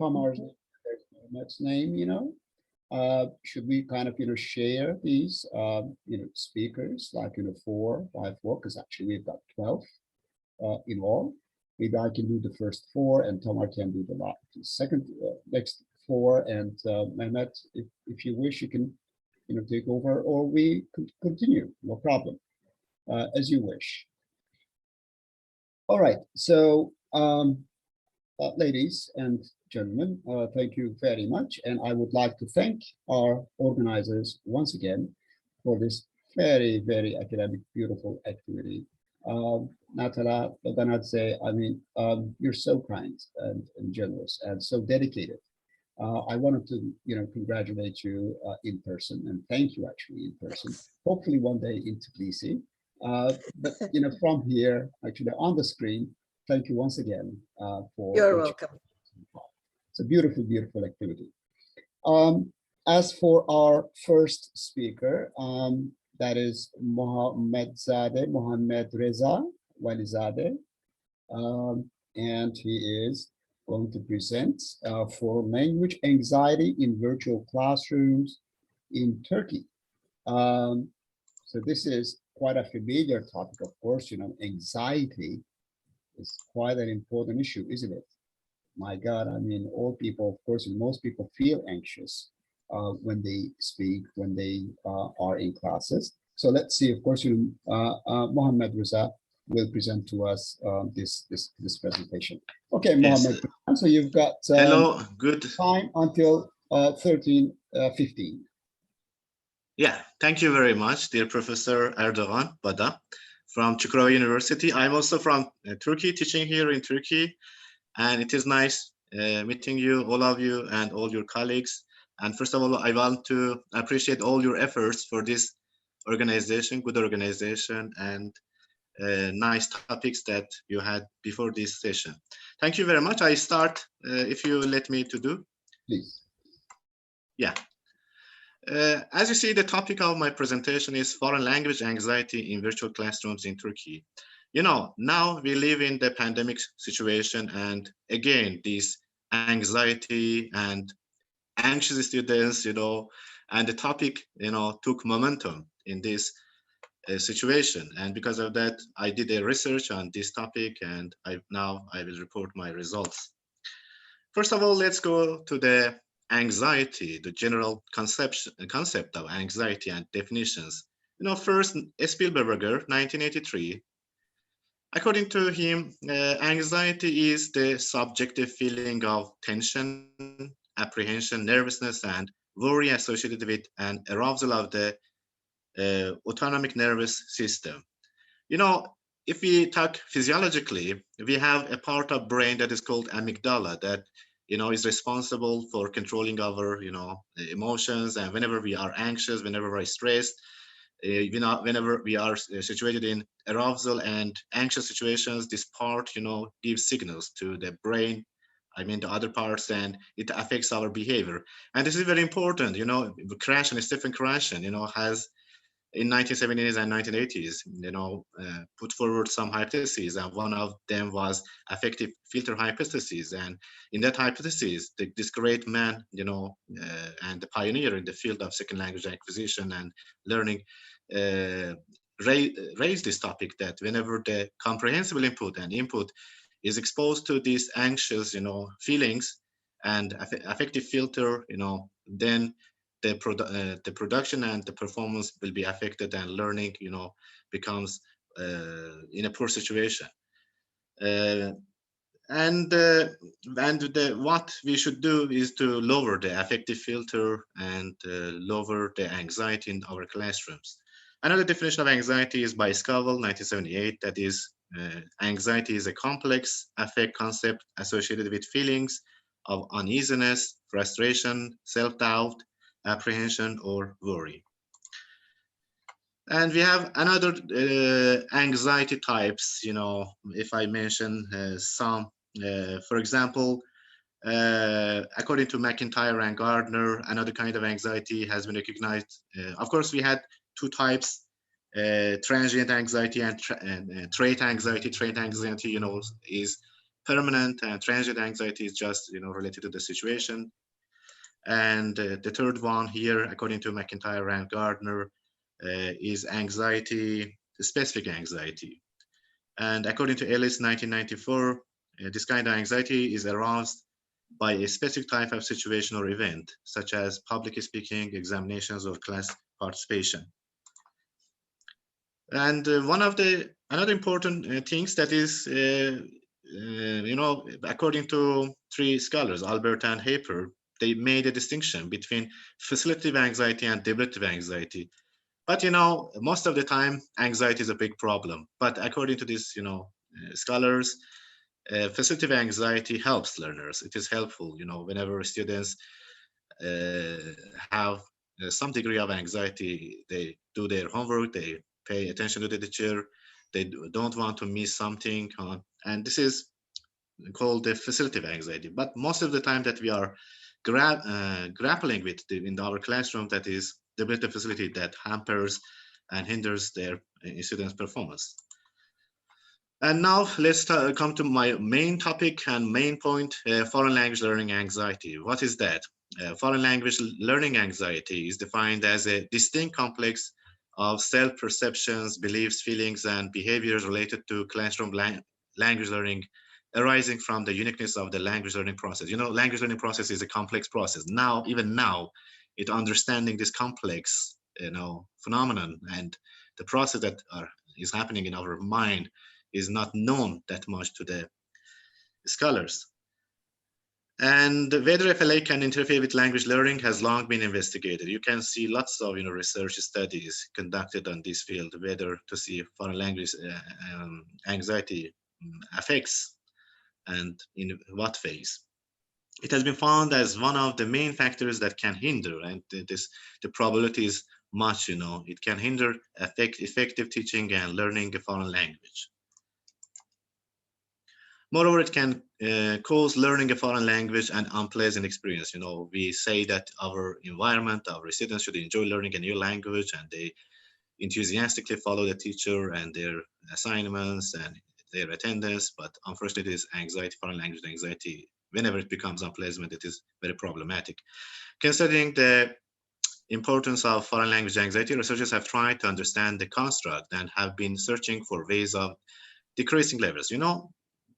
Tamar's name, there's Mehmet's name, should we kind of, share these, speakers, like, 4, 5, 4, because actually we've got 12 in all. Maybe I can do the first 4 and Tamar can do the second, next 4. And Mehmet, if you wish, you can, take over, or we could continue, no problem, as you wish. All right, so ladies and gentlemen, thank you very much. And I would like to thank our organizers once again for this very, very academic, beautiful activity. Natala, Ganadze, I mean, you're so kind and generous and so dedicated. I wanted to, congratulate you in person and thank you actually in person. Hopefully one day in Tbilisi. But, from here, actually on the screen, thank you once again for. You're welcome. It's a beautiful, beautiful activity. As for our first speaker, that is Mohammed Reza Walizadeh, and he is going to present for language anxiety in virtual classrooms in Turkey. So this is quite a familiar topic, of course. Anxiety is quite an important issue, isn't it? My God, I mean, all people, of course, most people feel anxious when they speak, when they are in classes. So let's see, of course, Mohammed Reza will present to us this presentation. Okay, Mohammed, yes. So you've got hello, good time until 13:15. Yeah, thank you very much, dear Professor Erdogan Bada from Çukurova University. I'm also from Turkey, teaching here in Turkey. And it is nice meeting you, all of you, and all your colleagues. And first of all, I want to appreciate all your efforts for this organization, good organization, and nice topics that you had before this session. Thank you very much. I start, if you let me to do. Please. Yeah. As you see, the topic of my presentation is foreign language anxiety in virtual classrooms in Turkey. Now we live in the pandemic situation, and again, this anxiety and anxious students, and the topic, took momentum in this situation. And because of that, I did a research on this topic, and now I will report my results. First of all, let's go to the anxiety, the general concept of anxiety and definitions. First, Spielberger, 1983. According to him, anxiety is the subjective feeling of tension, apprehension, nervousness, and worry associated with an arousal of the autonomic nervous system. If we talk physiologically, we have a part of brain that is called amygdala that, is responsible for controlling our, emotions. And whenever we are anxious, whenever we're stressed, whenever we are situated in arousal and anxious situations, this part, gives signals to the brain, the other parts, and it affects our behavior. And this is very important. Krashen, Stephen Krashen, has in 1970s and 1980s, put forward some hypotheses, and one of them was affective filter hypothesis. And in that hypothesis, this great man, and the pioneer in the field of second language acquisition and learning, raised this topic that whenever the comprehensible input and input is exposed to these anxious, feelings and affective filter, then the production and the performance will be affected, and learning, becomes in a poor situation. What we should do is to lower the affective filter and lower the anxiety in our classrooms. Another definition of anxiety is by Scoville, 1978. That is, anxiety is a complex affect concept associated with feelings of uneasiness, frustration, self-doubt, apprehension, or worry. And we have another anxiety types, if I mention some, for example, according to McIntyre and Gardner, another kind of anxiety has been recognized. Of course, we had two types, transient anxiety and trait anxiety. Trait anxiety, is permanent and transient anxiety is just related to the situation. And the third one here, according to McIntyre and Gardner, is anxiety, specific anxiety. And according to Ellis 1994, this kind of anxiety is aroused by a specific type of situation or event, such as public speaking, examinations, or class participation. And one of the another important things that is, according to three scholars, Albert and Haper, they made a distinction between facilitative anxiety and deliberative anxiety. But most of the time, anxiety is a big problem. But according to these, scholars, facilitative anxiety helps learners. It is helpful, whenever students have some degree of anxiety, they do their homework, they pay attention to the teacher, they don't want to miss something, and this is called the facilitative anxiety. But most of the time that we are grappling with in our classroom, that is the deliberative facility that hampers and hinders their students' performance. And now let's come to my main topic and main point, foreign language learning anxiety. What is that? Foreign language learning anxiety is defined as a distinct complex of self-perceptions, beliefs, feelings, and behaviors related to classroom language learning arising from the uniqueness of the language learning process. Language learning process is a complex process. Even now, understanding this complex, phenomenon and the process that is happening in our mind is not known that much to the scholars. And whether FLA can interfere with language learning has long been investigated. You can see lots of research studies conducted on this field, whether to see foreign language anxiety affects and in what phase. It has been found as one of the main factors that can hinder, and the probability is much, it can hinder effective teaching and learning a foreign language. Moreover, it can cause learning a foreign language an unpleasant experience. We say that our environment, our students should enjoy learning a new language, and they enthusiastically follow the teacher and their assignments and their attendance. But unfortunately, this anxiety, foreign language anxiety, whenever it becomes unpleasant, it is very problematic. Considering the importance of foreign language anxiety, researchers have tried to understand the construct and have been searching for ways of decreasing levels.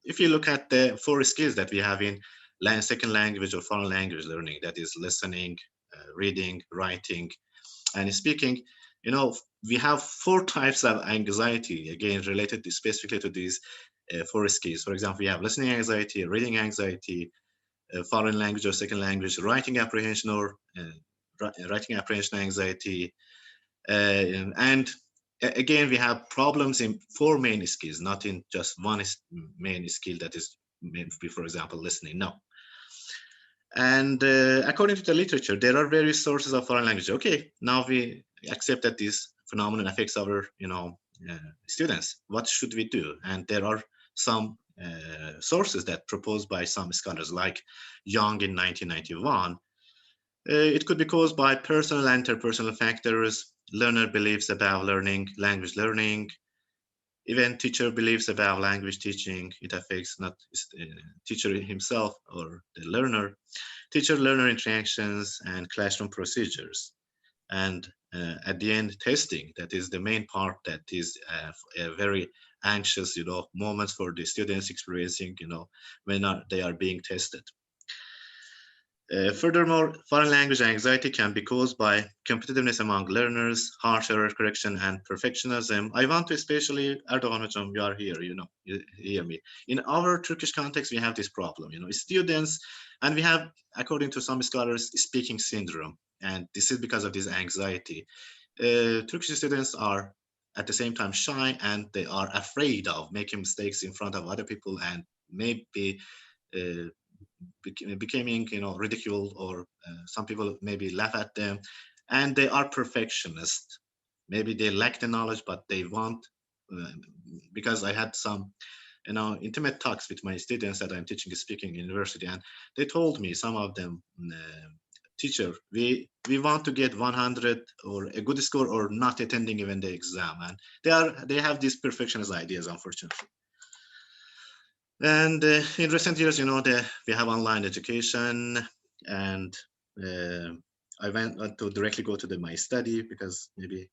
If you look at the 4 skills that we have in second language or foreign language learning, that is listening, reading, writing, and speaking, we have 4 types of anxiety, again, related specifically to these 4 skills. For example, we have listening anxiety, reading anxiety, foreign language or second language, writing apprehension or writing apprehension anxiety, and again, we have problems in 4 main skills, not in just one main skill that is, for example, listening. No. And according to the literature, there are various sources of foreign language. Okay, now we accept that this phenomenon affects our, students. What should we do? And there are some sources that proposed by some scholars, like Young in 1991. It could be caused by personal and interpersonal factors, learner beliefs about language learning, even teacher beliefs about language teaching. It affects not teacher himself or the learner, teacher-learner interactions and classroom procedures. And at the end, testing, that is the main part that is a very anxious, moments for the students experiencing, when they are being tested. Furthermore, foreign language anxiety can be caused by competitiveness among learners, harsh error correction, and perfectionism. I want to especially, Erdogan Hocam, you are here, you hear me. In our Turkish context, we have this problem, students, and we have, according to some scholars, speaking syndrome. And this is because of this anxiety. Turkish students are at the same time shy, and they are afraid of making mistakes in front of other people and maybe becoming ridiculed, or some people maybe laugh at them, and they are perfectionists. Maybe they lack the knowledge, but they want, because I had some intimate talks with my students that I'm teaching speaking in university, and they told me, some of them, teacher, we want to get 100 or a good score, or not attending even the exam. And they have these perfectionist ideas, unfortunately. And in recent years, you know, we have online education, and I want to directly go to my study because maybe,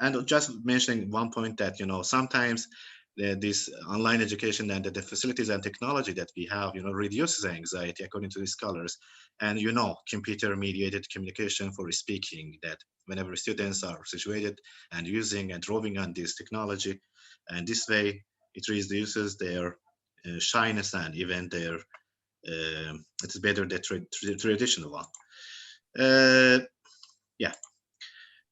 and just mentioning one point that, you know, sometimes this online education and the facilities and technology that we have, you know, reduces anxiety according to the scholars. And, you know, computer mediated communication for speaking, that whenever students are situated and using and drawing on this technology, and this way it reduces their shyness and even their, it's better the traditional one. Yeah.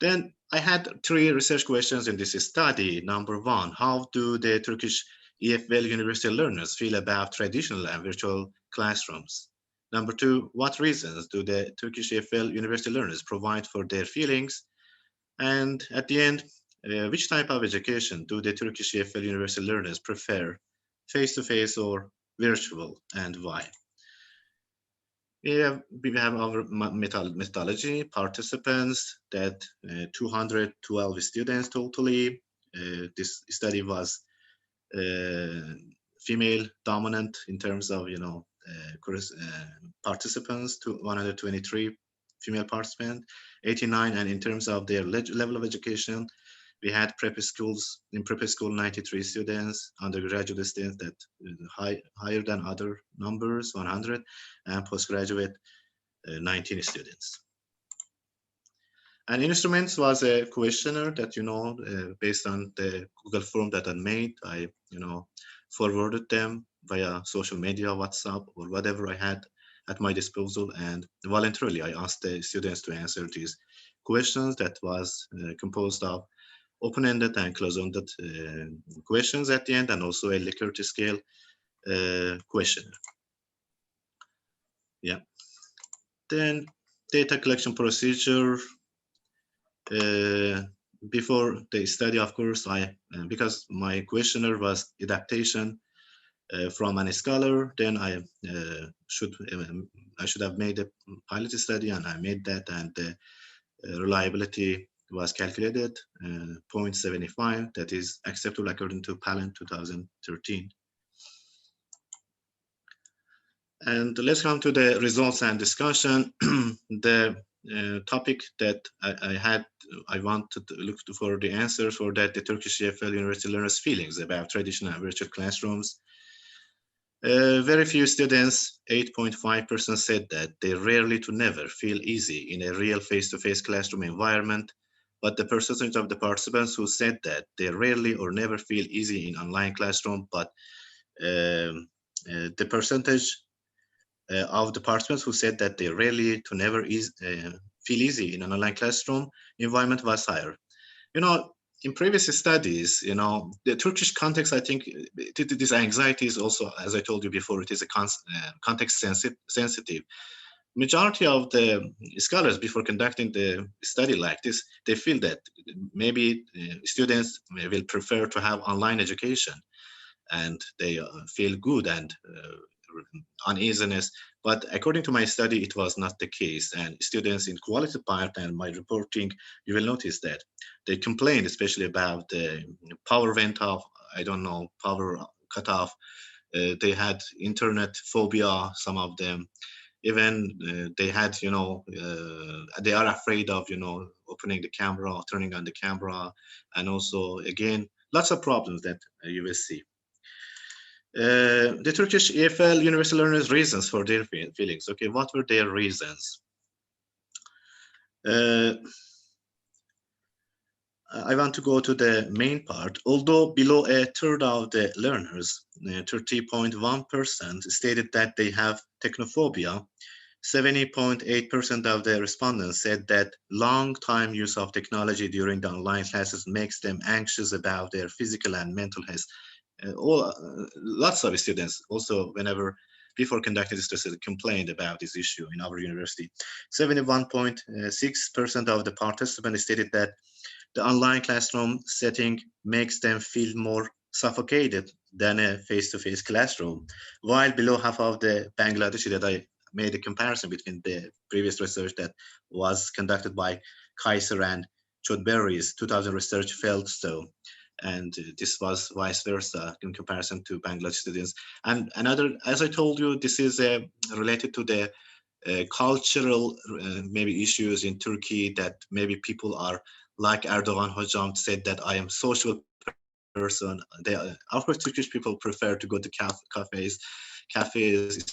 Then I had three research questions in this study. Number one, how do the Turkish EFL university learners feel about traditional and virtual classrooms? Number two, what reasons do the Turkish EFL university learners provide for their feelings? And at the end, which type of education do the Turkish EFL university learners prefer, face-to-face or virtual, and why? Yeah, we have our methodology participants, that 212 students totally. This study was female dominant in terms of, you know, participants, to 123 female participants, 89, and in terms of their level of education, we had prep schools, in prep school 93 students, undergraduate students that higher than other numbers, 100, and postgraduate 19 students. And instruments was a questionnaire that, you know, based on the Google form that I made, I, you know, forwarded them via social media, WhatsApp, or whatever I had at my disposal. And voluntarily, I asked the students to answer these questions that was composed of open-ended and closed-ended questions at the end, and also a Likert scale questionnaire. Yeah. Then data collection procedure. Before the study, of course, because my questionnaire was adaptation from a scholar, then I should have made a pilot study, and I made that, and the reliability was calculated 0.75, that is acceptable according to Palin 2013. And let's come to the results and discussion. The topic that I wanted to look for the answers for that, the Turkish EFL university learners' feelings about traditional and virtual classrooms. Very few students, 8.5%, said that they rarely to never feel easy in a real face-to-face classroom environment, but the percentage of the participants who said that they rarely or never feel easy in online classroom, but the percentage of the participants who said that they rarely to never feel easy in an online classroom environment was higher. You know, in previous studies, you know, the Turkish context, I think this anxiety is also, as I told you before, it is a context sensitive. Majority of the scholars, before conducting the study like this, they feel that maybe students will prefer to have online education, and they feel good and uneasiness. But according to my study, it was not the case. And students in quality part and my reporting, you will notice that they complained, especially about the power went off, I don't know, power cut off. They had internet phobia, some of them. Even they had, you know, they are afraid of, you know, opening the camera, turning on the camera. And also, again, lots of problems that you will see. The Turkish EFL university learners' reasons for their feelings. Okay, what were their reasons? I want to go to the main part. Although below a third of the learners, 30.1%, stated that they have technophobia, 70.8% of the respondents said that long time use of technology during the online classes makes them anxious about their physical and mental health. Lots of students also, whenever before conducting this study, complained about this issue in our university. 71.6% of the participants stated that the online classroom setting makes them feel more suffocated than a face-to-face classroom, while below half of the Bangladeshi, that I made a comparison between the previous research that was conducted by Kaiser and Chodberry's 2000 research felt so. and this was vice versa in comparison to Bangladesh students. And another, as I told you, this is related to the cultural maybe issues in Turkey, that maybe people are like Erdogan Hocam said, that I am social person. Of course, Turkish people prefer to go to cafes,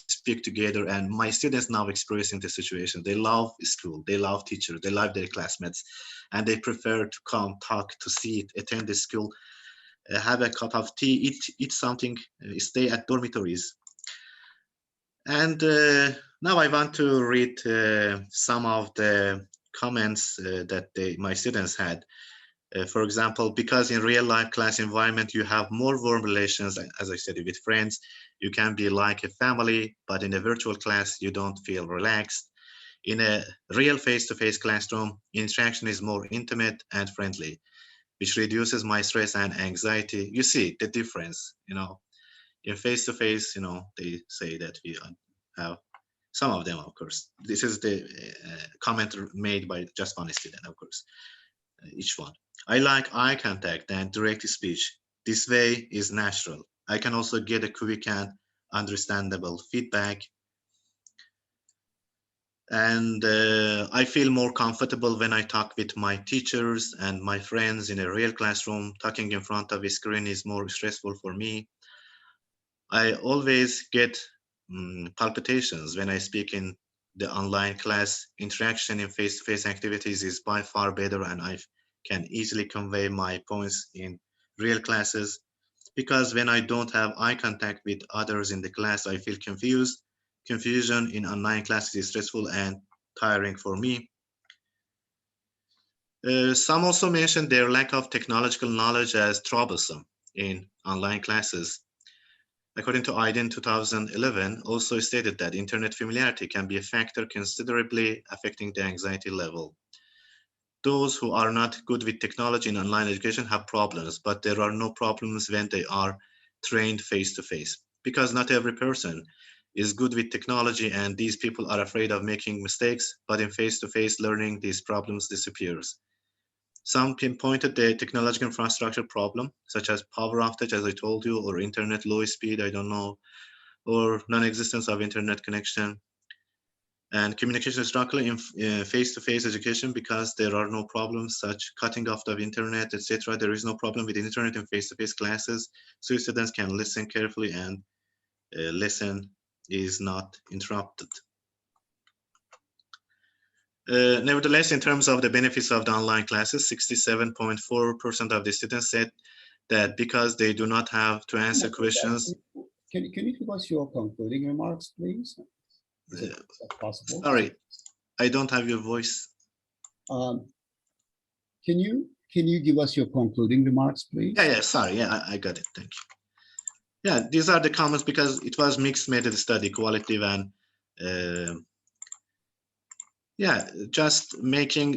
speak together, and my students now experiencing the situation. They love school, they love teachers, they love their classmates, and they prefer to come, talk, to see, attend the school, have a cup of tea, eat something, stay at dormitories. And now I want to read some of the comments that my students had. For example, because in real life class environment, you have more warm relations, as I said, with friends, you can be like a family, but in a virtual class, you don't feel relaxed. In a real face-to-face classroom, interaction is more intimate and friendly, which reduces my stress and anxiety. You see the difference, in face-to-face, they say that we have some of them, of course. This is the comment made by just one student, of course, each one. I like eye contact and direct speech. This way is natural. I can also get a quick and understandable feedback. And I feel more comfortable when I talk with my teachers and my friends in a real classroom. Talking in front of a screen is more stressful for me. I always get palpitations when I speak in the online class. Interaction in face-to-face activities is by far better, and I can easily convey my points in real classes, because when I don't have eye contact with others in the class, I feel confused. Confusion in online classes is stressful and tiring for me. Some also mentioned their lack of technological knowledge as troublesome in online classes. According to IDEN 2011, also stated that internet familiarity can be a factor considerably affecting the anxiety level. Those who are not good with technology in online education have problems, but there are no problems when they are trained face-to-face, because not every person is good with technology, and these people are afraid of making mistakes, but in face-to-face learning, these problems disappears. Some pinpointed the technological infrastructure problem, such as power outage, as I told you, or internet low speed, I don't know, or non-existence of internet connection. And communication struggle in face-to-face education, because there are no problems such cutting off the internet, etc. There is no problem with internet in face-to-face classes, so students can listen carefully and lesson is not interrupted. Nevertheless, in terms of the benefits of the online classes, 67.4% of the students said that because they do not have to answer questions. Can you give us your concluding remarks, please? Is it possible? Sorry, I don't have your voice. Can you give us your concluding remarks, please? Yeah, sorry, I got it, thank you. Yeah, these are the comments, because it was mixed method study, qualitative and yeah, just making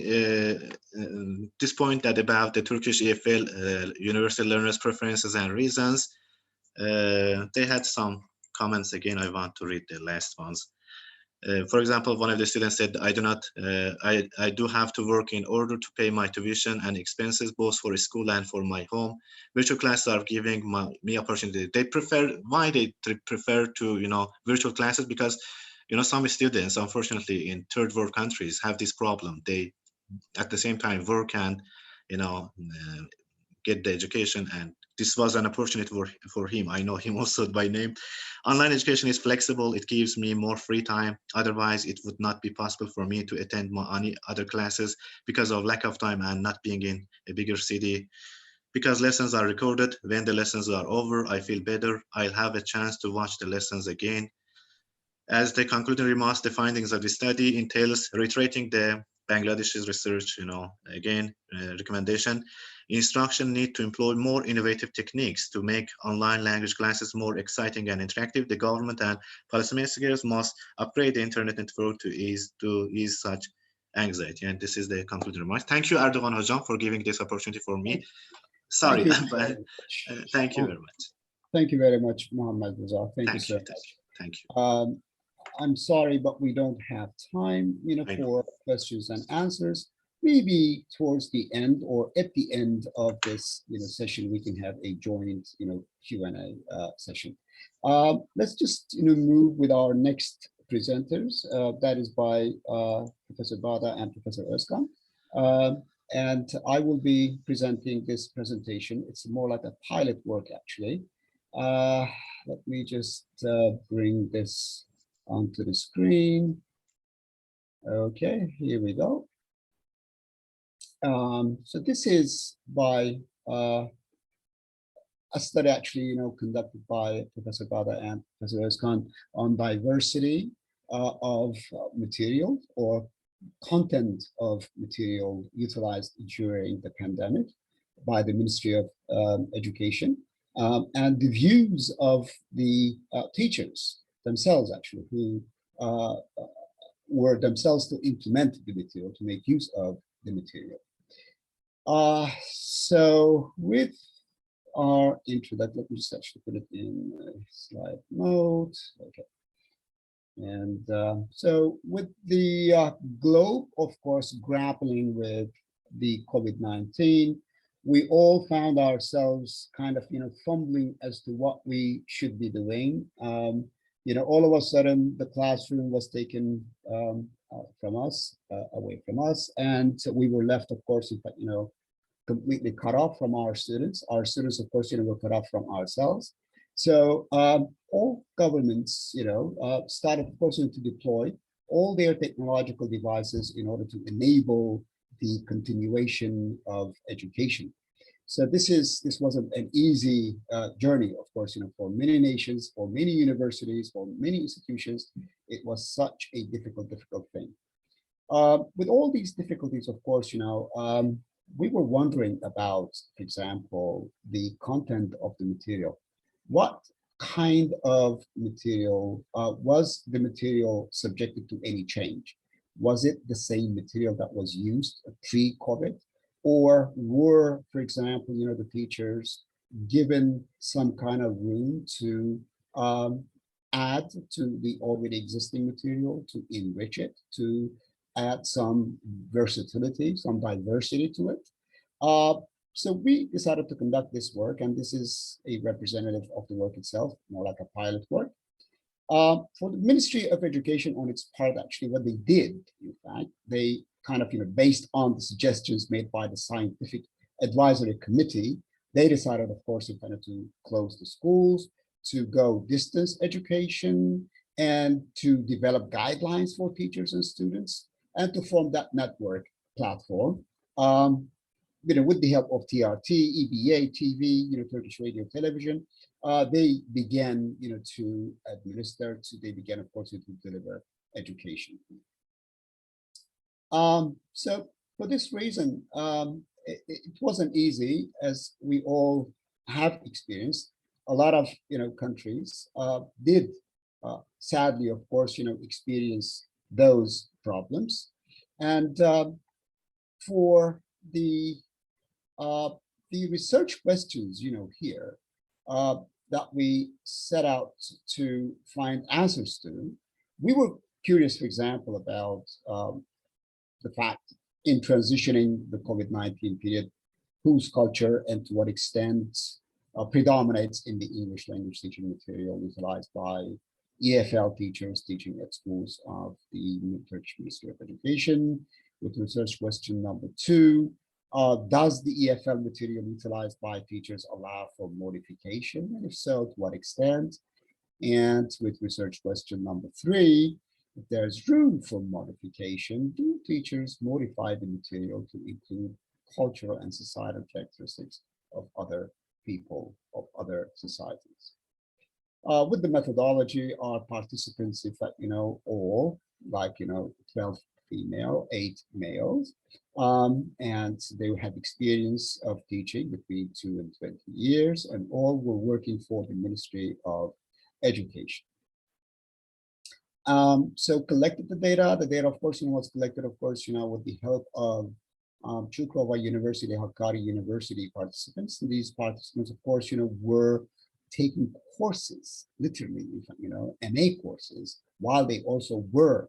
this point that about the Turkish EFL universal learners preferences and reasons. They had some comments. Again, I want to read the last ones. For example, one of the students said, I do have to work in order to pay my tuition and expenses, both for school and for my home. Virtual classes are giving me opportunity. They prefer, why they prefer to, virtual classes? Because, some students, unfortunately, in third world countries have this problem. They, at the same time, work and, get the education, and this was an opportunity for him. I know him also by name. Online education is flexible. It gives me more free time. Otherwise, it would not be possible for me to attend any other classes because of lack of time and not being in a bigger city. Because lessons are recorded, when the lessons are over, I feel better. I'll have a chance to watch the lessons again. As the concluding remarks, the findings of the study entails reiterating the Bangladesh's research, again, recommendation. Instruction need to employ more innovative techniques to make online language classes more exciting and interactive. The government and policymakers must upgrade the internet network to ease such anxiety. And this is the concluding remarks. Thank you, Erdogan Hocam, for giving this opportunity for me. Sorry, but thank you very much. Thank you very much, Mohammed Reza. Thank you so much. Thank you. I'm sorry, but we don't have time, for questions and answers. maybe towards the end or at the end of this, session, we can have a joint, Q&A session. Let's just, move with our next presenters. That is by Professor Bada and Professor Özkan. And I will be presenting this presentation. It's more like a pilot work, actually. Let me just bring this onto the screen. Okay, here we go. So this is by a study actually, conducted by Professor Bada and Professor Özkan on diversity of material or content of material utilized during the pandemic by the Ministry of Education, and the views of the teachers themselves, actually, who were themselves to implement the material, to make use of the material. So with our introduction, let me just actually put it in slide mode. Okay. And so with the globe, of course, grappling with the COVID-19, we all found ourselves kind of, fumbling as to what we should be doing. All of a sudden, the classroom was taken from us, away from us, and we were left, of course, in fact, completely cut off from our students. Our students, of course, were cut off from ourselves. So all governments, started, of course, to deploy all their technological devices in order to enable the continuation of education. So this wasn't an easy journey, of course, for many nations, for many universities, for many institutions. It was such a difficult thing. With all these difficulties, of course, we were wondering about, for example, the content of the material. What kind of material was the material subjected to any change? Was it the same material that was used pre-COVID? Or were, for example, the teachers given some kind of room to add to the already existing material, to enrich it, to add some versatility, some diversity to it? So we decided to conduct this work, and this is a representative of the work itself, more like a pilot work. For the Ministry of Education on its part, actually, what they did, in fact, they kind of, based on the suggestions made by the Scientific Advisory Committee, they decided, of course, to close the schools, to go distance education, and to develop guidelines for teachers and students, and to form that network platform. With the help of TRT, EBA, TV, Turkish radio, television, they began, to administer, they began, of course, to deliver education. So for this reason, it wasn't easy, as we all have experienced. A lot of, countries did, sadly, of course, experience those problems. And for the research questions, here, that we set out to find answers to, we were curious, for example, about the fact in transitioning the COVID-19 period, whose culture and to what extent predominates in the English language teaching material utilized by EFL teachers teaching at schools of the Turkish Ministry of Education. With research question number 2, does the EFL material utilized by teachers allow for modification? And if so, to what extent? And with research question number 3, if there's room for modification, do teachers modify the material to include cultural and societal characteristics of other people, of other societies? With the methodology, our participants, in fact, all like, 12 female, 8 males, and they had experience of teaching between 2 and 20 years, and all were working for the Ministry of Education. So collected the data, of course, was collected, of course, with the help of Çukurova University, Hakkari University participants. And these participants, of course, were taking courses, literally, MA courses, while they also were,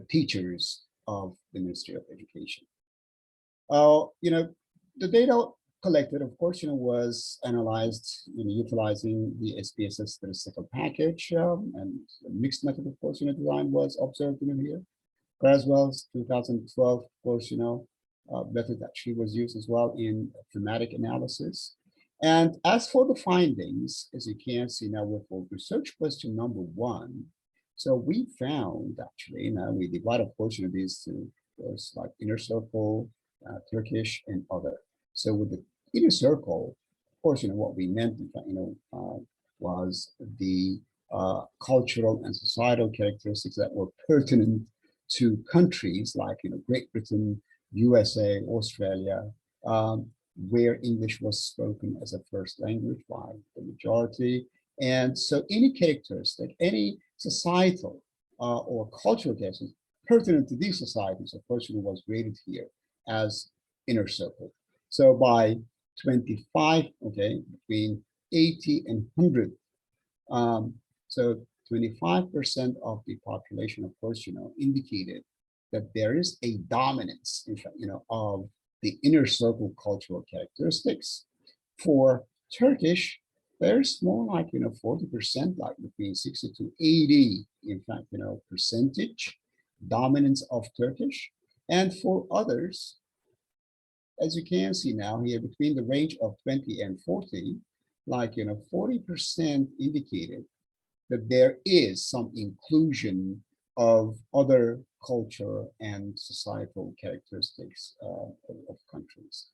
teachers of the Ministry of Education. The data collected, of course, was analyzed, utilizing the SPSS statistical package, and a mixed method, of course, design was observed, here. Creswell's 2012, of course, method actually was used as well in thematic analysis. And as for the findings, as you can see now with research question number 1, so we found actually, we divide, of course, these two, was like inner circle, Turkish, and other. So with the inner circle, of course, what we meant, in fact, was the cultural and societal characteristics that were pertinent to countries like, Great Britain, USA, Australia, where English was spoken as a first language by the majority. And so any characteristic, any societal or cultural characteristics pertinent to these societies, of course, was rated here as inner circle. So by 25, okay, between 80 and 100, so 25% of the population, of course, indicated that there is a dominance, in fact, of the inner circle cultural characteristics. For Turkish, there's more like, 40%, like between 60 to 80, in fact, percentage dominance of Turkish. And for others, as you can see now here, between the range of 20 and 40, like, 40% indicated that there is some inclusion of other culture and societal characteristics of countries.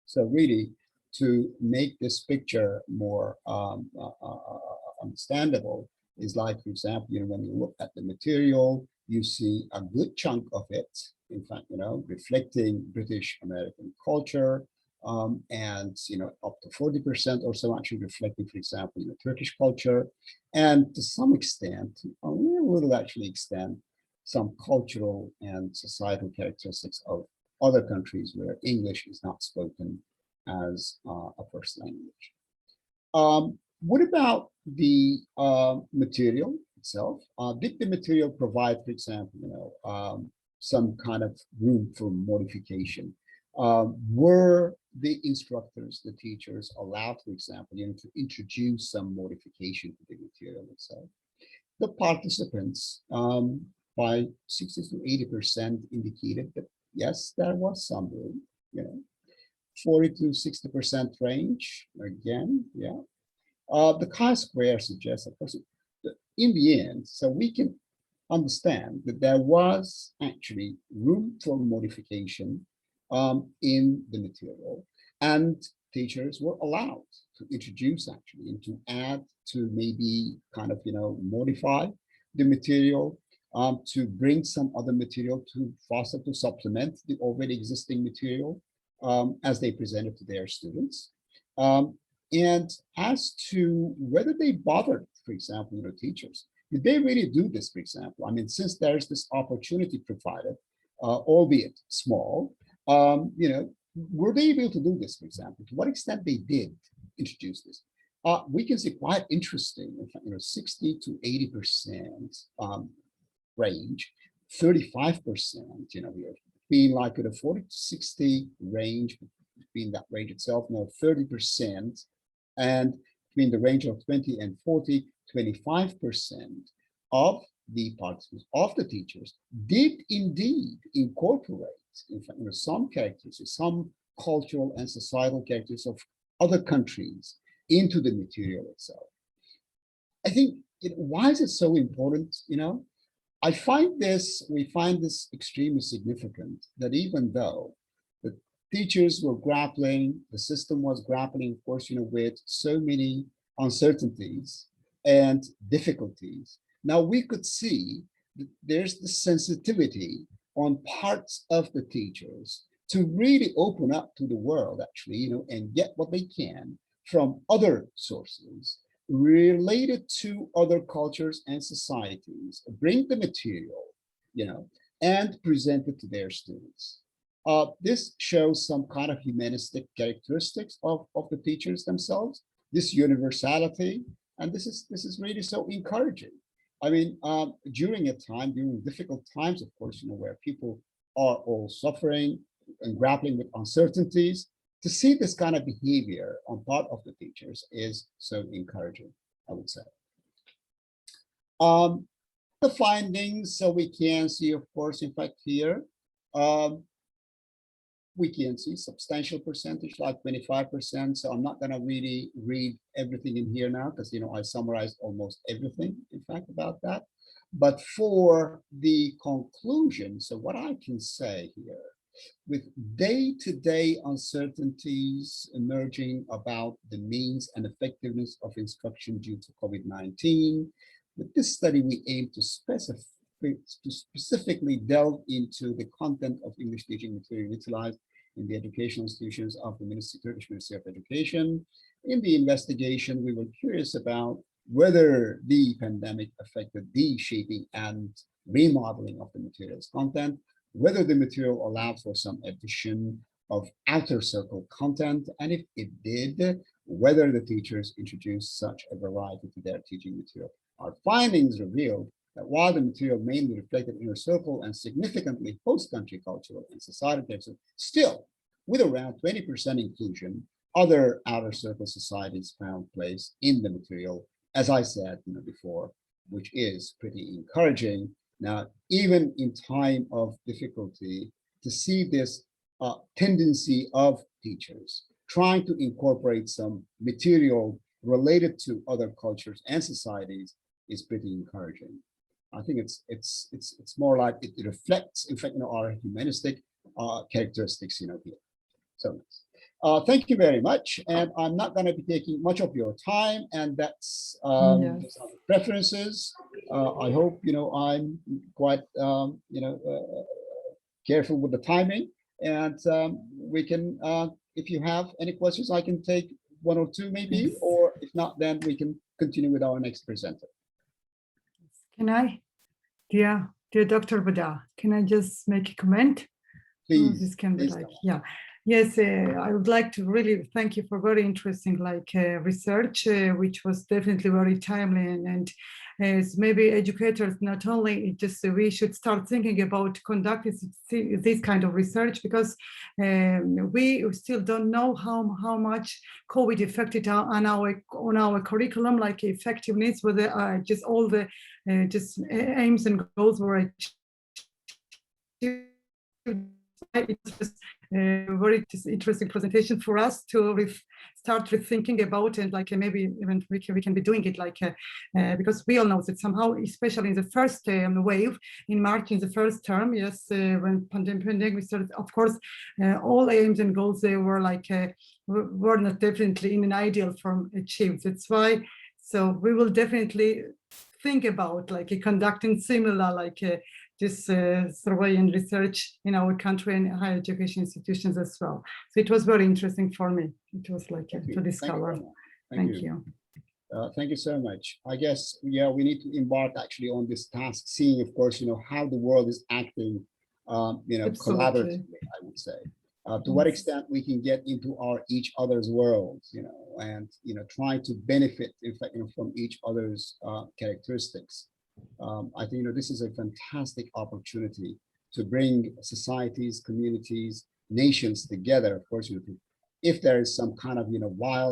So really, to make this picture more understandable, is like, for example, when you look at the material, you see a good chunk of it, in fact, reflecting British American culture, and up to 40% or so actually reflecting, for example, Turkish culture, and to some extent, a little actually extent, some cultural and societal characteristics of other countries where English is not spoken as a first language. What about the material itself? Did the material provide, for example, some kind of room for modification? Were the instructors, the teachers, allowed, for example, to introduce some modification to the material itself? The participants, by 60 to 80%, indicated that yes, there was some room, 40 to 60% range, again, yeah. The chi-square suggests, of course, that in the end, so we can understand that there was actually room for modification in the material, and teachers were allowed to introduce actually and to add, to maybe kind of modify the material, to bring some other material to foster, to supplement the already existing material as they presented to their students. And as to whether they bothered, for example, teachers, did they really do this, for example? I mean, since there's this opportunity provided, albeit small, were they able to do this, for example? To what extent they did introduce this? We can see quite interesting, 60 to 80% range, 35%, here, being like a 40 to 60 range, between that range itself, 30%, and between the range of 20 and 40, 25% of the participants, of the teachers, did indeed incorporate, in fact, some characteristics, some cultural and societal characteristics of other countries into the material itself. I think, why is it so important? We find this extremely significant, that even though the teachers were grappling, the system was grappling, of course, with so many uncertainties and difficulties, now we could see that there's the sensitivity on parts of the teachers to really open up to the world, actually, and get what they can from other sources related to other cultures and societies, bring the material, and present it to their students. This shows some kind of humanistic characteristics of the teachers themselves, this universality, and this is really so encouraging. I mean, during difficult times, of course, where people are all suffering, and grappling with uncertainties, to see this kind of behavior on part of the teachers is so encouraging, I would say. The findings, so we can see, of course, in fact, here, we can see substantial percentage, like 25%. So I'm not going to really read everything in here now because, you know, I summarized almost everything, in fact, about that. But for the conclusion, so what I can say here, with day-to-day uncertainties emerging about the means and effectiveness of instruction due to COVID-19, with this study, we aim to specifically delve into the content of English teaching material utilized in the educational institutions of the Turkish Ministry of Education. In the investigation, we were curious about whether the pandemic affected the shaping and remodeling of the material's content, whether the material allowed for some addition of outer circle content, and if it did, whether the teachers introduced such a variety to their teaching material. Our findings revealed that while the material mainly reflected inner circle and significantly host country cultural and societal texts, still, with around 20% inclusion, other outer circle societies found place in the material, as I said before, which is pretty encouraging. Now, even in time of difficulty, to see this tendency of teachers trying to incorporate some material related to other cultures and societies is pretty encouraging. I think it's more like it reflects, in fact, our humanistic characteristics, here. So thank you very much, and I'm not going to be taking much of your time, and that's preferences. I hope I'm quite careful with the timing, and we can, if you have any questions, I can take one or two maybe, or if not, then we can continue with our next presenter. Can I? Dear Dr. Bada, can I just make a comment? Please. Oh, this can be like, yeah. Yes, I would like to really thank you for very interesting research, which was definitely very timely, and as maybe educators, not only just we should start thinking about conducting this kind of research, because we still don't know how much COVID affected on our curriculum, like effectiveness, whether just all the just aims and goals were achieved. It was a very interesting presentation for us to start rethinking about, and maybe even we can be doing it because we all know that somehow, especially in the first wave in March, in the first term, yes, when pandemic started, of course, all aims and goals they were were not definitely in an ideal form achieved. That's why, so we will definitely think about conducting similar this survey and research in our country and higher education institutions as well. So it was very interesting for me. It was to discover. Thank you. Thank you so much. I guess, yeah, we need to embark actually on this task, seeing, of course, how the world is acting, collaboratively, I would say. To what extent we can get into each other's worlds, and, trying to benefit, in fact, from each other's characteristics. I think, this is a fantastic opportunity to bring societies, communities, nations together. Of course, if there is some kind of,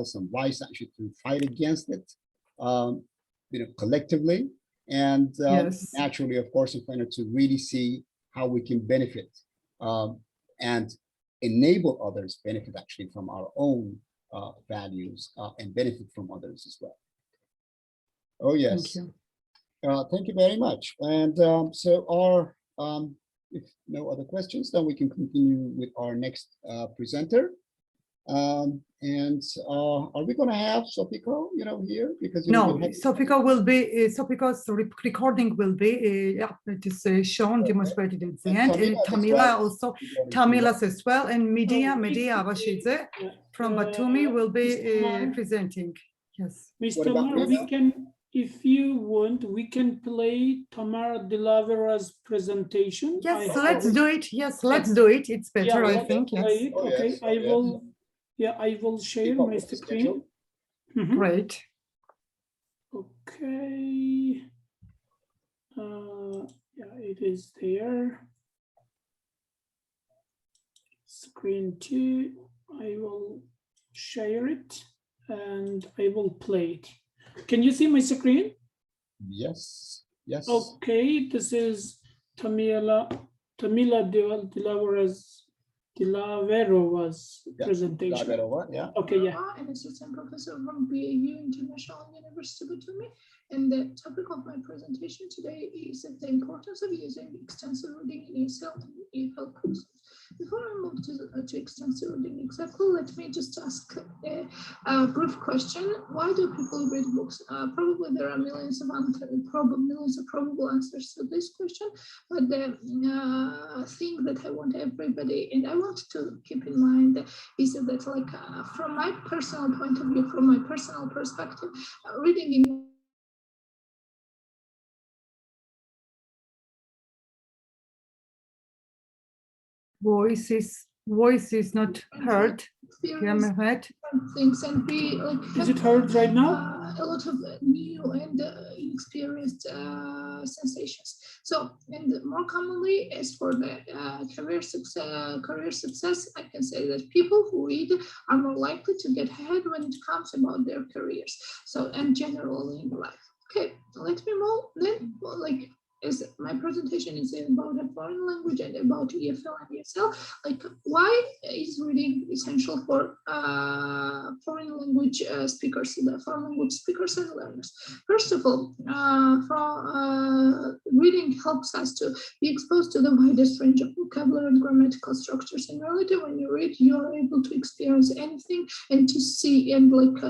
some vice actually to fight against it, collectively, and naturally, of course, to really see how we can benefit and enable others benefit actually from our own values and benefit from others as well. Oh, yes. Thank you. Thank you very much. And so if no other questions, then we can continue with our next presenter. Are we going to have Sofiko, here? Because no, Sofiko will be, Sofiko's recording will be, it is shown, demonstrated at the end, and Tamila also, Tamila's as well, and Medea Avashidze from Batumi will be presenting. Yes. Mr. Mar, we can, if you want, we can play Tamara de Lavera's presentation. Yes, let's do it. Yes, let's do it. It's better, I think. Yes. Okay, yes. I will. Yeah, I will share my screen. Great. Okay. Yeah, it is there. screen too. I will share it and I will play it. Can you see my screen? Yes. Yes. Okay, this is Tamila Dilaverova's presentation. Yeah. Okay, yeah. I'm assistant professor from BAU International University Batumi, and the topic of my presentation today is the importance of using extensive reading in ESL and EFL courses. Before I move to extensive reading exactly, let me just ask a brief question. Why do people read books? Probably there are millions of probable answers to this question, but the thing that I want everybody, and I want to keep in mind, is that like from my personal point of view, from my personal perspective, reading in voice is not heard. experience things and be like Is it heard right now? a lot of new and inexperienced sensations. So, and more commonly, as for the career success, I can say that people who read are more likely to get ahead when it comes about their careers. So, and generally in life. Okay, let me move then. Like, as my presentation is about a foreign language and about EFL and ESL, like why is reading essential for foreign language speakers, the foreign language speakers and learners? First of all, reading helps us to be exposed to the widest range of vocabulary and grammatical structures. In reality, when you read, you are able to experience anything and to see and like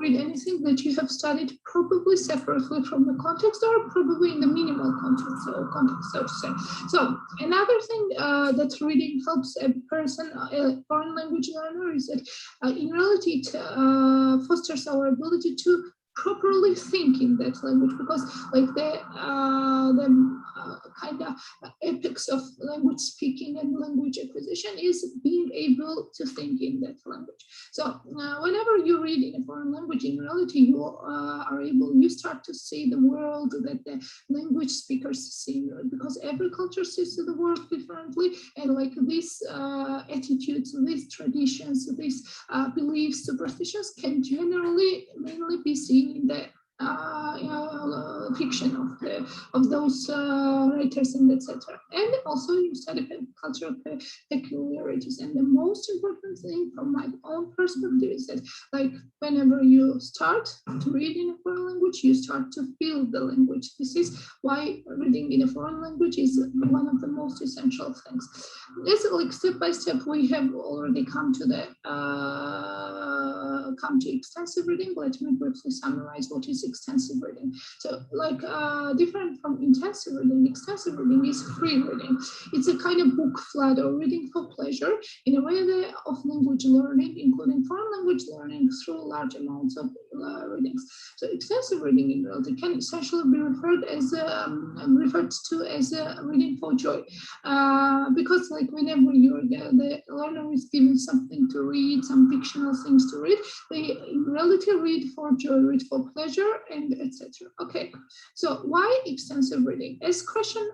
read anything that you have studied, probably separately from the context or probably in the minimal context, so to say. So another thing that reading helps a person, a foreign language learner, is that in reality it fosters our ability to properly think in that language, because like the kind of epics of language speaking and language acquisition is being able to think in that language. So whenever you read in a foreign language, in reality you start to see the world that the language speakers see, because every culture sees the world differently, and like these attitudes, these traditions, these beliefs, superstitions can generally mainly be seen in the fiction of those writers and etc. And also you study cultural peculiarities. And the most important thing from my own perspective is that like whenever you start to read in a foreign language, you start to feel the language. This is why reading in a foreign language is one of the most essential things. It's like step by step we have already come to extensive reading. Let me briefly summarize what is extensive reading. So like different from intensive reading, extensive reading is free reading. It's a kind of book flood or reading for pleasure in a way of language learning, including foreign language learning through large amounts of readings. So extensive reading in reality can essentially be referred to as reading for joy, because like whenever the learner is given something to read, some fictional things to read, they in reality read for joy, read for pleasure, and etc. Okay, so why extensive reading? As question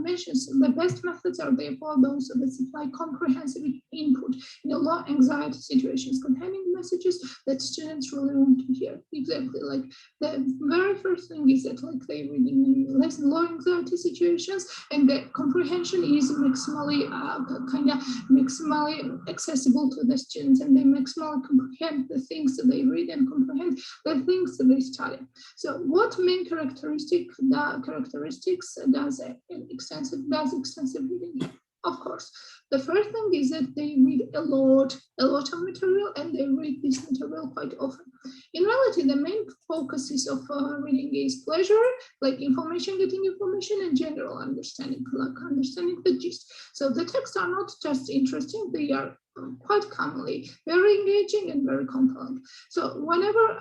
mentions, the best methods are therefore those that supply comprehensive input in a low anxiety situations containing messages that students really want to hear. Exactly, like the very first thing is that like they reading in less low anxiety situations, and the comprehension is maximally accessible to the students, and they maximally comprehend the things that they read and comprehend the things that they study. So what main characteristics does extensive reading? Of course, the first thing is that they read a lot of material, and they read this material quite often. In reality, the main focuses of reading is pleasure, like getting information, and general understanding, like understanding the gist. So the texts are not just interesting, they are quite commonly very engaging and very compelling. So whenever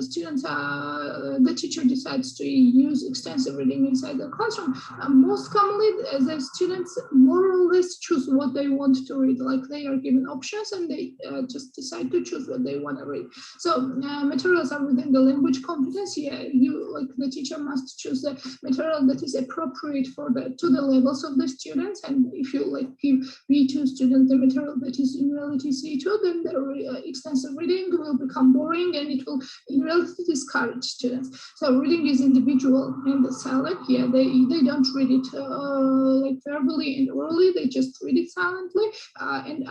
students, the teacher decides to use extensive reading inside the classroom, most commonly the students more or less choose what they want to read. Like they are given options and they just decide to choose what they want to read. So materials are within the language competence. Yeah, you like the teacher must choose the material that is appropriate for to the levels of the students. And if you like give B2 students the material that is in reality C2, then the extensive reading will become boring and it will in reality discourage students. So reading is individual and silent. Yeah, they don't read it like verbally and orally. They just read it silently and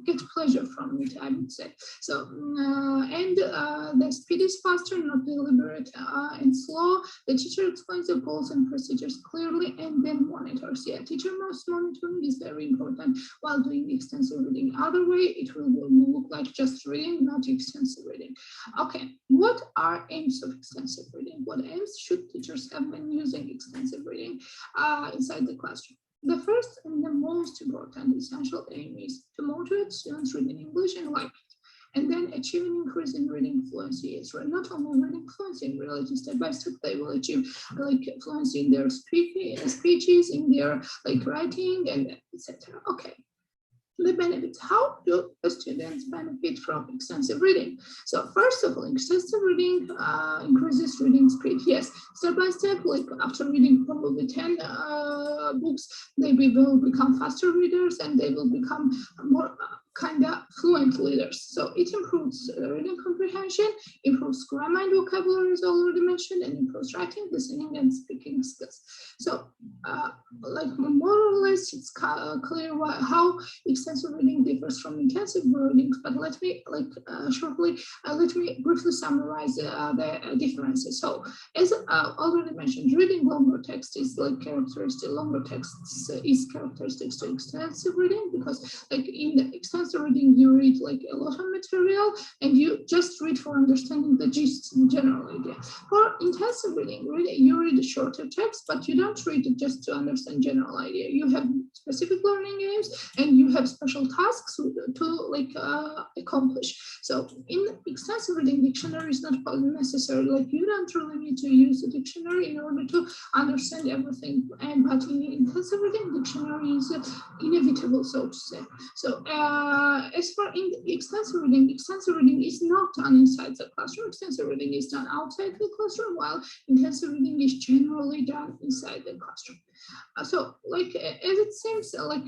get pleasure from it, I would say. So and the speed is faster, not deliberate and slow. The teacher explains the goals and procedures clearly and then monitors. Yeah, teacher monitoring is very important while doing extensive reading. Other way, it will look like just reading, not extensive reading. Okay, what are aims of extensive reading? What aims should teachers have when using extensive reading inside the classroom? The first and the most important essential aim is to motivate students reading English and like it, and then achieve an increase in reading fluency. It's not only reading fluency, in reality, step by step, they will achieve like fluency in their speeches, in their like writing, and etc. Okay. The benefits. How do the students benefit from extensive reading? So first of all, extensive reading increases reading speed. Yes, step by step, like after reading probably 10 books, they will become faster readers and they will become more kind of fluent readers. So it improves reading comprehension, improves grammar and vocabulary, as already mentioned, and improves writing, listening, and speaking skills. So like more or less, it's clear how extensive reading differs from intensive readings, but let me shortly, let me briefly summarize the differences. So as already mentioned, reading longer text is like characteristic, longer texts is characteristic to extensive reading, because like in the extensive reading, you read like a lot of material and you just read for understanding the gist in general idea. For intensive reading, you read a shorter text, but you don't read it just to understand general idea. You have specific learning aims and you have special tasks to like accomplish. So in extensive reading, dictionary is not necessary. Like you don't really need to use a dictionary in order to understand everything. But in intensive reading, dictionary is inevitable, so to say. So as for in extensive reading is not done inside the classroom. Extensive reading is done outside the classroom, while intensive reading is generally done inside the classroom. So like as it seems like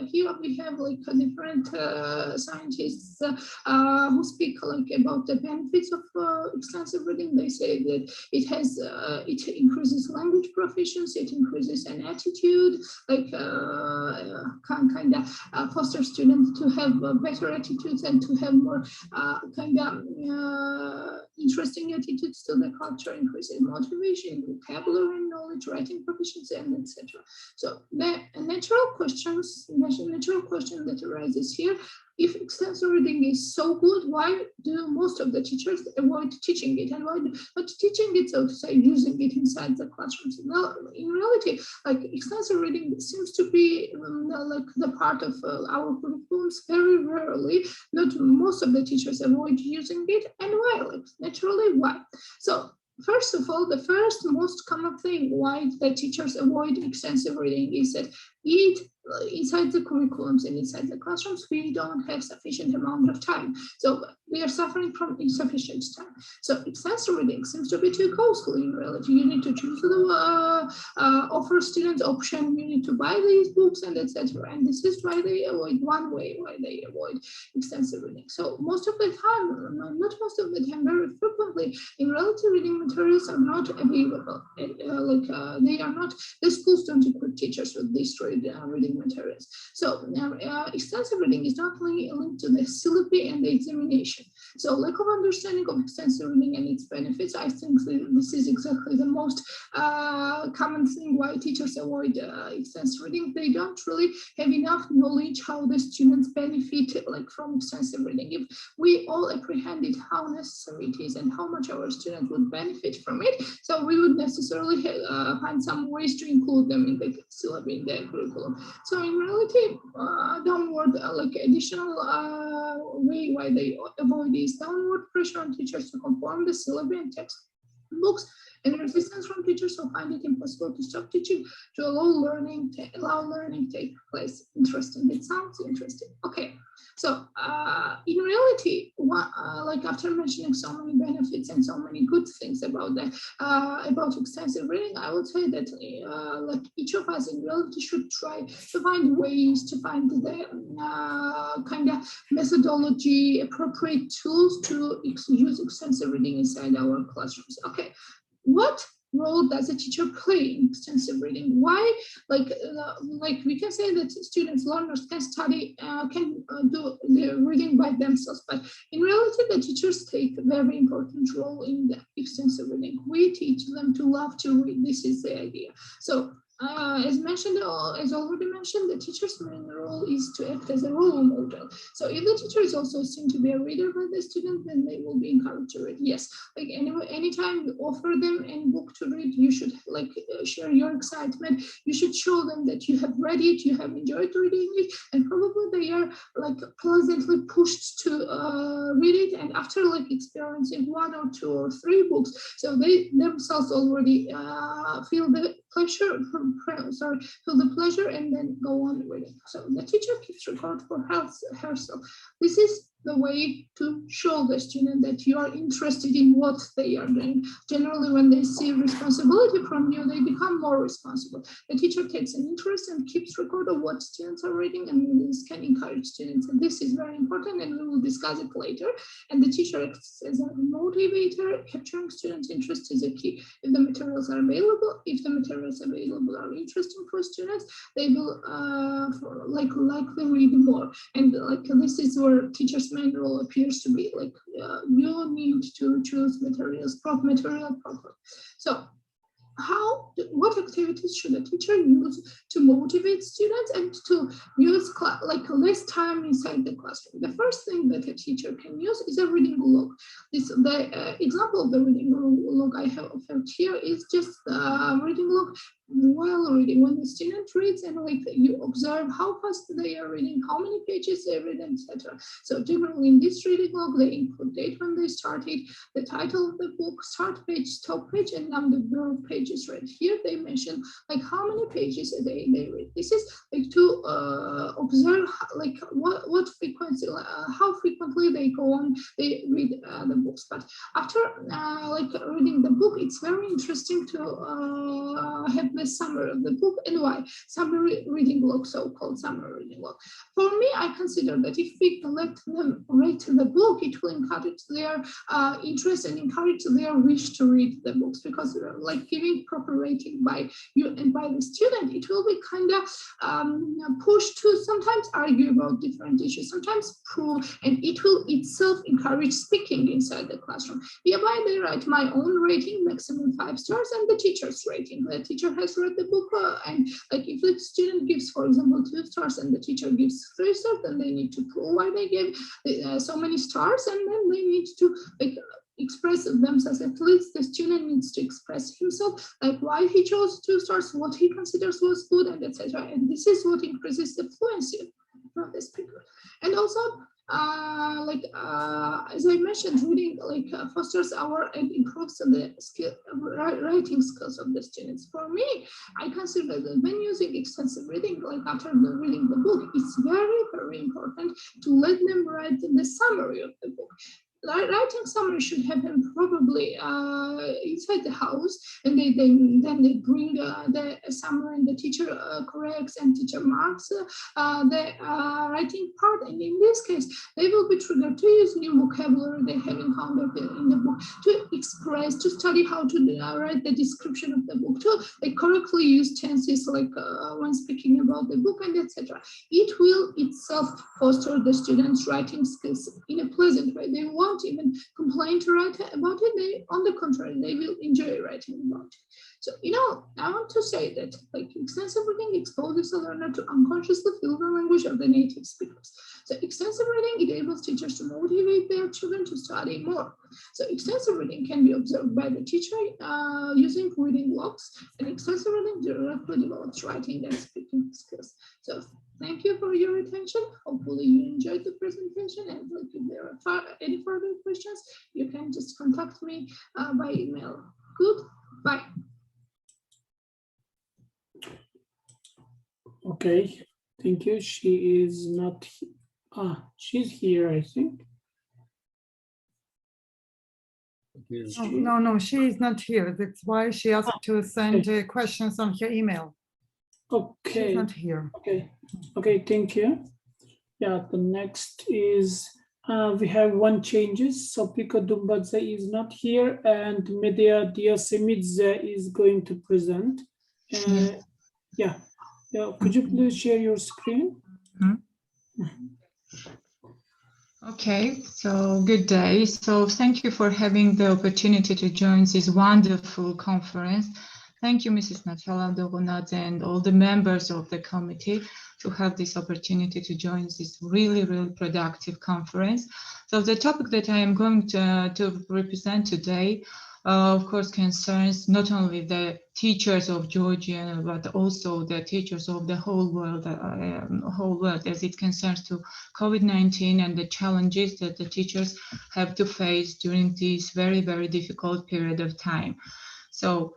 here we have like different scientists who speak like about the benefits of extensive reading. They say that it has it increases language proficiency, it increases an attitude, like kind of foster students to have better attitudes and to have more kind of interesting attitudes to the culture, increasing motivation, vocabulary knowledge, writing proficiency, and etc. So the natural question that arises here: if extensive reading is so good, why do most of the teachers avoid teaching it, and why not teaching it, so to say, using it inside the classrooms? Well, in reality, like extensive reading seems to be like the part of our curriculums very rarely. Not most of the teachers avoid using it, and why? Like naturally, why? So first of all, the first most common thing why the teachers avoid extensive reading is that inside the curriculums and inside the classrooms, we don't have sufficient amount of time. So we are suffering from insufficient time. So extensive reading seems to be too costly in reality. You need to choose the offer students option, you need to buy these books and etc. And this is why they avoid extensive reading. So most of the time, not most of the time, very frequently, in reality, reading materials are not available. They are not, the schools don't equip teachers with these reading materials. So extensive reading is not only linked to the syllabi and the examination. So lack of understanding of extensive reading and its benefits, I think this is exactly the most common thing why why teachers avoid extensive reading. They don't really have enough knowledge how the students benefit like from extensive reading. If we all apprehended how necessary it is and how much our students would benefit from it, so we would necessarily find some ways to include them in the syllabus, in the curriculum. So in reality, downward like additional way why they avoid is downward pressure on teachers to conform the syllabus and textbooks, and resistance from teachers who find it impossible to stop teaching, to allow learning take place. Interesting. It sounds interesting. Okay. So in reality, like after mentioning so many benefits and so many good things about about extensive reading, I would say that like each of us in reality should try to find ways to find the kind of methodology, appropriate tools to use extensive reading inside our classrooms. Okay, what role does a teacher play in extensive reading? Why, like we can say that students, learners can study, can do the reading by themselves, but in reality, the teachers take a very important role in the extensive reading. We teach them to love to read. This is the idea. So as already mentioned, the teacher's main role is to act as a role model. So if the teacher is also seen to be a reader by the student, then they will be encouraged to read. Yes, like anytime you offer them any book to read, you should like share your excitement. You should show them that you have read it, you have enjoyed reading it, and probably they are like pleasantly pushed to read it. And after like experiencing 1 or 2 or 3 books, so they themselves already feel the pleasure feel the pleasure and then go on reading. So the teacher keeps record for herself. This is the way to show the student that you are interested in what they are doing. Generally, when they see responsibility from you, they become more responsible. The teacher takes an interest and keeps record of what students are reading, and this can encourage students. And this is very important, and we will discuss it later. And the teacher acts as a motivator. Capturing students' interest is a key. If the materials are available, are interesting for students, they will likely read more. And like this is where teachers' main role appears to be, like you need to choose prop material properly. So what activities should a teacher use to motivate students and to use less time inside the classroom? The first thing that a teacher can use is a reading log. The example of the reading log I have here is just reading log while reading. When the student reads, and like you observe how fast they are reading, how many pages they read, etc. So generally in this reading log, they input date when they started, the title of the book, start page, stop page, and number of pages read. Here they mention like how many pages a day they read. This is like to observe like what frequency, how frequently they read the books. But after reading the book, it's very interesting to have the summary of the book. And why? Summary reading log, so-called summary reading log. For me, I consider that if we let them read the book, it will encourage their interest and encourage their wish to read the books, because like giving proper rating by you and by the student, it will be kind of pushed to sometimes argue about different issues, sometimes prove, and it will itself encourage speaking inside the classroom. Hereby they write my own rating, maximum 5 stars, and the teacher's rating. The teacher has read the book, and like if the student gives, for example, 2 stars and the teacher gives 3 stars, then they need to prove why they gave so many stars, and then they need to express themselves. At least the student needs to express himself, like why he chose 2 stars, what he considers was good, and etc. And this is what increases the fluency of the speaker. And also, as I mentioned, reading fosters and improves the writing skills of the students. For me, I consider that when using extensive reading, like after reading the book, it's very, very important to let them write the summary of the book. Writing summary should happen probably inside the house, and then they bring the summary, and the teacher corrects and teacher marks the writing part. And in this case, they will be triggered to use new vocabulary they have encountered in the book, to express, to study how to write the description of the book, to correctly use tenses when speaking about the book, and etc. It will itself foster the students' writing skills in a pleasant way. They won't won't even complain to write about it. They, on the contrary, they will enjoy writing about it. So, I want to say that extensive reading exposes a learner to unconsciously feel the language of the native speakers. So extensive reading enables teachers to motivate their children to study more. So extensive reading can be observed by the teacher using reading logs, and extensive reading directly develops writing and speaking skills. So thank you for your attention. Hopefully you enjoyed the presentation, and if there are any further questions, you can just contact me by email. Goodbye. Okay, thank you. She is not. She's here, I think. No, she is not here. That's why she asked to send questions on her email. Okay. She's not here. Okay, thank you. Yeah, the next is we have one changes. So Pika Dumbadze is not here, and Medea Diasemidze is going to present. Yeah, could you please share your screen? Okay, so good day. So thank you for having the opportunity to join this wonderful conference. Thank you, Mrs. Natala Dogonadze, and all the members of the committee to have this opportunity to join this really, really productive conference. So the topic that I am going to represent today, of course, concerns not only the teachers of Georgia, but also the teachers of the whole world as it concerns to COVID-19 and the challenges that the teachers have to face during this very, very difficult period of time. So,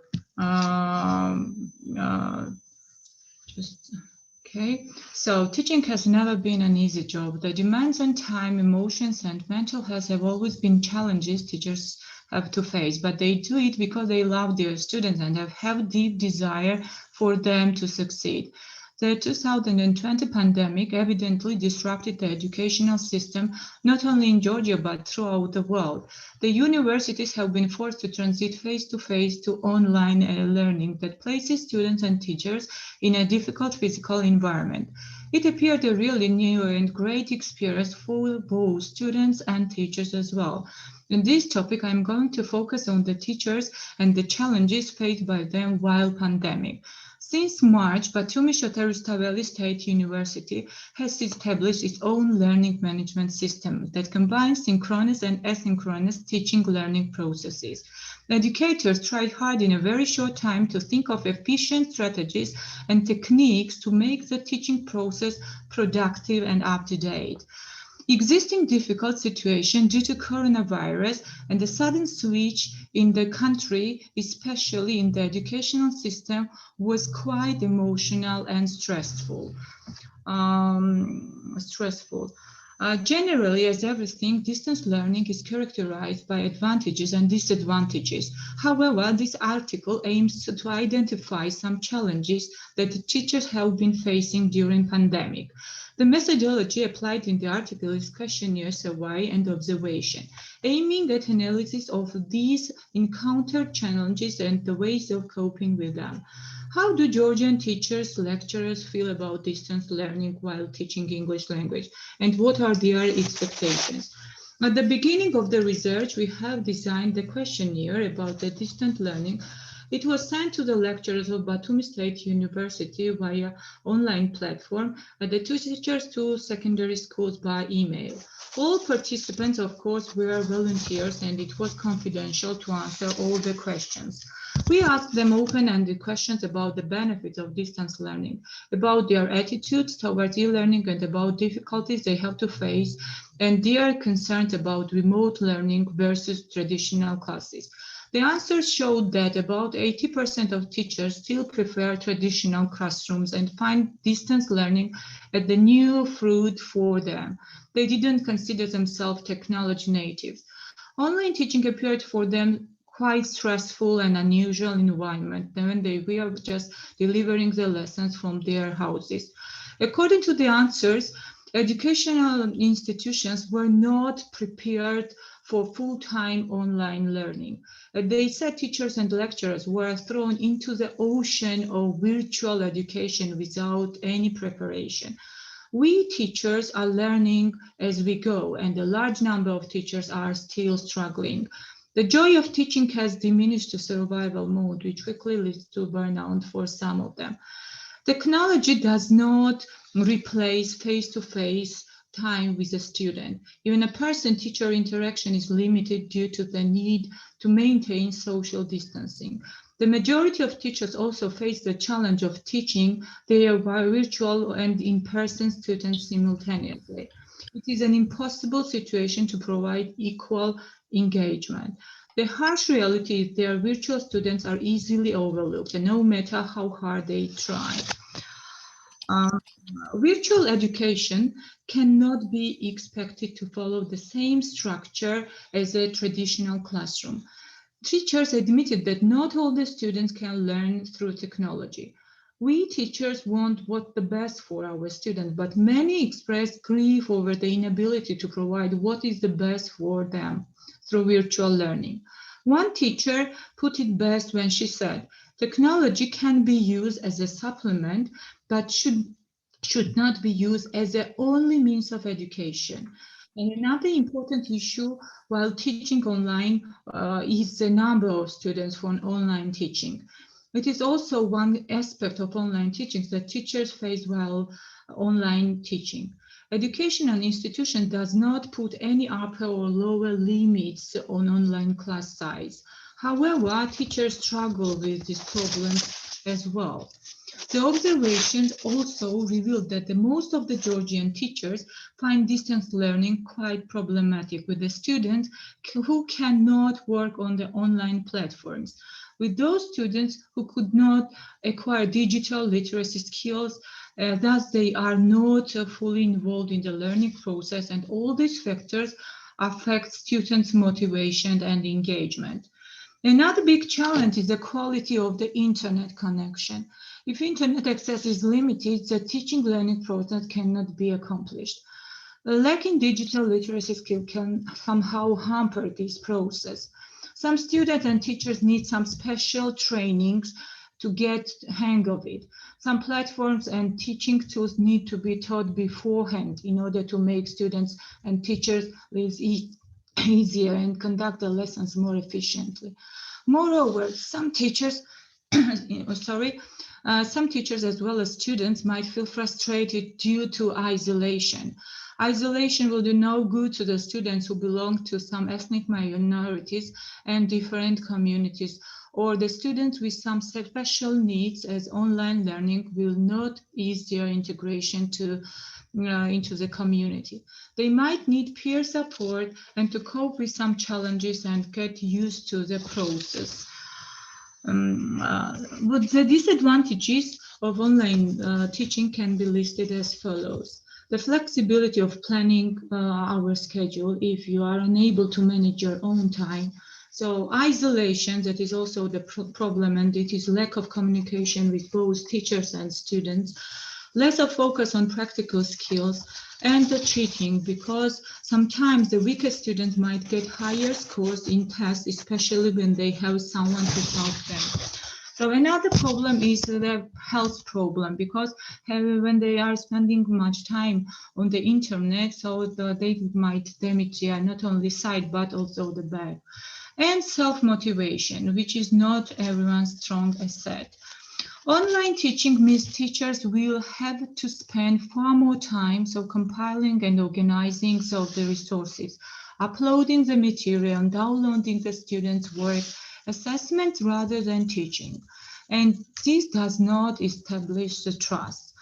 so teaching has never been an easy job. The demands on time, emotions, and mental health have always been challenges teachers have to face, but they do it because they love their students and have deep desire for them to succeed. The 2020 pandemic evidently disrupted the educational system, not only in Georgia, but throughout the world. The universities have been forced to transit face-to-face to online learning that places students and teachers in a difficult physical environment. It appeared a really new and great experience for both students and teachers as well. In this topic, I'm going to focus on the teachers and the challenges faced by them while pandemic. Since March, Batumi Shotarustaveli State University has established its own learning management system that combines synchronous and asynchronous teaching learning processes. Educators tried hard in a very short time to think of efficient strategies and techniques to make the teaching process productive and up-to-date. Existing difficult situation due to coronavirus and the sudden switch in the country, especially in the educational system, was quite emotional and stressful. Generally, as everything, distance learning is characterized by advantages and disadvantages. However, this article aims to identify some challenges that the teachers have been facing during pandemic. The methodology applied in the article is questionnaire, survey, and observation, aiming at analysis of these encountered challenges and the ways of coping with them. How do Georgian teachers, lecturers feel about distance learning while teaching English language, and what are their expectations? At the beginning of the research, we have designed the questionnaire about the distant learning. It was sent to the lecturers of Batumi State University via online platform and the two teachers to secondary schools by email. All participants, of course, were volunteers, and it was confidential to answer all the questions. We asked them open-ended questions about the benefits of distance learning, about their attitudes towards e-learning, and about difficulties they have to face, and their concerns about remote learning versus traditional classes. The answers showed that about 80% of teachers still prefer traditional classrooms and find distance learning as the new fruit for them. They didn't consider themselves technology natives. Online teaching appeared for them quite stressful and unusual environment when they were just delivering the lessons from their houses. According to the answers, educational institutions were not prepared for full-time online learning. They said teachers and lecturers were thrown into the ocean of virtual education without any preparation. We teachers are learning as we go, and a large number of teachers are still struggling. The joy of teaching has diminished to survival mode, which quickly leads to burnout for some of them. Technology does not replace face-to-face time with a student. Even a person-teacher interaction is limited due to the need to maintain social distancing. The majority of teachers also face the challenge of teaching their virtual and in-person students simultaneously. It is an impossible situation to provide equal engagement. The harsh reality is their virtual students are easily overlooked, and no matter how hard they try. Virtual education cannot be expected to follow the same structure as a traditional classroom. Teachers admitted that not all the students can learn through technology. We teachers want what's the best for our students, but many express grief over the inability to provide what is the best for them through virtual learning. One teacher put it best when she said, technology can be used as a supplement, but should not be used as the only means of education. And another important issue while teaching online is the number of students for online teaching. It is also one aspect of online teaching that teachers face while online teaching. Educational institution does not put any upper or lower limits on online class size. However, teachers struggle with this problem as well. The observations also revealed that the most of the Georgian teachers find distance learning quite problematic with the students who cannot work on the online platforms. With those students who could not acquire digital literacy skills, thus they are not fully involved in the learning process, and all these factors affect students' motivation and engagement. Another big challenge is the quality of the internet connection. If internet access is limited, the teaching learning process cannot be accomplished. Lacking digital literacy skill can somehow hamper this process. Some students and teachers need some special trainings to get hang of it. Some platforms and teaching tools need to be taught beforehand in order to make students and teachers lives easier and conduct the lessons more efficiently. Moreover, some teachers, some teachers as well as students might feel frustrated due to isolation. Isolation will do no good to the students who belong to some ethnic minorities and different communities, or the students with some special needs, as online learning will not ease their integration into the community. They might need peer support and to cope with some challenges and get used to the process. But the disadvantages of online teaching can be listed as follows. The flexibility of planning our schedule if you are unable to manage your own time. So isolation, that is also the problem, and it is lack of communication with both teachers and students. Less of focus on practical skills, and the cheating, because sometimes the weaker students might get higher scores in tests, especially when they have someone to help them. So another problem is the health problem, because when they are spending much time on the internet, so they might damage not only sight but also the back. And self-motivation, which is not everyone's strong asset. Online teaching means teachers will have to spend far more time compiling and organizing the resources, uploading the material and downloading the students' work, assessment rather than teaching. And this does not establish the trust.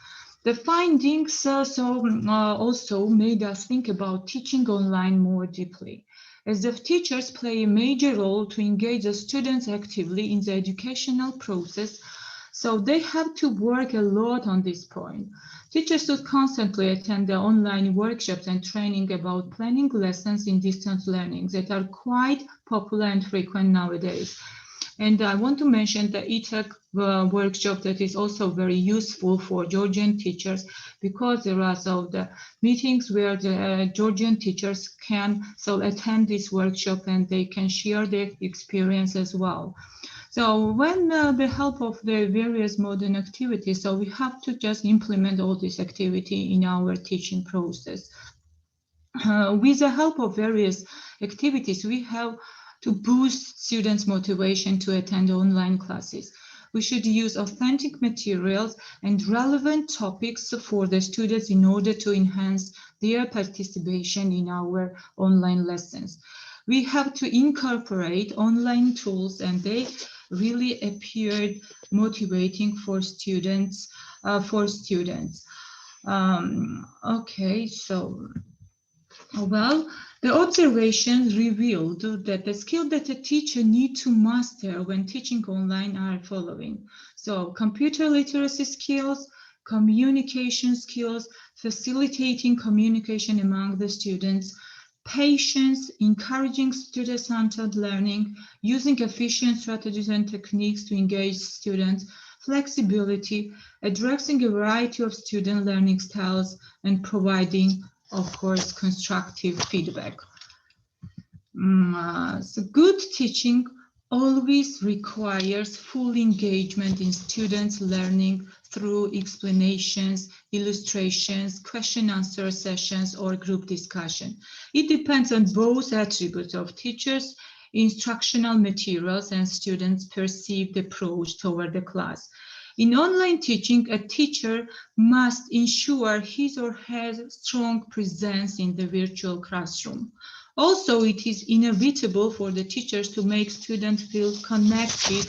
The findings also made us think about teaching online more deeply, as the teachers play a major role to engage the students actively in the educational process. So they have to work a lot on this point. Teachers should constantly attend the online workshops and training about planning lessons in distance learning that are quite popular and frequent nowadays. And I want to mention the e-tech workshop that is also very useful for Georgian teachers, because there are the meetings where the Georgian teachers can attend this workshop and they can share their experience as well. So when the help of the various modern activities, so we have to just implement all this activity in our teaching process. With the help of various activities, we have to boost students' motivation to attend online classes. We should use authentic materials and relevant topics for the students in order to enhance their participation in our online lessons. We have to incorporate online tools, and they really appeared motivating for students. Okay, so well, the observations revealed that the skills that a teacher needs to master when teaching online are following. So computer literacy skills, communication skills, facilitating communication among the students, patience, encouraging student-centered learning, using efficient strategies and techniques to engage students, flexibility, addressing a variety of student learning styles, and providing, of course, constructive feedback. So good teaching always requires full engagement in students' learning through explanations, illustrations, question-answer sessions, or group discussion. It depends on both attributes of teachers, instructional materials, and students' perceived approach toward the class. In online teaching, a teacher must ensure his or her strong presence in the virtual classroom. Also, it is inevitable for the teachers to make students feel connected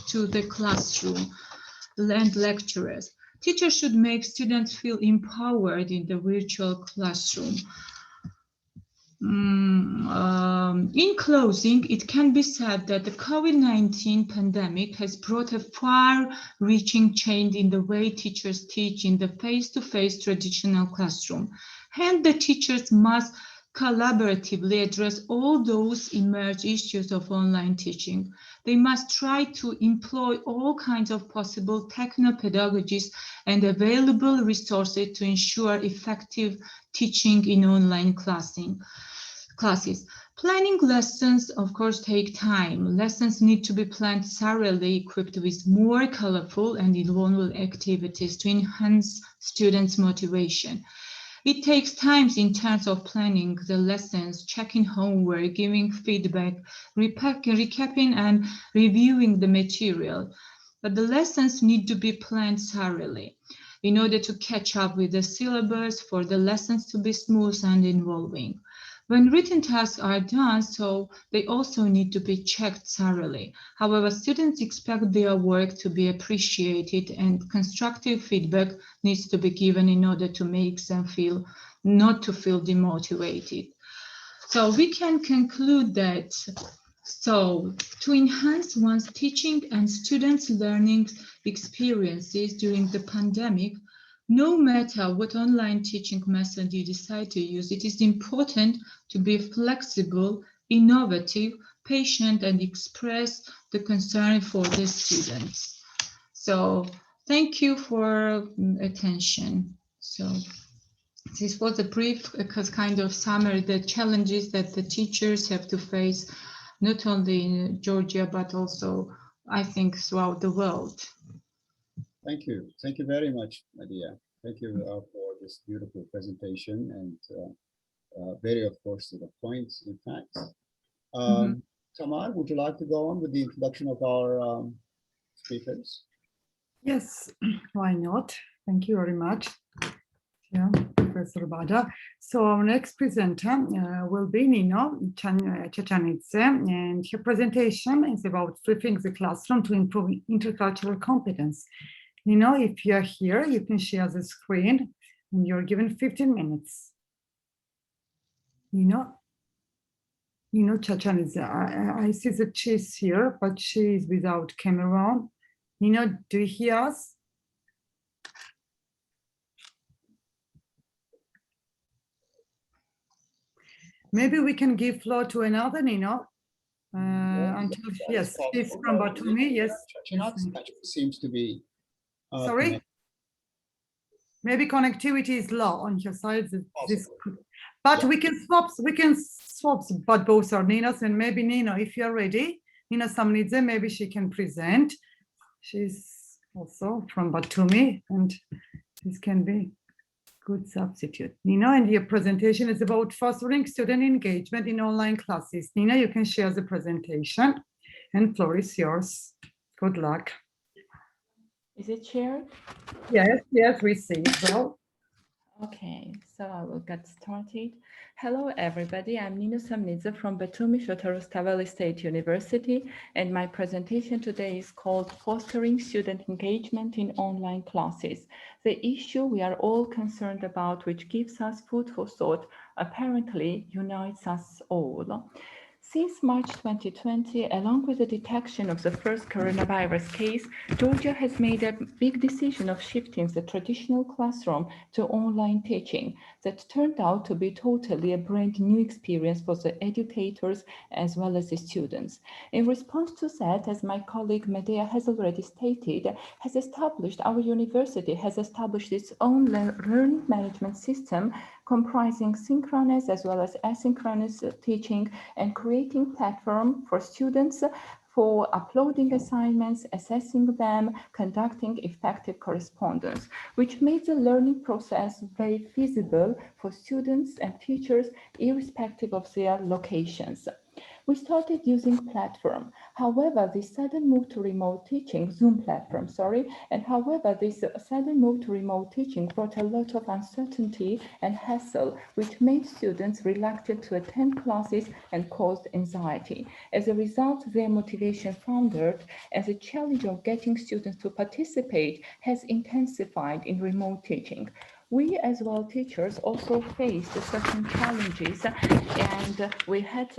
to the classroom and lecturers. Teachers should make students feel empowered in the virtual classroom. In closing, it can be said that the COVID-19 pandemic has brought a far-reaching change in the way teachers teach in the face-to-face traditional classroom. Hence, the teachers must collaboratively address all those emerged issues of online teaching. They must try to employ all kinds of possible techno-pedagogies and available resources to ensure effective teaching in online classes. Planning lessons, of course, take time. Lessons need to be planned thoroughly, equipped with more colorful and involved activities to enhance students' motivation. It takes time in terms of planning the lessons, checking homework, giving feedback, recapping and reviewing the material. But the lessons need to be planned thoroughly in order to catch up with the syllabus, for the lessons to be smooth and involving. When written tasks are done, so they also need to be checked thoroughly. However, students expect their work to be appreciated, and constructive feedback needs to be given in order to make them not to feel demotivated. So we can conclude that, so to enhance one's teaching and students' learning experiences during the pandemic, no matter what online teaching method you decide to use, it is important to be flexible, innovative, patient, and express the concern for the students. So thank you for attention. So this was a brief kind of summary, the challenges that the teachers have to face, not only in Georgia, but also, I think, throughout the world. Thank you. Thank you very much, Nadia. Thank you for this beautiful presentation and very, of course, to the points, in fact. Tamar, would you like to go on with the introduction of our speakers? Yes, why not? Thank you very much. Yeah, Professor Bada. So our next presenter will be Nino Chechanidze, and her presentation is about flipping the classroom to improve intercultural competence. Nino, if you are here, you can share the screen, and you're given 15 minutes. Nino Chechanidze, I see that she's here, but she is without camera. Nino, do you hear us? Maybe we can give floor to another Nino. Until yes, she's from Batumi. Yes, Seems to be. Sorry. Connected. Maybe connectivity is low on your side. But yeah, we can swap. But both are Ninos, and maybe Nino, if you're ready, Nina Samnidze, maybe she can present. She's also from Batumi, and this can be good substitute. Nina, and your presentation is about fostering student engagement in online classes. Nina, you can share the presentation, and floor is yours. Good luck. Is it shared? Yes, yes, we see it well. Okay, so I will get started. Hello, everybody. I'm Nina Samnidze from Batumi Shotarustaveli State University, and my presentation today is called Fostering Student Engagement in Online Classes, the issue we are all concerned about, which gives us food for thought, apparently unites us all. Since March 2020, along with the detection of the first coronavirus case, Georgia has made a big decision of shifting the traditional classroom to online teaching that turned out to be totally a brand new experience for the educators as well as the students. In response to that, as my colleague Medea has already stated, our university has established its own learning management system comprising synchronous as well as asynchronous teaching and creating platform for students for uploading assignments, assessing them, conducting effective correspondence, which made the learning process very feasible for students and teachers irrespective of their locations. We started using platform. However, this sudden move to remote teaching, Zoom platform, however, this sudden move to remote teaching brought a lot of uncertainty and hassle, which made students reluctant to attend classes and caused anxiety. As a result, their motivation foundered as the challenge of getting students to participate has intensified in remote teaching. We as well teachers also faced certain challenges, and we had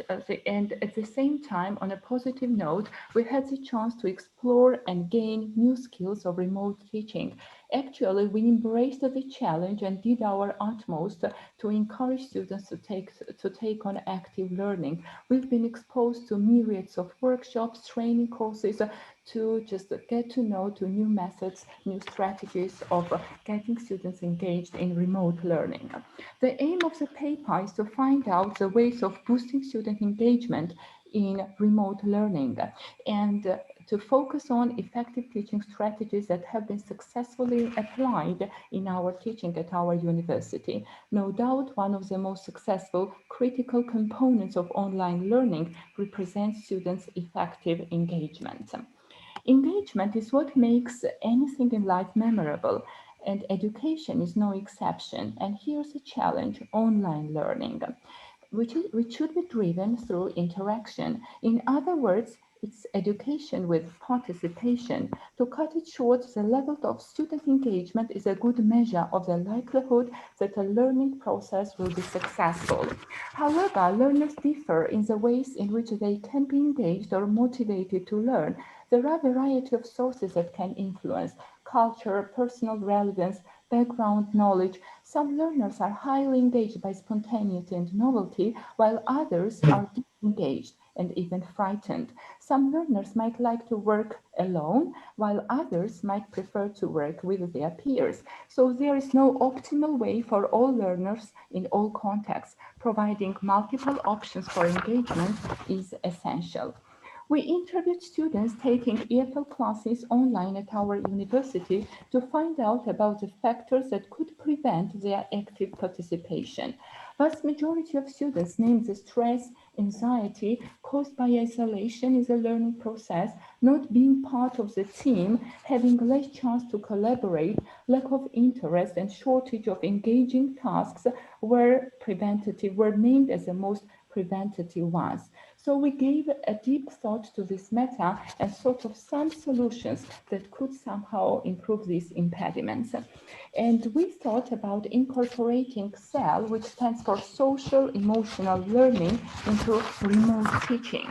and at the same time, on a positive note, we had the chance to explore and gain new skills of remote teaching. Actually, we embraced the challenge and did our utmost to encourage students to take on active learning. We've been exposed to myriads of workshops, training courses, to just get to know to new methods, new strategies of getting students engaged in remote learning. The aim of the paper is to find out the ways of boosting student engagement in remote learning and to focus on effective teaching strategies that have been successfully applied in our teaching at our university. No doubt, one of the most successful critical components of online learning represents students' effective engagement. Engagement is what makes anything in life memorable, and education is no exception. And here's a challenge: online learning, which should be driven through interaction. In other words, it's education with participation. To cut it short, the level of student engagement is a good measure of the likelihood that a learning process will be successful. However, learners differ in the ways in which they can be engaged or motivated to learn. There are a variety of sources that can influence: culture, personal relevance, background knowledge. Some learners are highly engaged by spontaneity and novelty, while others are disengaged and even frightened. Some learners might like to work alone, while others might prefer to work with their peers. So there is no optimal way for all learners in all contexts. Providing multiple options for engagement is essential. We interviewed students taking EFL classes online at our university to find out about the factors that could prevent their active participation. Vast majority of students named the stress, anxiety caused by isolation in the learning process, not being part of the team, having less chance to collaborate, lack of interest, and shortage of engaging tasks were named as the most preventative ones. So we gave a deep thought to this matter and thought of some solutions that could somehow improve these impediments. And we thought about incorporating SEL, which stands for Social Emotional Learning, into remote teaching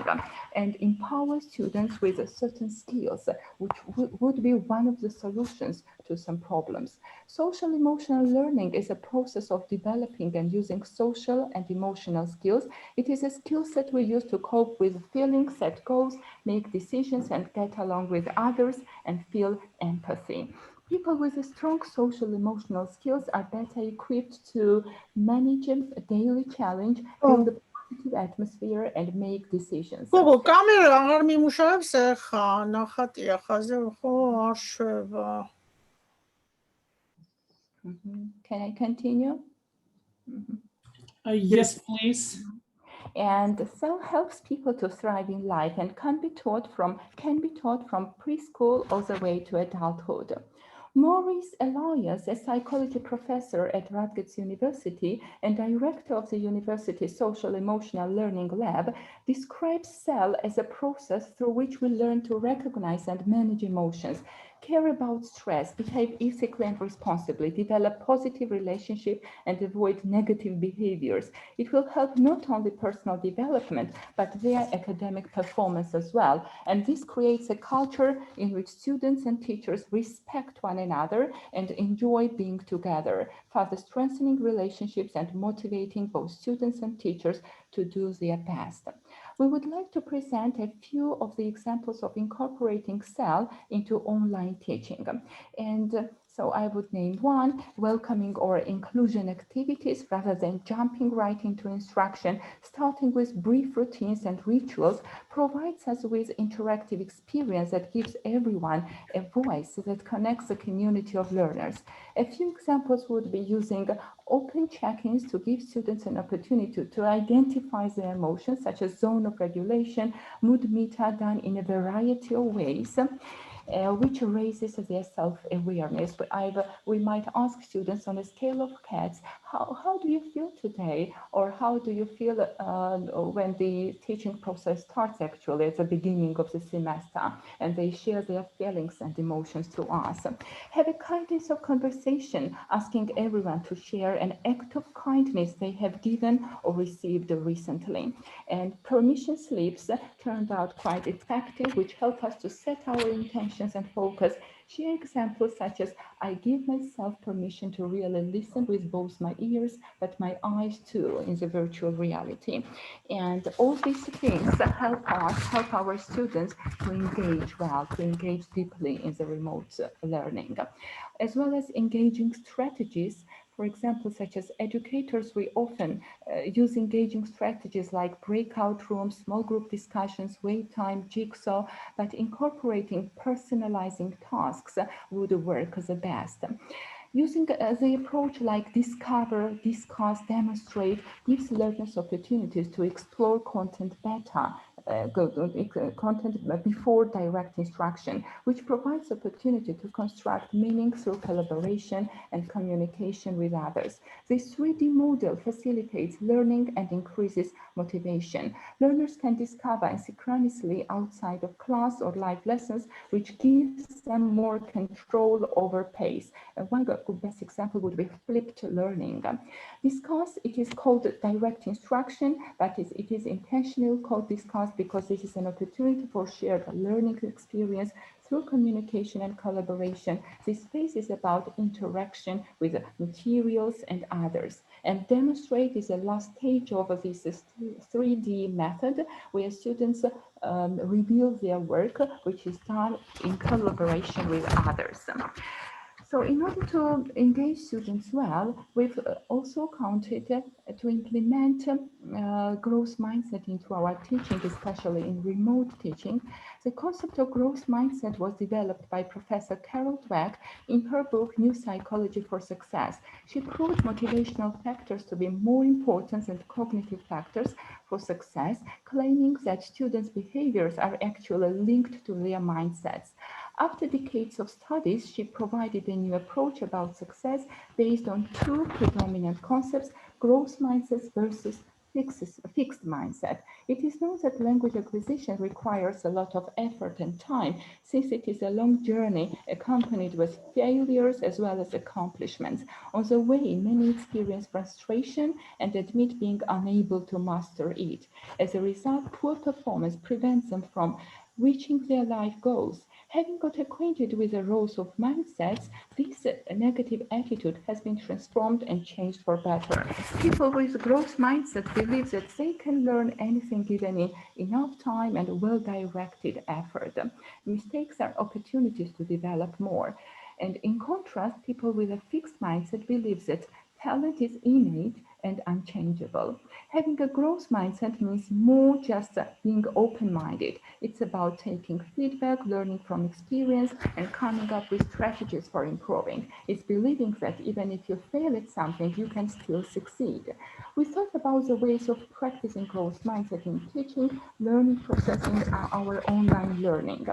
and empower students with certain skills, which would be one of the solutions to some problems. Social emotional learning is a process of developing and using social and emotional skills. It is a skill set we use to cope with feelings, set goals, make decisions, and get along with others and feel empathy. People with strong social emotional skills are better equipped to manage a daily challenge, build a positive atmosphere and make decisions. Kamera میموشه خانه خطی خزر خوش Can I continue? Yes, please. And CEL helps people to thrive in life and can be taught from preschool all the way to adulthood. Maurice Elias, a psychology professor at Rutgers University and director of the university Social Emotional Learning Lab, describes CEL as a process through which we learn to recognize and manage emotions, care about stress, behave ethically and responsibly, develop positive relationships, and avoid negative behaviors. It will help not only personal development, but their academic performance as well. And this creates a culture in which students and teachers respect one another and enjoy being together, further strengthening relationships and motivating both students and teachers to do their best. We would like to present a few of the examples of incorporating CEL into online teaching. And so I would name one, welcoming or inclusion activities rather than jumping right into instruction, starting with brief routines and rituals, provides us with interactive experience that gives everyone a voice that connects the community of learners. A few examples would be using open check-ins to give students an opportunity to identify their emotions, such as zone of regulation, mood meter done in a variety of ways, which raises their self-awareness. We might ask students on a scale of cats, how do you feel today? Or how do you feel when the teaching process starts actually at the beginning of the semester? And they share their feelings and emotions to us. Have a kindness of conversation, asking everyone to share an act of kindness they have given or received recently. And permission slips turned out quite effective, which help us to set our intentions and focus. Share examples such as, I give myself permission to really listen with both my ears, but my eyes too, in the virtual reality. And all these things help our students to engage well, to engage deeply in the remote learning, as well as engaging strategies. For example, such as educators, we often use engaging strategies like breakout rooms, small group discussions, wait time, jigsaw, but incorporating personalizing tasks would work the best. Using the approach like discover, discuss, demonstrate gives learners opportunities to explore content better, content before direct instruction, which provides opportunity to construct meaning through collaboration and communication with others. This 3D model facilitates learning and increases motivation. Learners can discover asynchronously outside of class or live lessons, which gives them more control over pace. One best example would be flipped learning. Discuss, it is called direct instruction, but it is intentional called discuss because this is an opportunity for shared learning experience through communication and collaboration. This phase is about interaction with materials and others. And demonstrate is the last stage of this 3D method, where students reveal their work, which is done in collaboration with others. So in order to engage students well, we've also counted to implement growth mindset into our teaching, especially in remote teaching. The concept of growth mindset was developed by Professor Carol Dweck in her book, New Psychology for Success. She proved motivational factors to be more important than cognitive factors for success, claiming that students' behaviors are actually linked to their mindsets. After decades of studies, she provided a new approach about success based on two predominant concepts, growth mindsets versus fixed mindset. It is known that language acquisition requires a lot of effort and time, since it is a long journey accompanied with failures as well as accomplishments. On the way, many experience frustration and admit being unable to master it. As a result, poor performance prevents them from reaching their life goals. Having got acquainted with the roles of mindsets, this negative attitude has been transformed and changed for better. People with growth mindset believe that they can learn anything given enough time and well-directed effort. Mistakes are opportunities to develop more. And in contrast, people with a fixed mindset believe that talent is innate and unchangeable. Having a growth mindset means more just being open-minded. It's about taking feedback, learning from experience, and coming up with strategies for improving. It's believing that even if you fail at something, you can still succeed. We thought about the ways of practicing growth mindset in teaching, learning process in our online learning.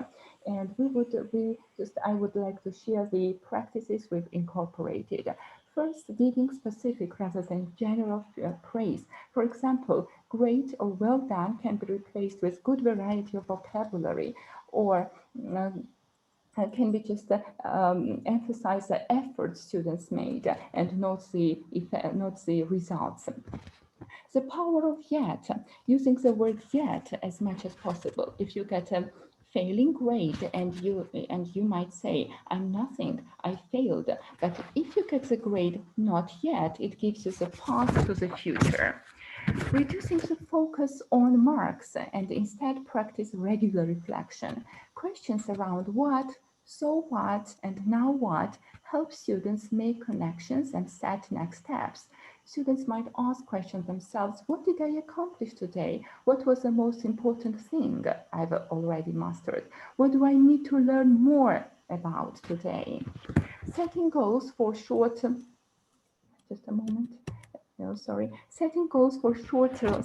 And I would like to share the practices we've incorporated. First, giving specific rather than general praise. For example, great or well done can be replaced with good variety of vocabulary, or can be just emphasize the effort students made and not the results. The power of yet, using the word yet as much as possible. If you get a failing grade and you might say, I'm nothing, I failed. But if you get the grade not yet, it gives you the path to the future. Reducing the focus on marks and instead practice regular reflection. Questions around what, so what, and now what help students make connections and set next steps. Students might ask questions themselves, what did I accomplish today? What was the most important thing I've already mastered? What do I need to learn more about today? Setting goals for short-term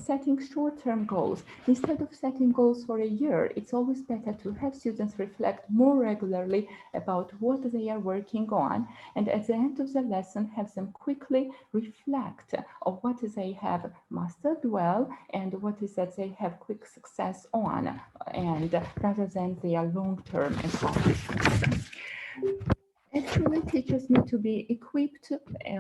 setting short-term goals. Instead of setting goals for a year, it's always better to have students reflect more regularly about what they are working on, and at the end of the lesson have them quickly reflect on what they have mastered well and what is that they have quick success on, and rather than their long-term accomplishments. Actually, teachers need to be equipped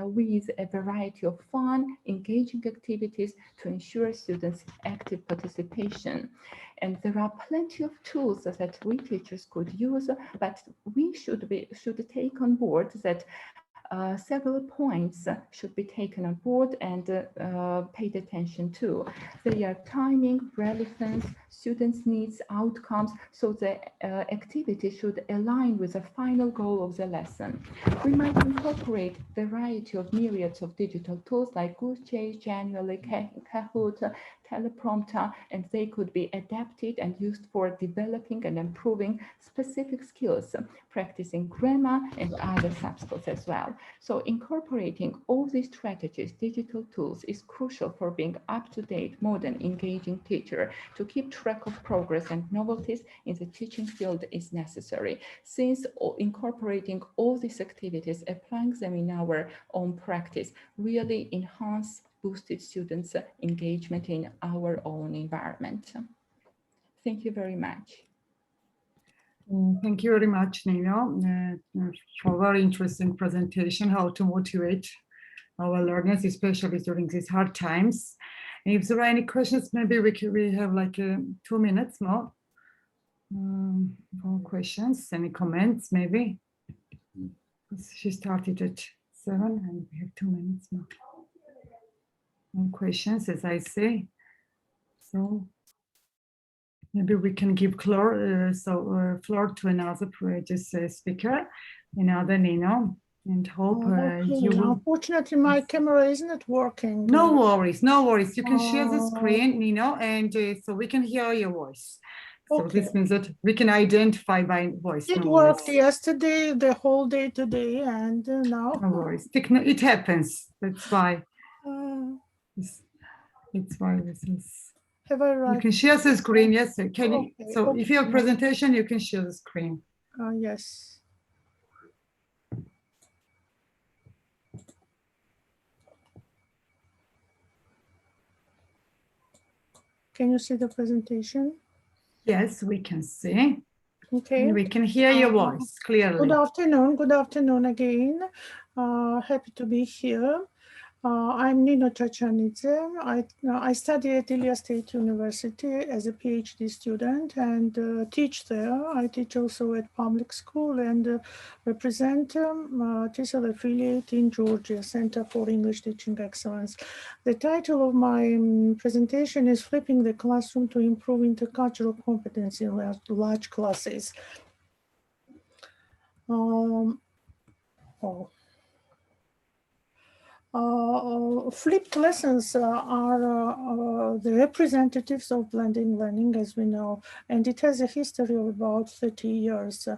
with a variety of fun, engaging activities to ensure students' active participation. And there are plenty of tools that we teachers could use, but we should take on board that several points should be taken on board and paid attention to. They are timing, relevance, students' needs, outcomes, so the activity should align with the final goal of the lesson. We might incorporate a variety of myriads of digital tools like GooseChase, January, Kahoot, teleprompter, and they could be adapted and used for developing and improving specific skills, practicing grammar and other sub-skills as well. So incorporating all these strategies, digital tools, is crucial for being up-to-date, modern, engaging teacher. To keep track of progress and novelties in the teaching field is necessary. Since incorporating all these activities, applying them in our own practice, really enhance boosted students' engagement in our own environment. Thank you very much. Thank you very much, Nino, for a very interesting presentation, how to motivate our learners, especially during these hard times. And if there are any questions, maybe we have like 2 minutes more for questions, any comments, maybe. She started at 7 and we have 2 minutes more. No questions, as I say. So maybe we can give floor to another speaker, another Nino, and hope you will. Unfortunately, my camera isn't working. No worries, no worries. You can share the screen, Nino, and so we can hear your voice. So Okay. this means that we can identify by voice. It no worked worries. yesterday, the whole day today, and now. No worries. It happens. That's why. It's why this is. Have I right? You can share the screen. Yes. Can you? Okay, So okay. if you have presentation, you can share the screen. Yes. Can you see the presentation? Yes, we can see. Okay. And we can hear your voice clearly. Good afternoon. Good afternoon again. Happy to be here. I'm Nino Chachanidze. I study at Ilia State University as a PhD student and teach there. I teach also at public school and represent TESOL affiliate in Georgia, Center for English Teaching Excellence. The title of my presentation is Flipping the Classroom to Improve Intercultural Competence in Large Classes. Flipped lessons are the representatives of blended learning, as we know, and it has a history of about 30 years.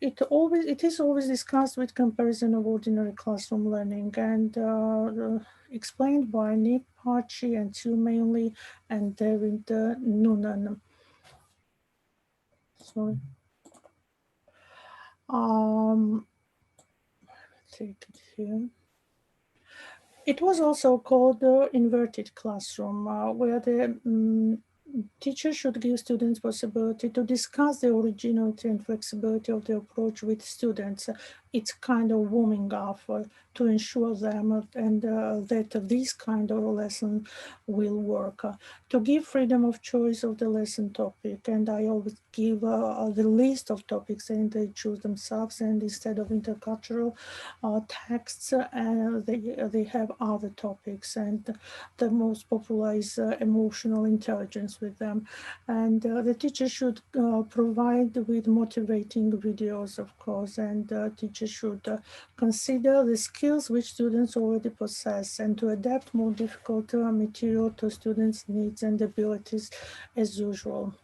It is always discussed with comparison of ordinary classroom learning and explained by Nick Pachi and Sue Mainley and David Noonan. Sorry. Take it here. It was also called the inverted classroom, where the teacher should give students possibility to discuss the originality and flexibility of the approach with students. It's kind of warming up to ensure them that this kind of lesson will work. To give freedom of choice of the lesson topic, and I always give the list of topics and they choose themselves, and instead of intercultural texts, they have other topics, and the most popular is emotional intelligence with them. And the teacher should provide with motivating videos, of course, and teacher should consider the skills which students already possess and to adapt more difficult material to students' needs and abilities as usual.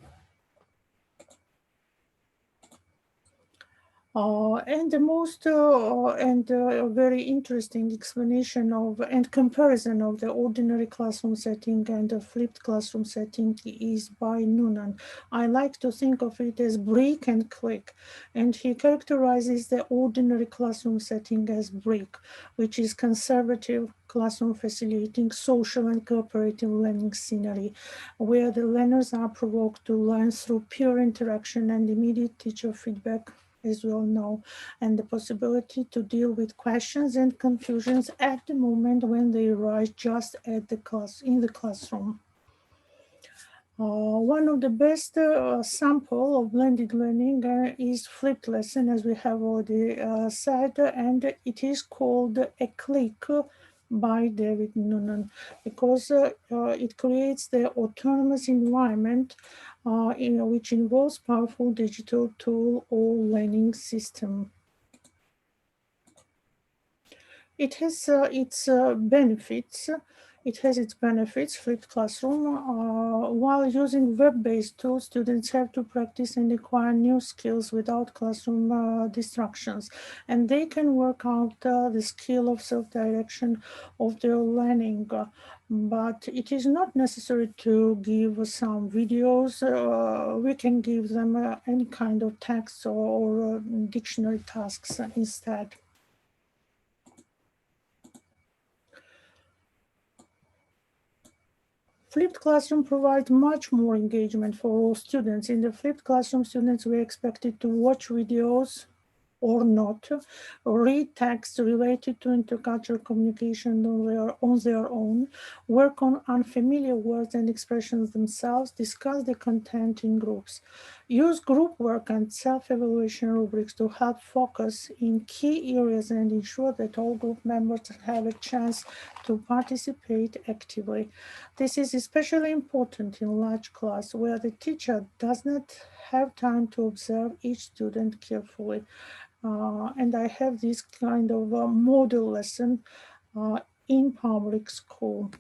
And the most very interesting explanation of and comparison of the ordinary classroom setting and the flipped classroom setting is by Noonan. I like to think of it as brick and click, and he characterizes the ordinary classroom setting as brick, which is conservative classroom facilitating social and cooperative learning scenery, where the learners are provoked to learn through peer interaction and immediate teacher feedback, as we all know, and the possibility to deal with questions and confusions at the moment when they arise just at the in the classroom. One of the best sample of blended learning is flipped lesson, as we have already said, and it is called a click by David Noonan, because it creates the autonomous environment which involves powerful digital tool or learning system. It has its benefits. It has its benefits, flipped classroom. While using web-based tools, students have to practice and acquire new skills without classroom distractions. And they can work out the skill of self-direction of their learning. But it is not necessary to give some videos. We can give them any kind of text or dictionary tasks instead. Flipped classroom provides much more engagement for all students. In the flipped classroom, students were expected to watch videos or not, read text related to intercultural communication on their own, work on unfamiliar words and expressions themselves, discuss the content in groups, use group work and self-evaluation rubrics to help focus in key areas and ensure that all group members have a chance to participate actively. This is especially important in large class where the teacher does not have time to observe each student carefully. And I have this kind of model lesson in public school.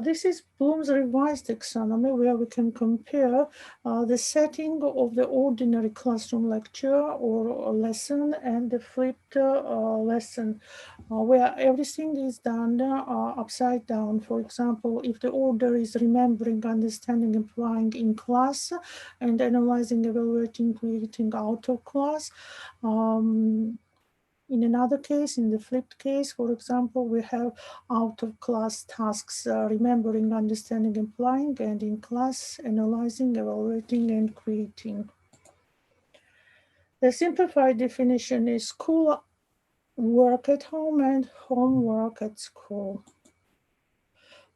This is Bloom's revised taxonomy, where we can compare the setting of the ordinary classroom lecture or lesson and the flipped lesson, where everything is done upside down. For example, if the order is remembering, understanding, applying in class, and analyzing, evaluating, creating out of class. In another case, in the flipped case, for example, we have out-of-class tasks, remembering, understanding, applying, and in class, analyzing, evaluating, and creating. The simplified definition is school work at home and homework at school.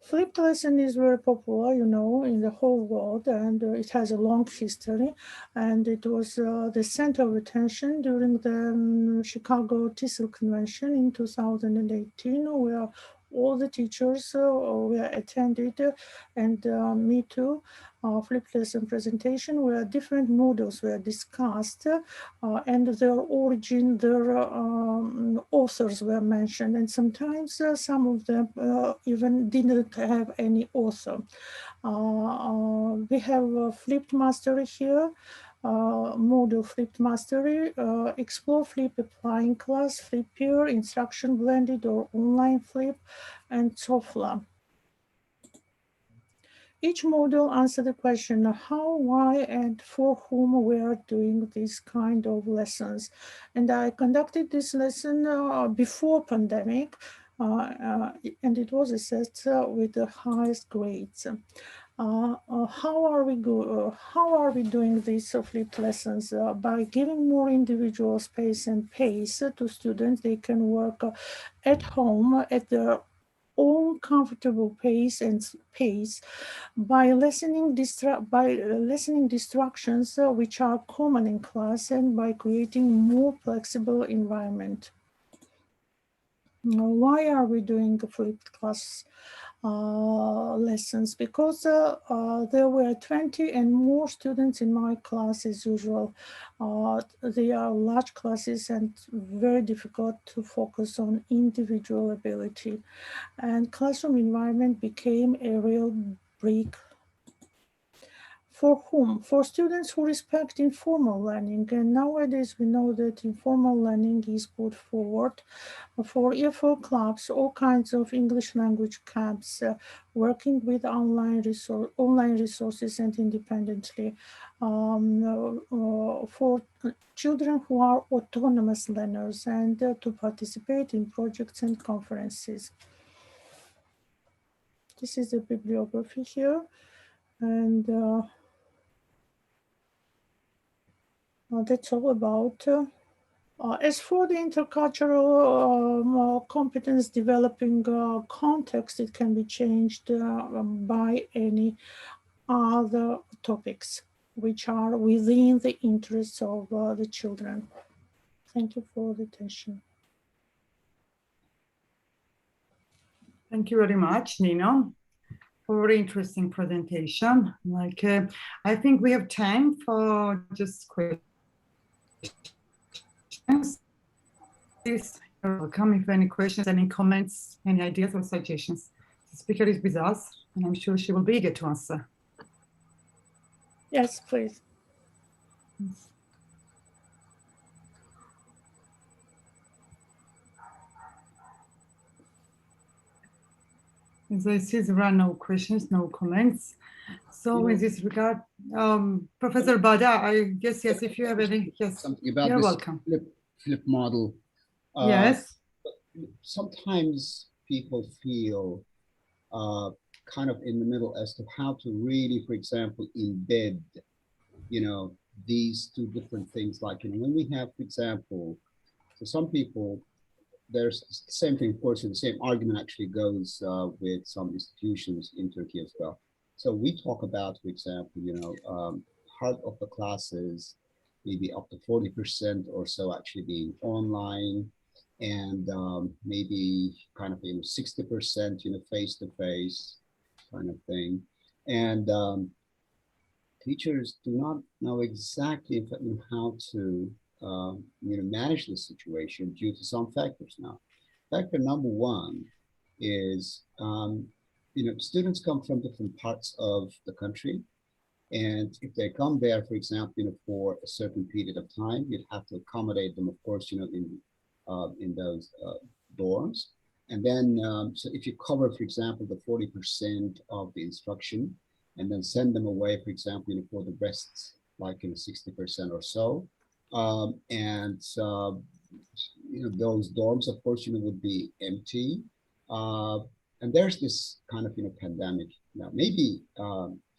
Flipped lesson is very popular, you know, in the whole world, and it has a long history. And it was the center of attention during the Chicago TESOL Convention in 2018, where all the teachers were attended, and me too, flipped lesson presentation, where different models were discussed, and their origin, their authors were mentioned, and sometimes some of them even didn't have any author. We have flipped mastery here, module flipped mastery, explore flip applying class, flip peer, instruction blended or online flip, and TOEFL. Each module answered the question how, why, and for whom we are doing this kind of lessons. And I conducted this lesson before pandemic, and it was assessed with the highest grades. How are we doing these flipped lessons? By giving more individual space and pace to students. They can work at home at their own comfortable pace by listening distractions which are common in class, and by creating more flexible environment. Now, why are we doing flipped class lessons? Because there were 20 and more students in my class as usual. They are large classes and very difficult to focus on individual ability. And classroom environment became a real brick. For whom? For students who respect informal learning. And nowadays we know that informal learning is put forward for EFL clubs, all kinds of English language camps, working with online resources and independently. For children who are autonomous learners, and to participate in projects and conferences. This is the bibliography here, and that's all about. As for the intercultural competence developing context, it can be changed by any other topics which are within the interests of the children. Thank you for the attention. Thank you very much, Nino, for very interesting presentation. I think we have time for just questions. Please, you're welcome. If any questions, any comments, any ideas or suggestions, the speaker is with us, and I'm sure she will be eager to answer. Yes, please. As I see, there are no questions, no comments. So in this regard, Professor Bada, I guess, yes, if you have any, yes, something about you're this welcome. flip model. Yes. Sometimes people feel kind of in the middle as to how to really, for example, embed, these two different things. Like, when we have, for example, so some people, there's the same thing, of course, and the same argument actually goes with some institutions in Turkey as well. So we talk about, for example, part of the classes, maybe up to 40% or so actually being online, and maybe kind of 60% face-to-face kind of thing. And teachers do not know exactly how to manage the situation due to some factors. Now, factor number one is students come from different parts of the country, and if they come there, for example, for a certain period of time, you'd have to accommodate them, of course, in those dorms. And then, so if you cover, for example, the 40% of the instruction, and then send them away, for example, for the rest, like 60% or so, and those dorms, of course, would be empty. And there's this kind of pandemic now. Maybe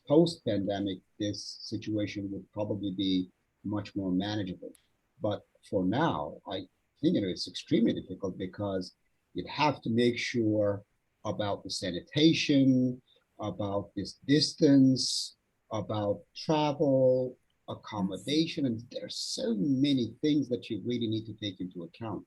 post-pandemic, this situation would probably be much more manageable. But for now, I think it's extremely difficult, because you'd have to make sure about the sanitation, about this distance, about travel, accommodation, and there's so many things that you really need to take into account.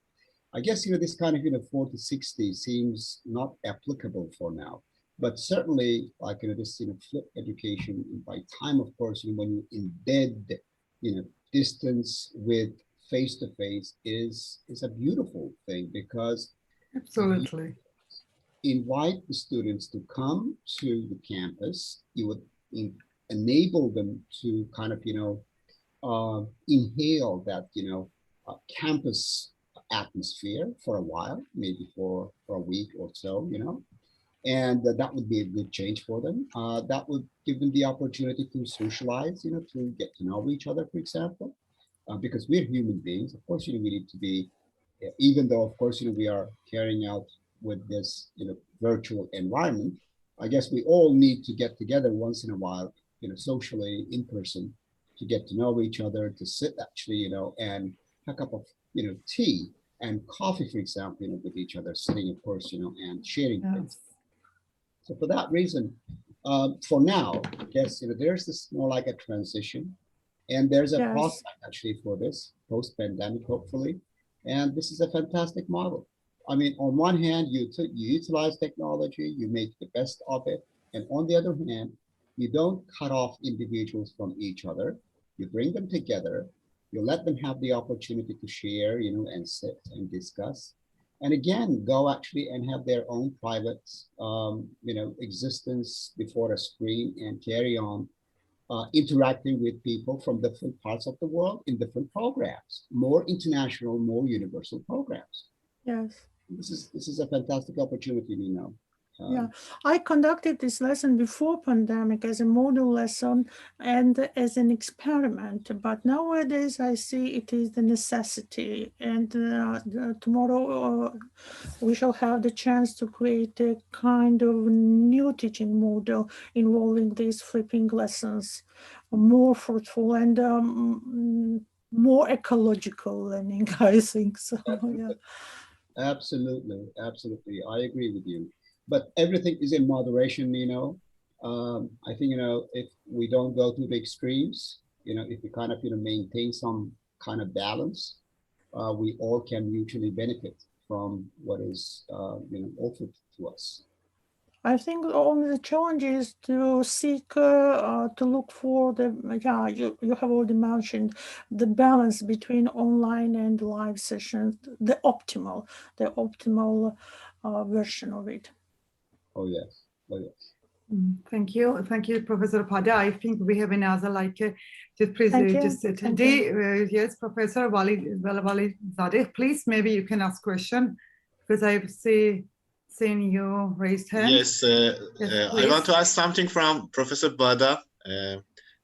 I guess, this kind of, 4 to 60 seems not applicable for now, but certainly like, this, flip education by time, of course, when you embed, distance with face-to-face is a beautiful thing because Absolutely. invite the students to come to the campus. You would enable them to kind of, inhale that, campus atmosphere for a while, maybe for a week or so, and that would be a good change for them. That would give them the opportunity to socialize, to get to know each other, for example, because we're human beings. Of course, we need to be, even though, of course, we are carrying out with this, virtual environment. I guess we all need to get together once in a while, socially in person, to get to know each other, to sit actually, and a cup of, tea and coffee, for example, with each other, sitting, of course, and sharing things. Yes. So for that reason, for now, I guess, there's this more like a transition, and there's a Yes. prospect actually for this post-pandemic, hopefully. And this is a fantastic model. I mean, on one hand, you utilize technology, you make the best of it. And on the other hand, you don't cut off individuals from each other. You bring them together. You let them have the opportunity to share, and sit and discuss. And again, go actually and have their own private, existence before a screen and carry on interacting with people from different parts of the world in different programs, more international, more universal programs. Yes. This is a fantastic opportunity, Yeah, I conducted this lesson before pandemic as a model lesson and as an experiment, but nowadays I see it is the necessity, and tomorrow we shall have the chance to create a kind of new teaching model involving these flipping lessons, more fruitful and more ecological learning, I think so. Yeah. Absolutely, absolutely. I agree with you. But everything is in moderation, I think, if we don't go to the extremes, if we kind of, maintain some kind of balance, we all can mutually benefit from what is, offered to us. I think only the challenge is to seek, to look for you have already mentioned the balance between online and live sessions, the optimal version of it. Oh, yes. Oh, yes. Thank you, Professor Pada. I think we have another just please Thank you. just attendee. Yes, Professor Walid Zadeh, please maybe you can ask question because I've seen you raised hand. Yes, I want to ask something from Professor Bada.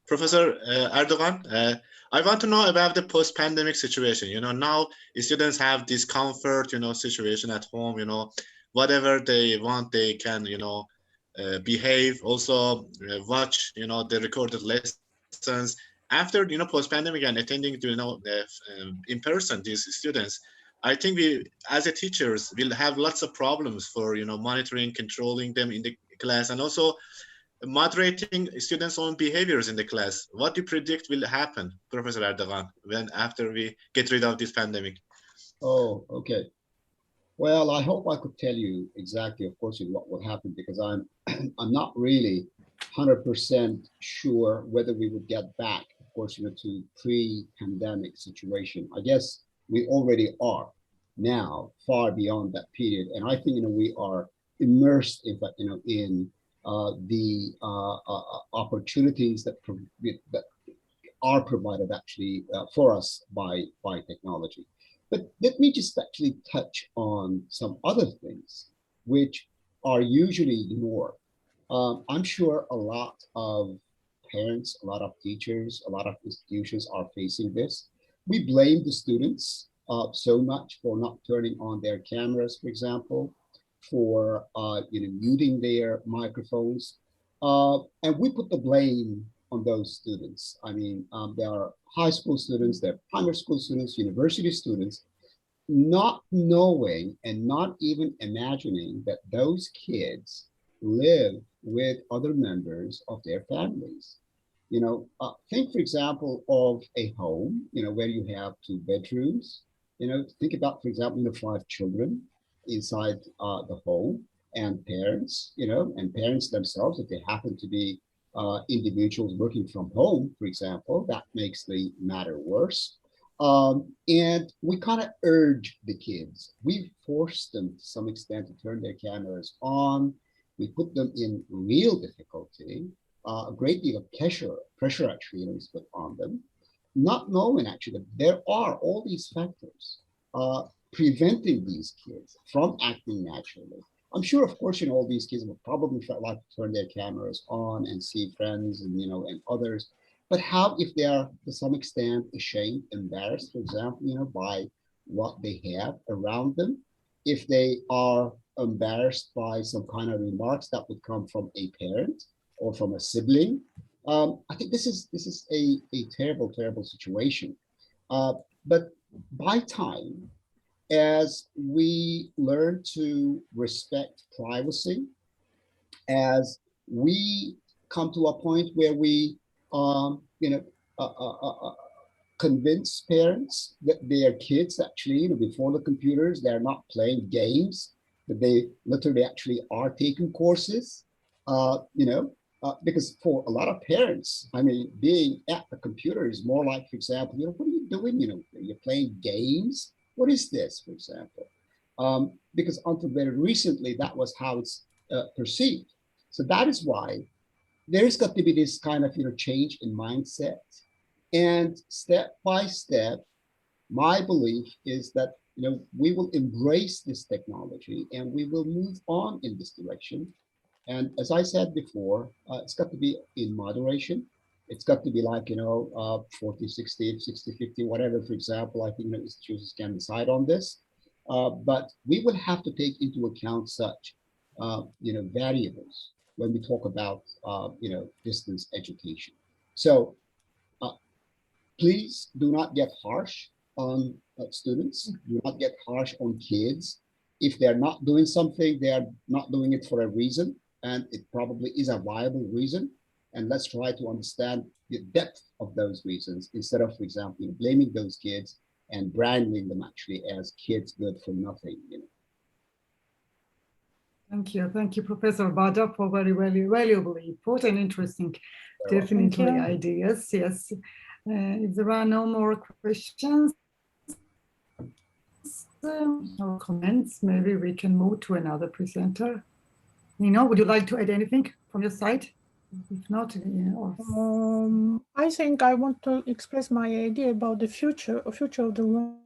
Professor Erdogan, I want to know about the post-pandemic situation. Now students have discomfort, situation at home, whatever they want, they can, behave, also watch, the recorded lessons. After, post-pandemic and attending, in person, these students, I think we, as a teachers, will have lots of problems for, monitoring, controlling them in the class, and also moderating students' own behaviors in the class. What do you predict will happen, Professor Erdogan, after we get rid of this pandemic? Oh, okay. Well, I hope I could tell you exactly, of course, what will happen, because I'm not really 100% sure whether we would get back, of course, to pre-pandemic situation. I guess we already are now far beyond that period, and I think we are immersed, in fact, in the opportunities that are provided actually for us by technology. But let me just actually touch on some other things which are usually ignored. I'm sure a lot of parents, a lot of teachers, a lot of institutions are facing this. We blame the students so much for not turning on their cameras, for example, for muting their microphones, and we put the blame on those students. I mean, there are high school students, there are primary school students, university students, not knowing and not even imagining that those kids live with other members of their families. Think, for example, of a home, where you have 2 bedrooms, think about, for example, 5 children inside the home, and parents, and parents themselves, if they happen to be individuals working from home, for example, that makes the matter worse. And we kind of urge the kids. We force them to some extent to turn their cameras on. We put them in real difficulty. A great deal of pressure actually is put on them, not knowing actually that there are all these factors preventing these kids from acting naturally. I'm sure, of course, all these kids would probably like to turn their cameras on and see friends and, and others. But how if they are to some extent ashamed, embarrassed, for example, by what they have around them, if they are embarrassed by some kind of remarks that would come from a parent or from a sibling, I think this is a terrible, terrible situation. But by time, as we learn to respect privacy, as we come to a point where we, convince parents that their kids actually, before the computers, they're not playing games, that they literally actually are taking courses, because for a lot of parents, I mean, being at the computer is more like, for example, what are you doing? You're playing games. What is this, for example? Because until very recently, that was how it's perceived. So that is why there's got to be this kind of change in mindset. And step by step, my belief is that we will embrace this technology and we will move on in this direction. And as I said before, it's got to be in moderation. It's got to be like 40, 60, 60, 50, whatever. For example, I think institutions can decide on this, but we would have to take into account such variables when we talk about distance education. So please do not get harsh on students. Do not get harsh on kids. If they're not doing something, they are not doing it for a reason, and it probably is a viable reason. And let's try to understand the depth of those reasons instead of, for example, blaming those kids and branding them actually as kids good for nothing. Thank you, Professor Bada, for very valuable input and interesting, definitely ideas. Yes. If there are no more questions or comments, maybe we can move to another presenter. Nino, would you like to add anything from your side? If not, I think I want to express my idea about the future of the learning.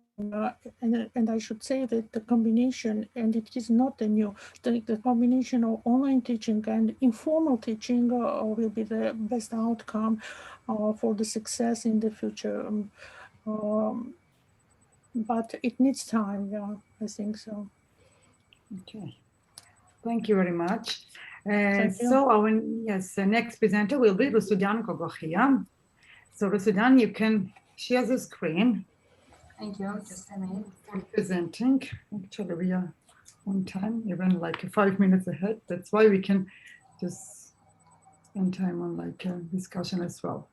And I should say that the combination, and it is not a new, the combination of online teaching and informal teaching will be the best outcome for the success in the future. But it needs time, I think so. Okay, thank you very much. Thank you. So the next presenter will be Rusudan Kogokhia. So Rusudan, you can share the screen. Thank you. Just a minute. Presenting. Actually, we are on time, even like 5 minutes ahead. That's why we can just spend time on like a discussion as well.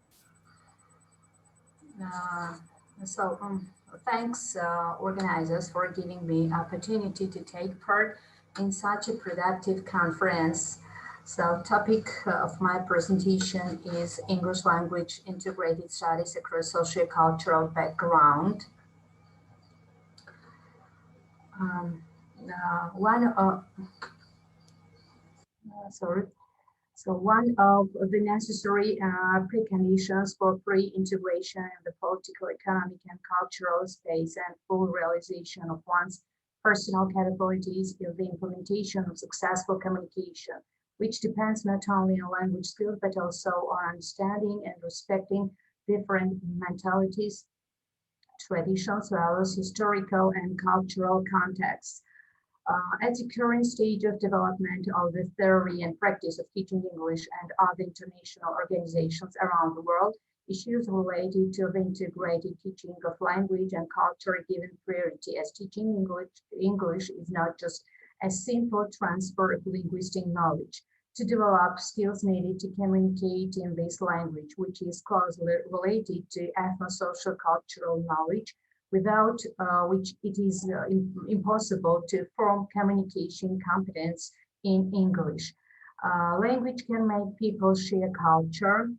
Thanks organizers for giving me opportunity to take part in such a productive conference. So topic of my presentation is English language integrated studies across sociocultural background. One of the necessary preconditions for free integration in the political, economic, and cultural space and full realization of one's personal capabilities is the implementation of successful communication, which depends not only on language skills, but also on understanding and respecting different mentalities, traditions, values, historical and cultural contexts. At the current stage of development of the theory and practice of teaching English and other international organizations around the world, issues related to the integrated teaching of language and culture are given priority, as teaching English is not just a simple transfer of linguistic knowledge. To develop skills needed to communicate in this language, which is closely related to ethno-social cultural knowledge, without which it is impossible to form communication competence in English. Language can make people share culture.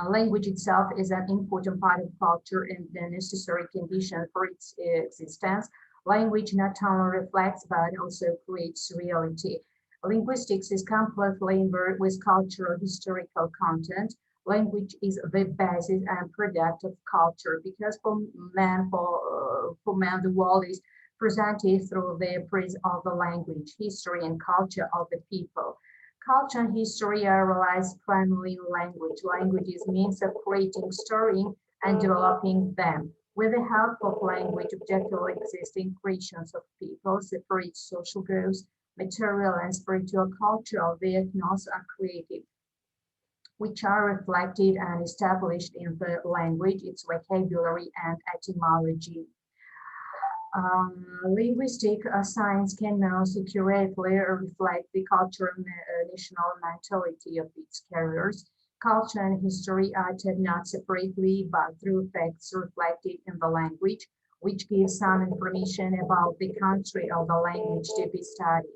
Language itself is an important part of culture and the necessary condition for its existence. Language not only reflects but also creates reality. Linguistics is completely involved with cultural historical content. Language is the basis and product of culture because for man, the world is presented through the prism of the language, history, and culture of the people. Culture and history are realized primarily in language. Language is means of creating, storing, and developing them. With the help of language, objectively existing creations of people, separate social groups, material and spiritual cultural vehicles are created, which are reflected and established in the language, its vocabulary and etymology. Linguistic science can now accurately reflect the cultural national mentality of its carriers. Culture and history are taught not separately, but through facts reflected in the language, which gives some information about the country or the language to be studied.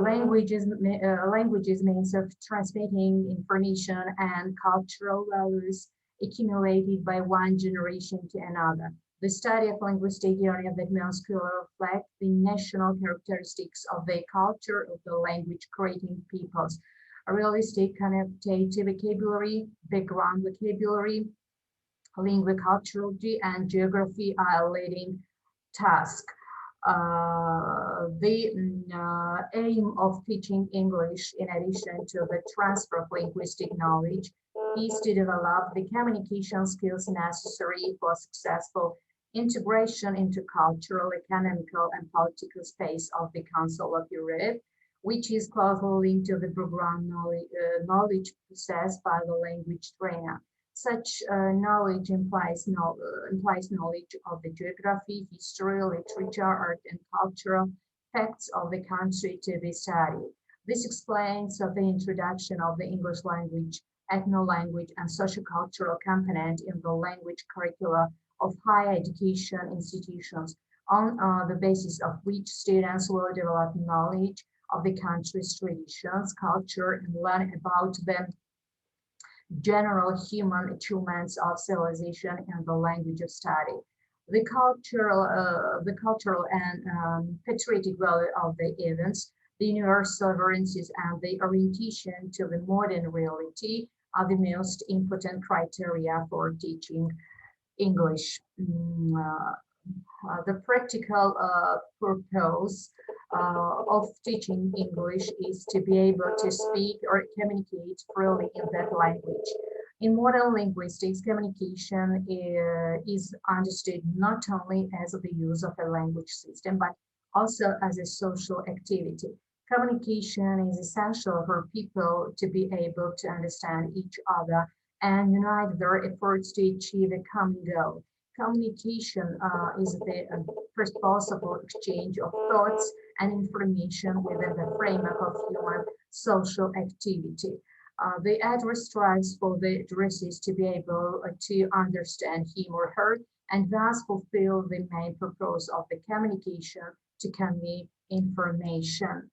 Languages means of transmitting information and cultural values accumulated by one generation to another. The study of linguistic area that most reflect the national characteristics of the culture of the language creating peoples. A realistic connectivity vocabulary, background vocabulary, linguistic culturology, and geography are leading tasks. The aim of teaching English, in addition to the transfer of linguistic knowledge, is to develop the communication skills necessary for successful integration into cultural, economical, and political space of the Council of Europe, which is closely linked to the background knowledge possessed by the language trainer. Such knowledge implies knowledge of the geography, history, literature, art, and cultural facts of the country to be studied. This explains the introduction of the English language, ethno-language, and sociocultural component in the language curricula of higher education institutions, on the basis of which students will develop knowledge of the country's traditions, culture, and learn about them general human achievements of civilization and the language of study. The cultural and patriotic value of the events, the universal references, and the orientation to the modern reality are the most important criteria for teaching English. The practical purpose of teaching English is to be able to speak or communicate freely in that language. In modern linguistics, communication is understood not only as the use of a language system, but also as a social activity. Communication is essential for people to be able to understand each other and unite their efforts to achieve a common goal. Communication is the first possible exchange of thoughts and information within the framework of human social activity. The address strives for the addressees to be able to understand him or her and thus fulfill the main purpose of the communication to convey information.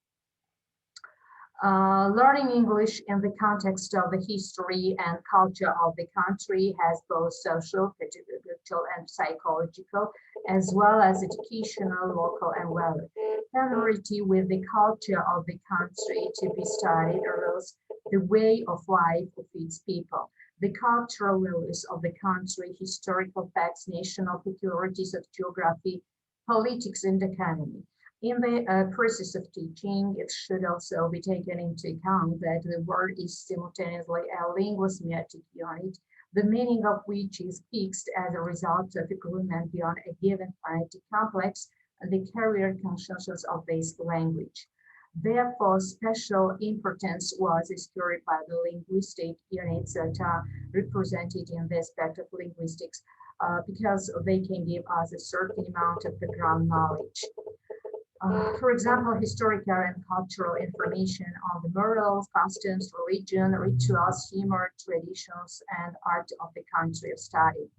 Learning English in the context of the history and culture of the country has both social, pedagogical, and psychological, as well as educational, local, and value. Familiarity with the culture of the country to be studied reveals the way of life of its people, the cultural values of the country, historical facts, national peculiarities of geography, politics, and economy. In the process of teaching, it should also be taken into account that the word is simultaneously a linguistic unit, the meaning of which is fixed as a result of agreement beyond a given phonetic complex and the carrier consciousness of this language. Therefore, special importance was secured by the linguistic units that are represented in the aspect of linguistics because they can give us a certain amount of background knowledge. For example, historical and cultural information on the morals, customs, religion, rituals, humor, traditions, and art of the country of study.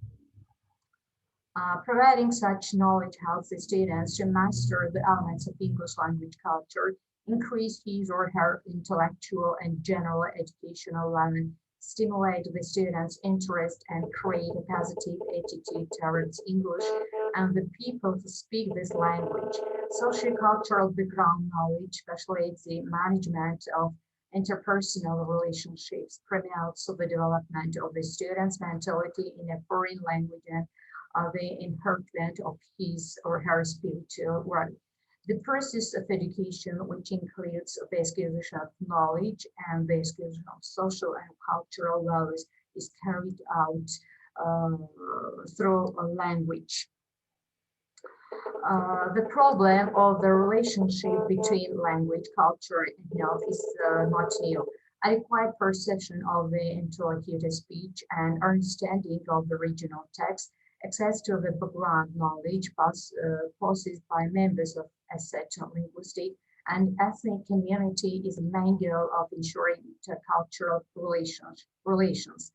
Providing such knowledge helps the students to master the elements of English language culture, increase his or her intellectual and general educational level, stimulate the students' interest, and create a positive attitude towards English and the people who speak this language. Sociocultural background knowledge facilitates the management of interpersonal relationships, promotes the development of the student's mentality in a foreign language, and the enhancement of his or her spiritual world. The process of education, which includes the acquisition of knowledge and the acquisition of social and cultural values, is carried out through a language. The problem of the relationship between language, culture, and health is not new. Adequate perception of the interlocutor speech and understanding of the regional text, access to the background knowledge possessed by members of a certain linguistic and ethnic community is the main goal of ensuring intercultural relations.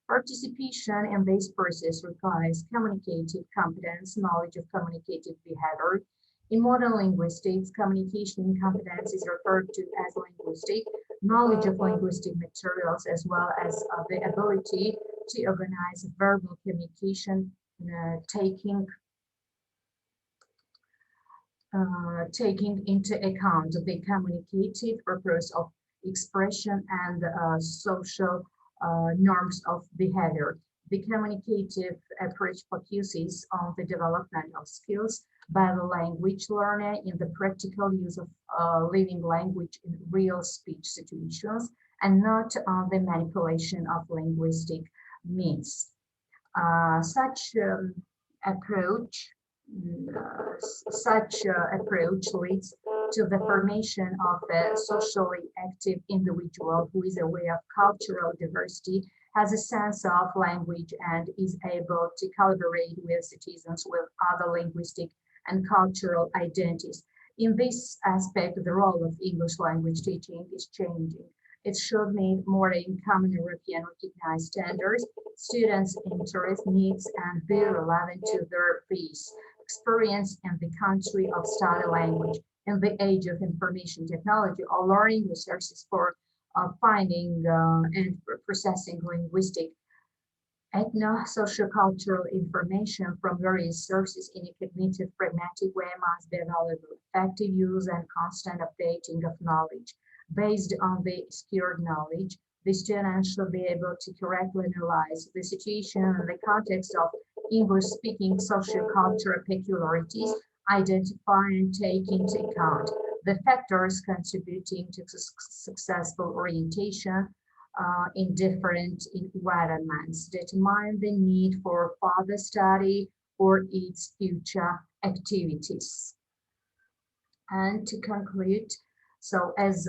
Participation in this process requires communicative competence, knowledge of communicative behavior. In modern linguistics, communication competence is referred to as linguistic, knowledge of linguistic materials, as well as the ability to organize verbal communication, taking into account the communicative purpose of expression and social norms of behavior. The communicative approach focuses on the development of skills by the language learner in the practical use of living language in real speech situations and not on the manipulation of linguistic means. Such approach leads to the formation of a socially active individual who is aware of cultural diversity, has a sense of language, and is able to collaborate with citizens with other linguistic and cultural identities. In this aspect, the role of English language teaching is changing. It should meet more in common European recognized standards, students' interests, needs, and be relevant to their pace, experience in the country of study language. In the age of information technology, or learning resources for finding and processing linguistic, ethno-sociocultural information from various sources in a cognitive, pragmatic way must be available. Effective use and constant updating of knowledge. Based on the secured knowledge, the student should be able to correctly analyze the situation and the context of English-speaking sociocultural peculiarities, identify and take into account the factors contributing to successful orientation in different environments, determine the need for further study or its future activities. And to conclude, so as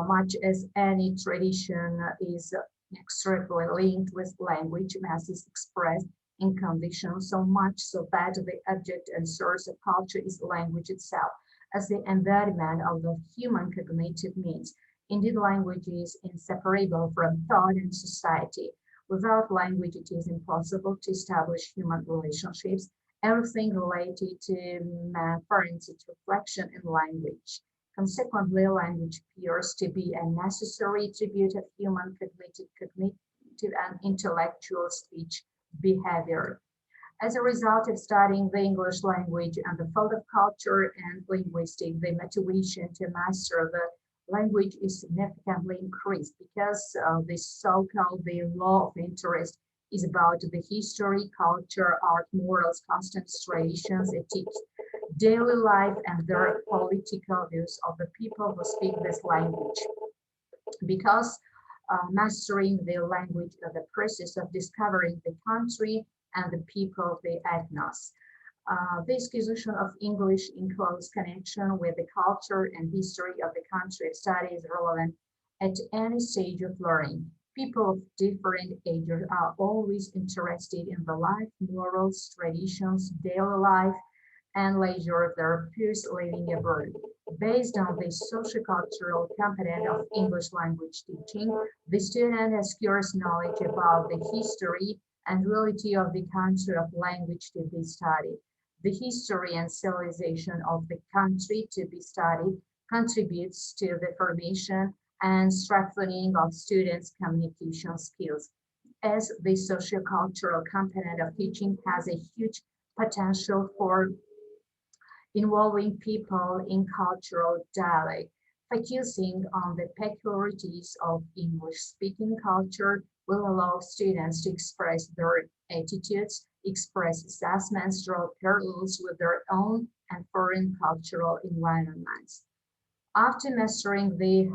much as any tradition is inextricably linked with language, mass is expressed in conditions so much so that the object and source of culture is language itself, as the embodiment of the human cognitive means. Indeed, language is inseparable from thought and society. Without language, it is impossible to establish human relationships. Everything related to man finds its reflection in language. Consequently, language appears to be a necessary tribute of human cognitive and intellectual speech behavior. As a result of studying the English language and the field of culture and linguistics, the motivation to master the language is significantly increased because this so-called the law of interest is about the history, culture, art, morals, customs, traditions, ethics, daily life, and their political views of the people who speak this language. Because mastering the language is the process of discovering the country and the people, the ethnos. This acquisition of English in close connection with the culture and history of the country of study is relevant at any stage of learning. People of different ages are always interested in the life, morals, traditions, daily life, and leisure of their peers living abroad. Based on the sociocultural component of English language teaching, the student has curious knowledge about the history and reality of the country of language to be studied. The history and civilization of the country to be studied contributes to the formation and strengthening of students' communication skills, as the socio-cultural component of teaching has a huge potential for involving people in cultural dialogue. Focusing on the peculiarities of English-speaking culture will allow students to express their attitudes, express assessments, draw parallels with their own and foreign cultural environments. After mastering the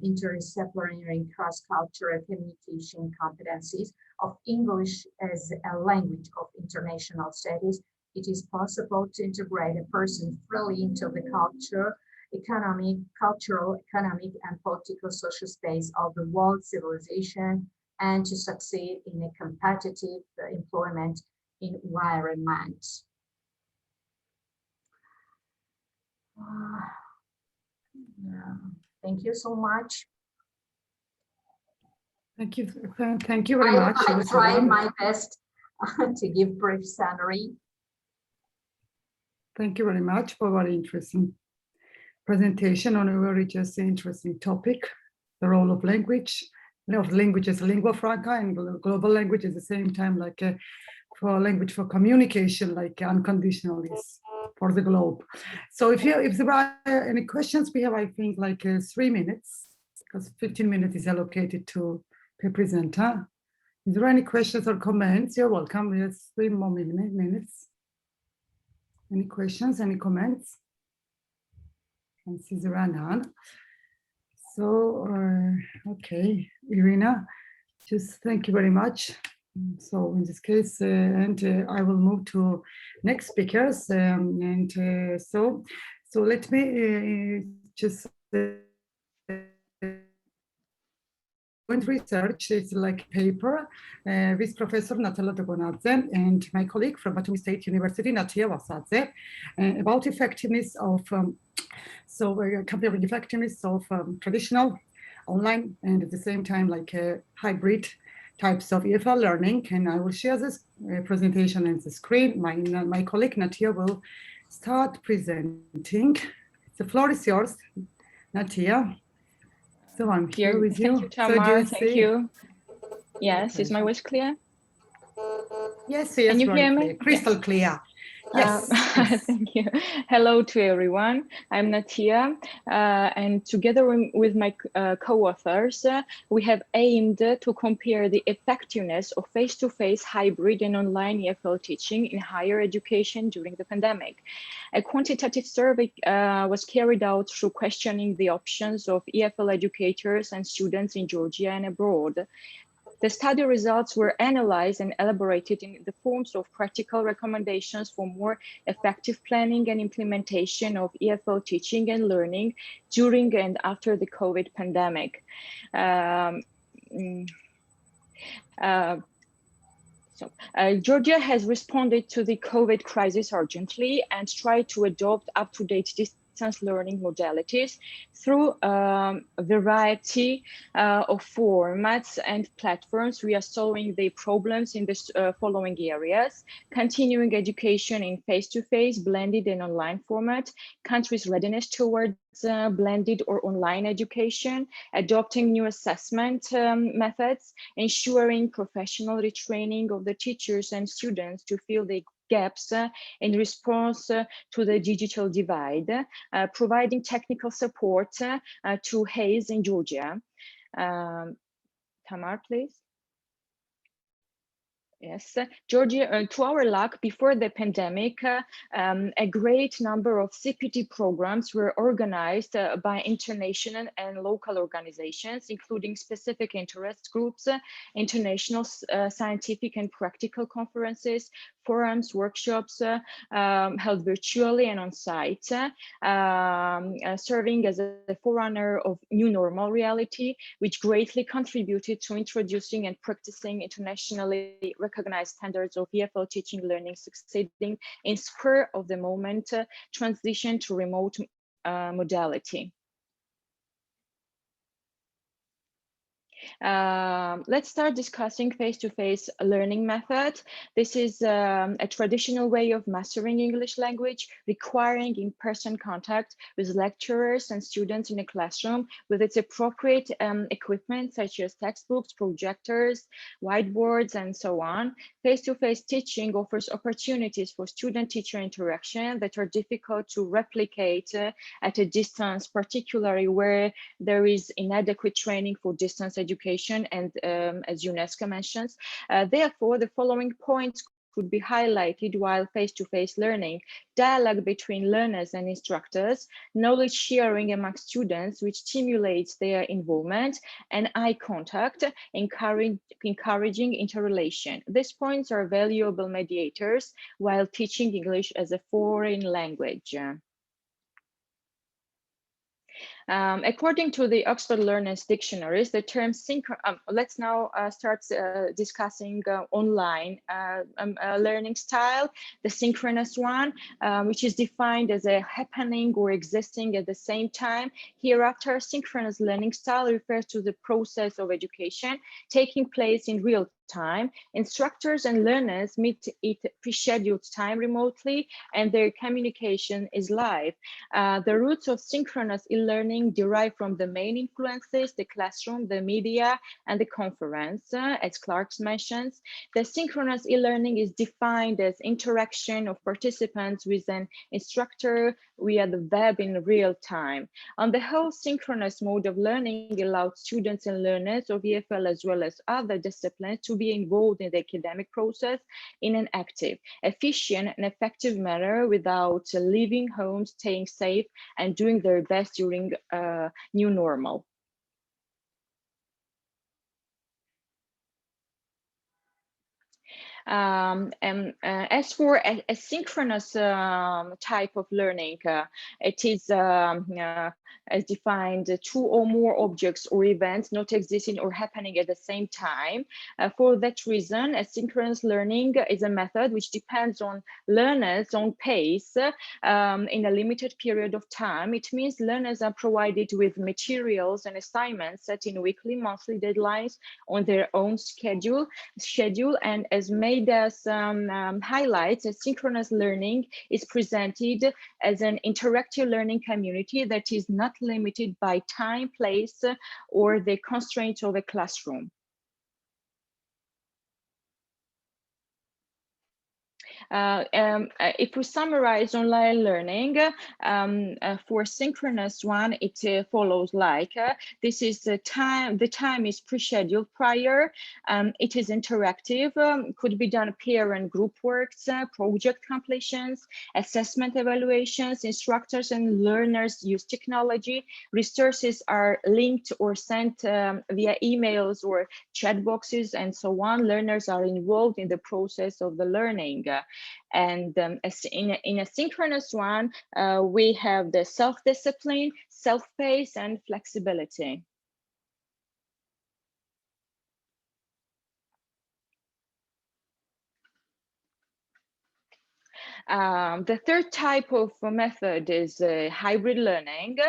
interdisciplinary and cross-cultural communication competencies of English as a language of international studies, it is possible to integrate a person freely into the cultural, economic, and political social space of the world civilization, and to succeed in a competitive employment environment. Thank you so much. Thank you very much. I tried my best to give brief summary. Thank you very much for a very interesting presentation on a very just interesting topic, the role of language. Language as a lingua franca, and global language at the same time, like for language for communication, like unconditional is for the globe. So if there are any questions, we have, I think, like 3 minutes, because 15 minutes is allocated to the presenter. Is there any questions or comments? You're welcome. We have 3 more minutes. Any questions, any comments? I can see there are none. So, okay, Irina, just thank you very much. So in this case, I will move to next speakers. So let me just research is like paper with Professor Natalia Dogonadze and my colleague from Batumi State University, Natia Wasadze, about effectiveness of comparing effectiveness of traditional, online, and at the same time like hybrid types of EFL learning. And I will share this presentation on the screen. My colleague Natia will start presenting. The floor is yours, Natia. So I'm here with you. Thank you, Tamar. Thank you. Yes, is my voice clear? Yes, yes. Can you hear me? Crystal clear. Yes. Thank you. Hello to everyone. I'm Natia, and together with my co-authors, we have aimed to compare the effectiveness of face-to-face, hybrid, and online EFL teaching in higher education during the pandemic. A quantitative survey was carried out through questioning the options of EFL educators and students in Georgia and abroad. The study results were analyzed and elaborated in the forms of practical recommendations for more effective planning and implementation of EFL teaching and learning during and after the COVID pandemic. Georgia has responded to the COVID crisis urgently and tried to adopt up-to-date distance learning modalities through a variety of formats and platforms. We are solving the problems in the following areas: continuing education in face-to-face, blended and online format, countries' readiness towards blended or online education, adopting new assessment methods, ensuring professional retraining of the teachers and students to fill the gaps in response to the digital divide, providing technical support to Hayes in Georgia. Tamar, please. Yes, Georgia, to our luck, before the pandemic, a great number of CPT programs were organized by international and local organizations, including specific interest groups, international scientific and practical conferences, forums, workshops held virtually and on site, serving as a forerunner of new normal reality, which greatly contributed to introducing and practicing internationally recognized standards of EFL teaching learning, succeeding in spur of the moment transition to remote modality. Let's start discussing face-to-face learning method. This is a traditional way of mastering English language, requiring in-person contact with lecturers and students in a classroom with its appropriate equipment, such as textbooks, projectors, whiteboards, and so on. Face-to-face teaching offers opportunities for student-teacher interaction that are difficult to replicate at a distance, particularly where there is inadequate training for distance education, and as UNESCO mentions. Therefore, the following points could be highlighted while face-to-face learning: dialogue between learners and instructors, knowledge sharing among students, which stimulates their involvement, and eye contact, encouraging interrelation. These points are valuable mediators while teaching English as a foreign language. According to the Oxford Learners Dictionaries, the term let's now start discussing online learning style, the synchronous one, which is defined as a happening or existing at the same time. Hereafter, synchronous learning style refers to the process of education taking place in real time. Instructors and learners meet at pre-scheduled time remotely, and their communication is live. The roots of synchronous e-learning derive from the main influences: the classroom, the media, and the conference. As Clark mentions, the synchronous e-learning is defined as interaction of participants with an instructor via the web in real time. On the whole, synchronous mode of learning allows students and learners of EFL as well as other disciplines to be involved in the academic process in an active, efficient, and effective manner without leaving home, staying safe, and doing their best during new normal. As for a synchronous type of learning, it is as defined two or more objects or events not existing or happening at the same time. For that reason, asynchronous learning is a method which depends on learners' own pace in a limited period of time. It means learners are provided with materials and assignments set in weekly, monthly deadlines on their own schedule, and as Maida's highlights, asynchronous learning is presented as an interactive learning community that is not limited by time, place, or the constraints of a classroom. If we summarize online learning, for synchronous one, it follows like this is the time is pre-scheduled prior, it is interactive, could be done peer and group works, project completions, assessment evaluations, instructors and learners use technology, resources are linked or sent via emails or chat boxes, and so on. Learners are involved in the process of the learning. And in a synchronous one, we have the self-discipline, self-pace, and flexibility. The third type of method is hybrid learning.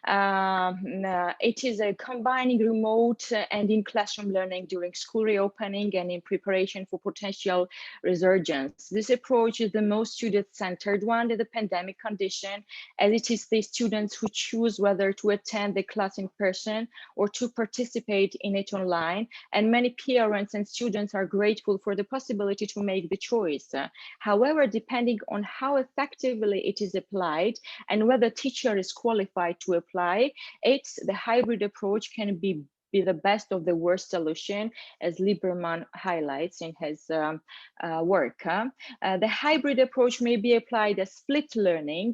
It is a combining remote and in-classroom learning during school reopening and in preparation for potential resurgence. This approach is the most student-centered one in the pandemic condition, as it is the students who choose whether to attend the class in person or to participate in it online. And many parents and students are grateful for the possibility to make the choice. However, depending on how effectively it is applied and whether teacher is qualified to apply it, the hybrid approach can be the best of the worst solution, as Lieberman highlights in his work. The hybrid approach may be applied as flipped learning,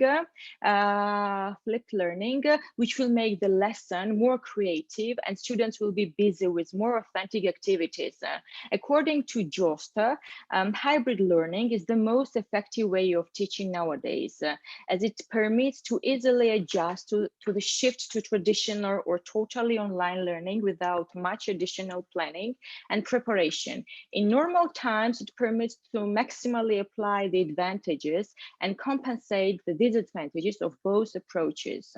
which will make the lesson more creative and students will be busy with more authentic activities. According to Jost, hybrid learning is the most effective way of teaching nowadays, as it permits to easily adjust to the shift to traditional or totally online learning without much additional planning and preparation. In normal times, it permits to maximally apply the advantages and compensate the disadvantages of both approaches.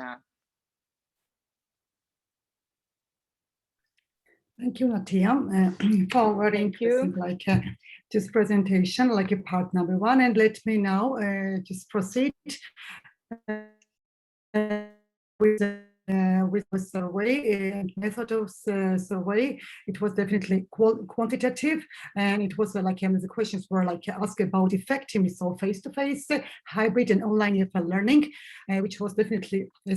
Thank you, Natia, for very interesting, this presentation, like a part number one. And let me now just proceed with the survey and method of survey. It was definitely quantitative, and it was the questions were asked about effectiveness of face-to-face, hybrid, and online EFL learning, which was definitely a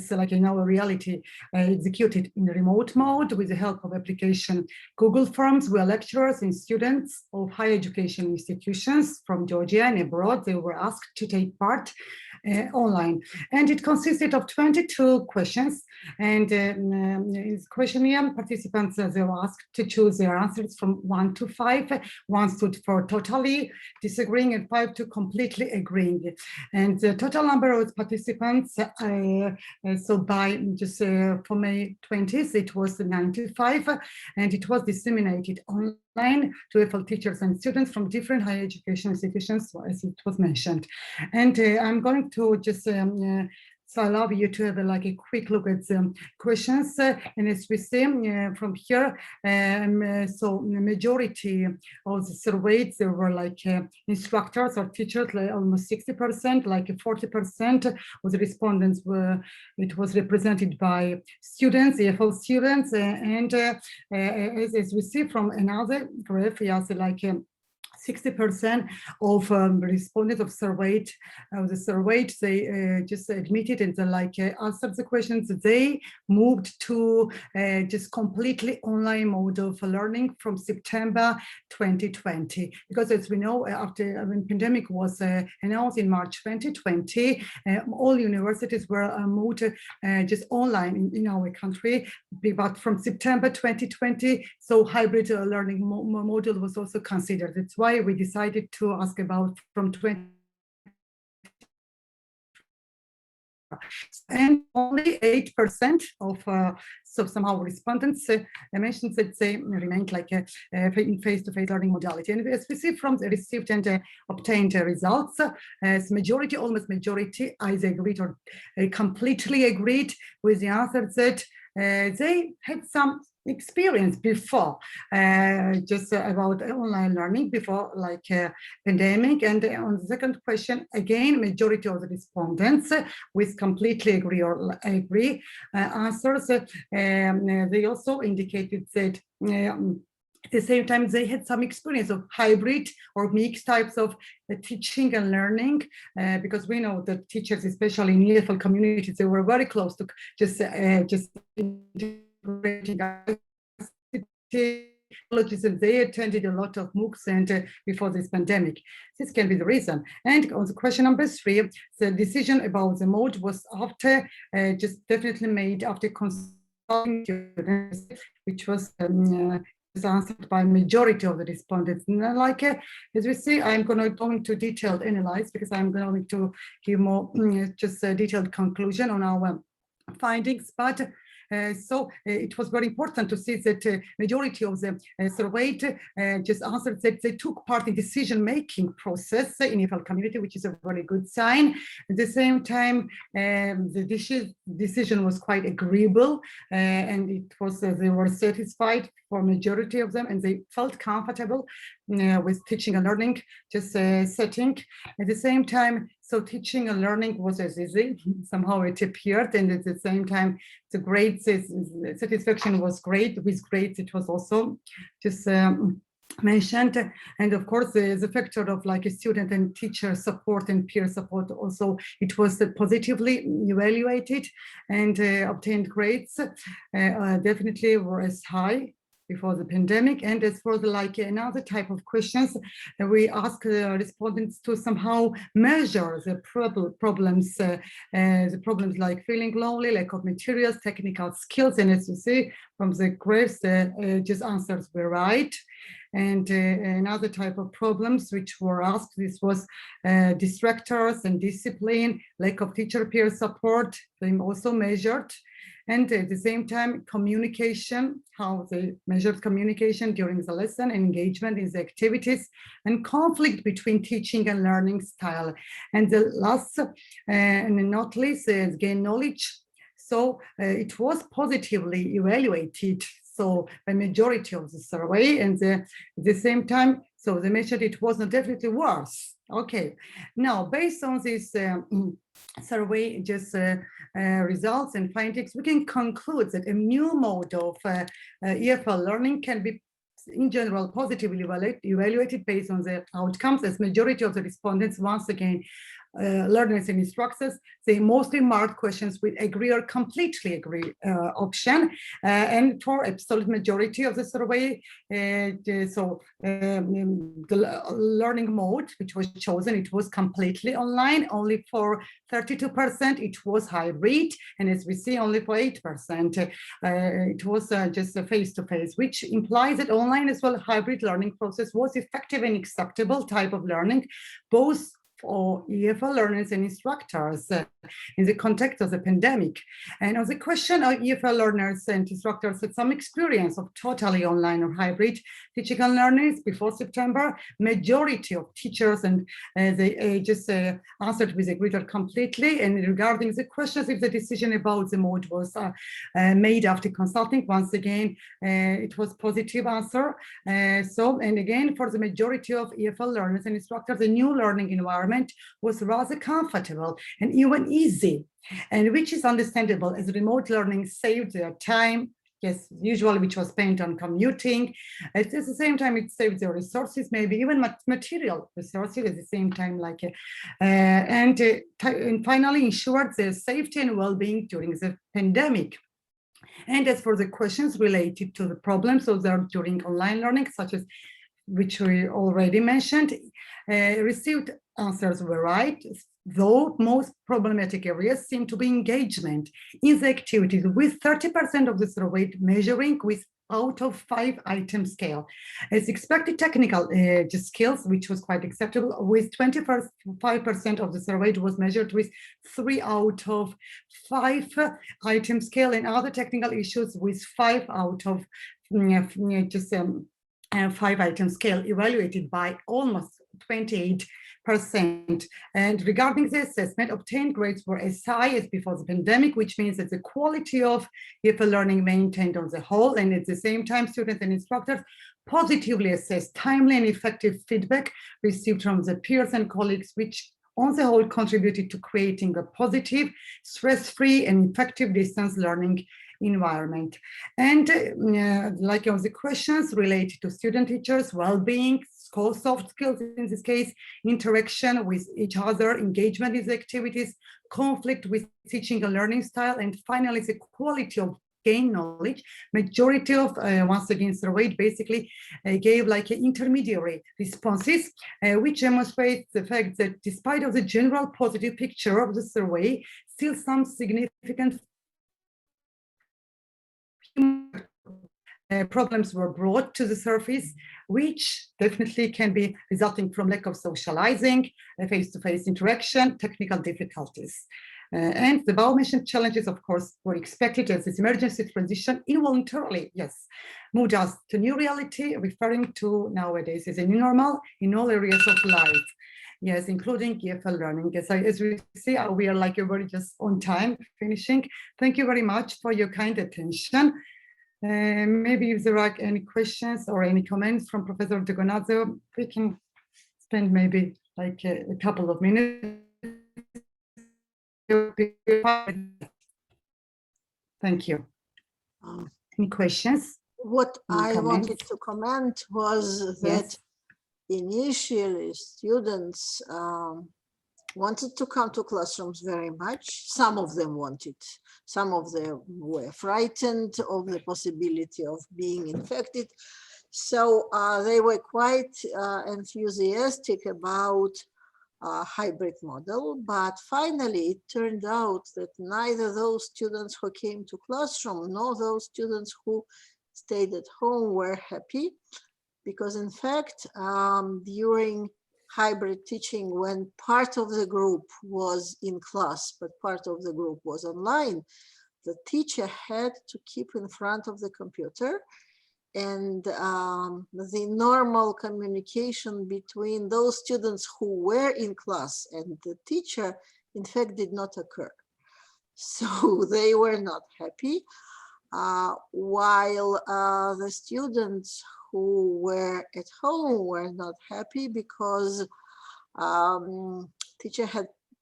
reality executed in remote mode with the help of application Google Forms, where lecturers and students of higher education institutions from Georgia and abroad, they were asked to take part online. And it consisted of 22 questions. And in this questionnaire, participants they were asked to choose their answers from 1 to 5. 1 stood for totally disagreeing, and 5 to completely agreeing. And the total number of participants, so by just for May 20th, it was 95, and it was disseminated online to EFL teachers and students from different higher education institutions, as it was mentioned. And I'm going to just so allow you to have a quick look at the questions. And as we see from here, so the majority of the surveys, there were instructors or teachers, almost 60%, 40% of the respondents were, it was represented by students, EFL students, and as we see from another graph, yes, 60% of respondents of the surveyed, they just admitted and answered the questions. They moved to just completely online mode of learning from September 2020, because as we know, after when pandemic was announced in March 2020, all universities were moved just online in our country. But from September 2020, so hybrid learning model was also considered. That's why we decided to ask about from 20. And only 8% of so somehow respondents mentioned that they remained in face-to-face learning modality. And as we see from the received and obtained results, as majority, almost majority, either agreed or completely agreed with the answer that they had some experience before, just about online learning before pandemic. And on the second question, again, majority of the respondents with completely agree or agree answers. They also indicated that at the same time, they had some experience of hybrid or mixed types of teaching and learning, because we know that teachers, especially in EFL communities, they were very close to just integrating technologies, and they attended a lot of MOOCs and before this pandemic. This can be the reason. And on the question number 3, the decision about the mode was after just definitely made after consulting students, which was answered by majority of the respondents. As we see, I'm going to go into detailed analyze, because I'm going to give more just a detailed conclusion on our findings. But so it was very important to see that majority of the surveyed just answered that they took part in decision-making process in EFL community, which is a very good sign. At the same time, the decision was quite agreeable, and it was they were satisfied for majority of them, and they felt comfortable with teaching and learning just setting. At the same time, so teaching and learning was as easy, somehow it appeared, and at the same time, the grades satisfaction was great. With grades, it was also just mentioned. And of course, the factor of a student and teacher support and peer support also, it was positively evaluated, and obtained grades definitely were as high before the pandemic. And as for another type of questions, we ask respondents to somehow measure the problems like feeling lonely, lack of materials, technical skills. And as you see from the graphs, just answers were right. And another type of problems which were asked, this was distractors and discipline, lack of teacher peer support, they also measured. And at the same time, communication, how they measured communication during the lesson, engagement in the activities, and conflict between teaching and learning style. And the last and not least is gain knowledge. So it was positively evaluated. So the majority of the survey, and at the same time, so they mentioned it wasn't definitely worse. Okay, now based on this survey just results and findings, we can conclude that a new mode of EFL learning can be in general positively evaluated based on the outcomes, as majority of the respondents, once again, learners and instructors, they mostly marked questions with agree or completely agree option, and for absolute majority of the survey, the learning mode which was chosen, it was completely online. Only for 32% it was hybrid, and as we see, only for 8% it was just a face-to-face, which implies that online as well hybrid learning process was effective and acceptable type of learning, both for EFL learners and instructors in the context of the pandemic. And on the question of EFL learners and instructors had some experience of totally online or hybrid teaching and learning before September, majority of teachers and they just answered with agreed or completely. And regarding the questions, if the decision about the mode was made after consulting, once again, it was positive answer. And again, for the majority of EFL learners and instructors, the new learning environment was rather comfortable and even easy, and which is understandable as remote learning saved their time, yes, usually which was spent on commuting. At the same time, it saved their resources, maybe even material resources at the same time, like and finally ensured their safety and well-being during the pandemic. And as for the questions related to the problems of them during online learning, such as which we already mentioned, received answers were right, though most problematic areas seem to be engagement in the activities, with 30% of the survey measuring with out of 5-item scale. As expected, technical skills, which was quite acceptable, with 25% of the survey was measured with 3 out of 5-item scale, and other technical issues with 5 out of 5-item scale, evaluated by almost 28%. And regarding the assessment, obtained grades were as high as before the pandemic, which means that the quality of EFL learning maintained on the whole, and at the same time, students and instructors positively assessed timely and effective feedback received from the peers and colleagues, which on the whole contributed to creating a positive, stress-free, and effective distance learning environment. And like on the questions related to student teachers, well-being, soft skills in this case, interaction with each other, engagement in the activities, conflict with teaching and learning style, and finally the quality of gain knowledge, majority of once again surveyed basically gave like intermediary responses, which demonstrates the fact that despite of the general positive picture of the survey, still some significant problems were brought to the surface, which definitely can be resulting from lack of socializing, face-to-face interaction, technical difficulties. And the above-mentioned challenges, of course, were expected as this emergency transition involuntarily, yes, moved us to new reality, referring to nowadays as a new normal in all areas of life. Yes, including EFL learning. Yes, as we see, we are like already just on time finishing. Thank you very much for your kind attention. Maybe if there are any questions or any comments from Professor Dogonazzo, we can spend maybe like a couple of minutes. Thank you. Any questions? What I comments? wanted to comment was that initially students wanted to come to classrooms very much. Some of them wanted. Some of them were frightened of the possibility of being infected. So they were quite enthusiastic about a hybrid model, but finally it turned out that neither those students who came to classroom nor those students who stayed at home were happy, because in fact, during hybrid teaching, when part of the group was in class, but part of the group was online, the teacher had to keep in front of the computer, and the normal communication between those students who were in class and the teacher, in fact, did not occur. So they were not happy. while the students who were at home were not happy because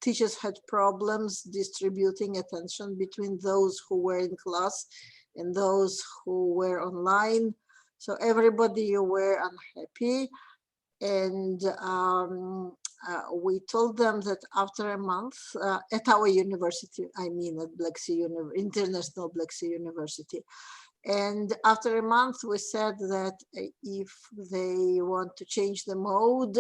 teachers had problems distributing attention between those who were in class and those who were online. So everybody were unhappy, and we told them that after a month at our university, I mean at Black Sea International Black Sea University, and after a month we said that if they want to change the mode,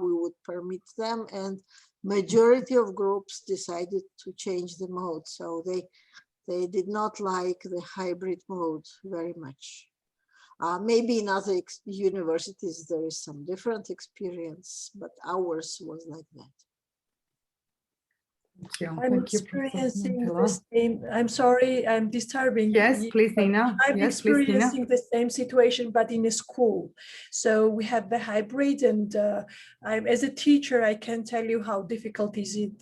we would permit them, and majority of groups decided to change the mode. So they did not like the hybrid mode very much. Maybe in other universities there is some different experience, but ours was like that. Thank you. I'm Thank you, experiencing Professor the same. I'm sorry, I'm disturbing. Yes, you, please, but Nina. I'm Yes, please, Nina. experiencing the same situation, but in a school. So we have the hybrid, and as a teacher, I can tell you how difficult is it.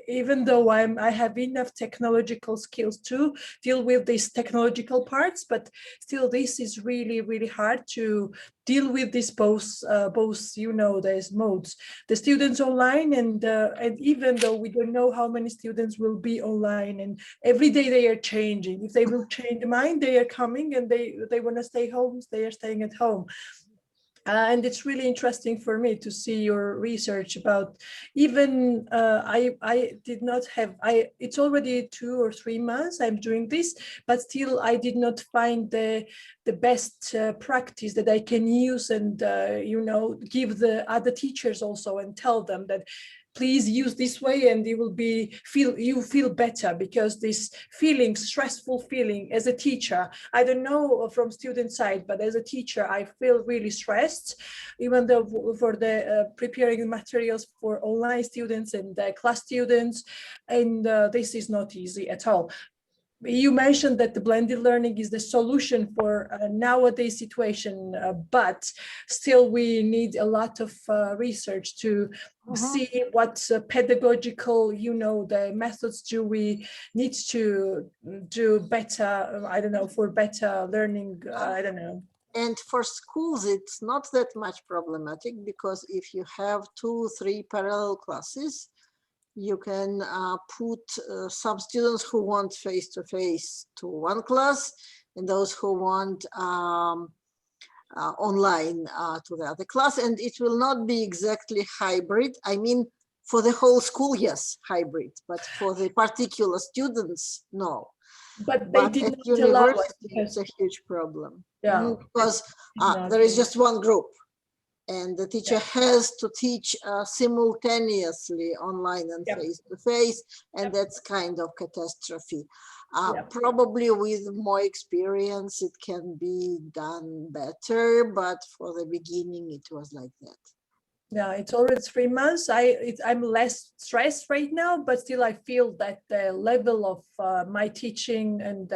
Even though I have enough technological skills to deal with these technological parts, but still, this is really, really hard to deal with this both you know, there's modes, the students online, and even though we don't know how many students will be online, and every day they are changing. If they will change mind, they are coming, and they want to stay home, they are staying at home. And it's really interesting for me to see your research about, even I did not have, it's already 2 or 3 months I'm doing this, but still I did not find the best practice that I can use, and you know, give the other teachers also and tell them that please use this way, and you will feel better, because this feeling, stressful feeling as a teacher, I don't know from student side, but as a teacher, I feel really stressed, even though for the preparing materials for online students and class students, and this is not easy at all. You mentioned that the blended learning is the solution for nowadays situation, but still we need a lot of research to see what pedagogical, you know, the methods do we need to do better, I don't know, for better learning, I don't know. And for schools, it's not that much problematic, because if you have 2-3 parallel classes, you can put some students who want face-to-face to one class, and those who want online to the other class, and it will not be exactly hybrid. I mean, for the whole school, yes, hybrid, but for the particular students, no. But they did at not allow us, university, it's a huge problem. yeah, Because there is just one group, and the teacher has to teach simultaneously online and face-to-face, and that's kind of catastrophe. Probably with more experience, it can be done better, but for the beginning, it was like that. Yeah, it's already 3 months. I'm less stressed right now, but still I feel that the level of my teaching and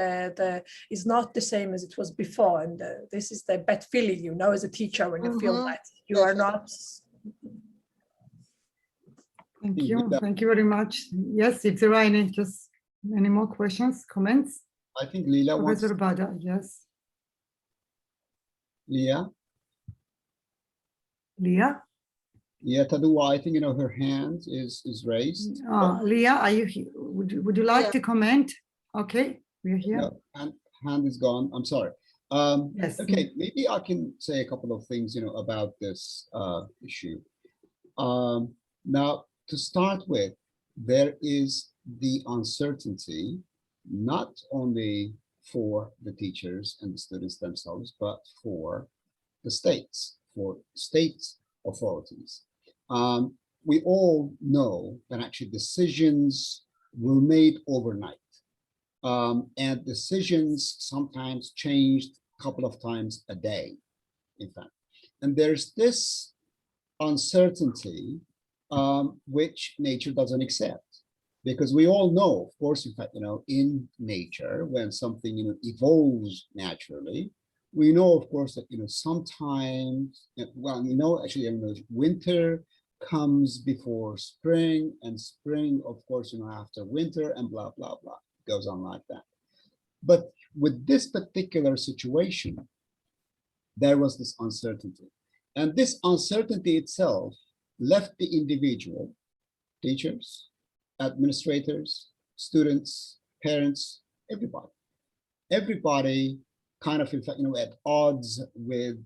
is not the same as it was before. And this is the bad feeling, you know, as a teacher, when you feel that you are not. Thank you. Thank you very much. Yes, if there are any more questions, comments? I think Leela wants. Professor Bada, yes. Leah? Leah? Yeah, Tadua, I think, you know, her hand is raised. Leah, are you here? Would you like to comment? Okay, we're here. No, hand is gone. I'm sorry. Yes. Okay, maybe I can say a couple of things, you know, about this issue. Now, to start with, there is the uncertainty, not only for the teachers and the students themselves, but for the states, for state authorities. We all know that actually decisions were made overnight, and decisions sometimes changed a couple of times a day, in fact. And there's this uncertainty which nature doesn't accept, because we all know, of course, in fact, you know, in nature, when something, you know, evolves naturally, we know, of course, that, you know, sometimes, well, we know actually, you know, winter comes before spring, and spring, of course, you know, after winter, and blah, blah, blah. It goes on like that. But with this particular situation, there was this uncertainty. And this uncertainty itself left the individual, teachers, administrators, students, parents, everybody kind of, in fact, at odds with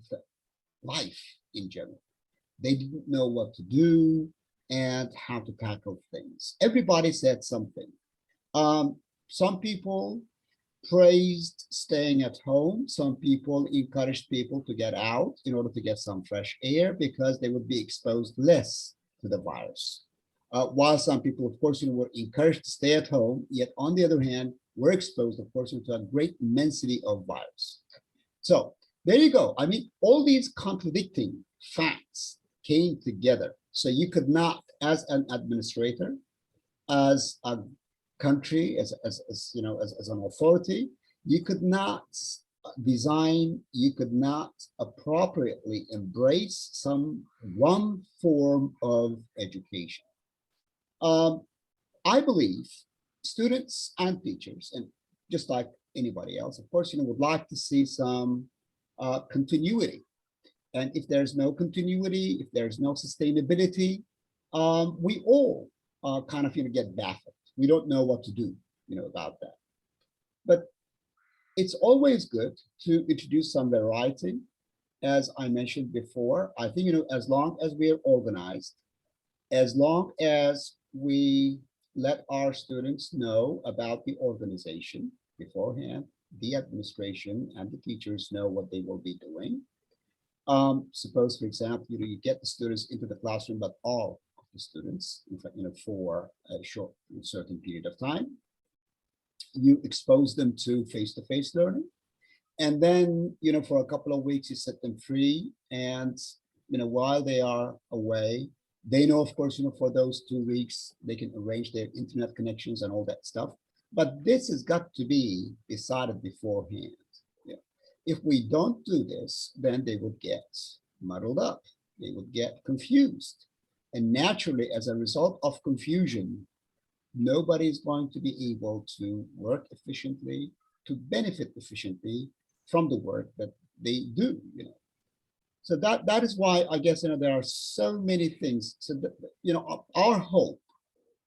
life in general. They didn't know what to do and how to tackle things. Everybody said something. Some people praised staying at home. Some people encouraged people to get out in order to get some fresh air because they would be exposed less to the virus. While some people, of course, were encouraged to stay at home, yet on the other hand, were exposed, of course, to a great immensity of virus. So there you go. I mean, all these contradicting facts came together. So you could not, as an administrator, as a country, as an authority, you could not design, you could not appropriately embrace one form of education. I believe students and teachers, and just like anybody else, of course, would like to see some continuity. And if there's no continuity, if there's no sustainability, we all kind of get baffled. We don't know what to do, about that. But it's always good to introduce some variety. As I mentioned before, I think, as long as we are organized, as long as we let our students know about the organization beforehand, the administration and the teachers know what they will be doing. Suppose, for example, you get the students into the classroom, but all of the students, in fact, for a short, certain period of time, you expose them to face-to-face learning. And then, for a couple of weeks, you set them free. And, while they are away, they know, of course, for those 2 weeks, they can arrange their internet connections and all that stuff. But this has got to be decided beforehand. If we don't do this, then they would get muddled up. They would get confused. And naturally, as a result of confusion, nobody is going to be able to work efficiently, to benefit efficiently from the work that they do. So that is why I guess there are so many things. So that, our hope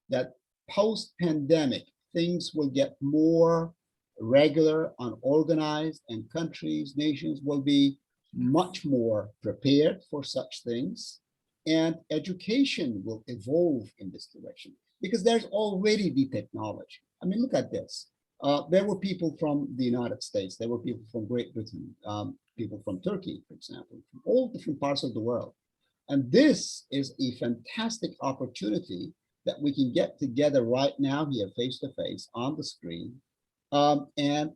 that post-pandemic things will get more regular and organized, and countries, nations will be much more prepared for such things, and education will evolve in this direction because there's already the technology. I mean, look at this. There were people from the United States, there were people from Great Britain, people from Turkey, for example, from all different parts of the world. And this is a fantastic opportunity that we can get together right now here face-to-face on the screen, and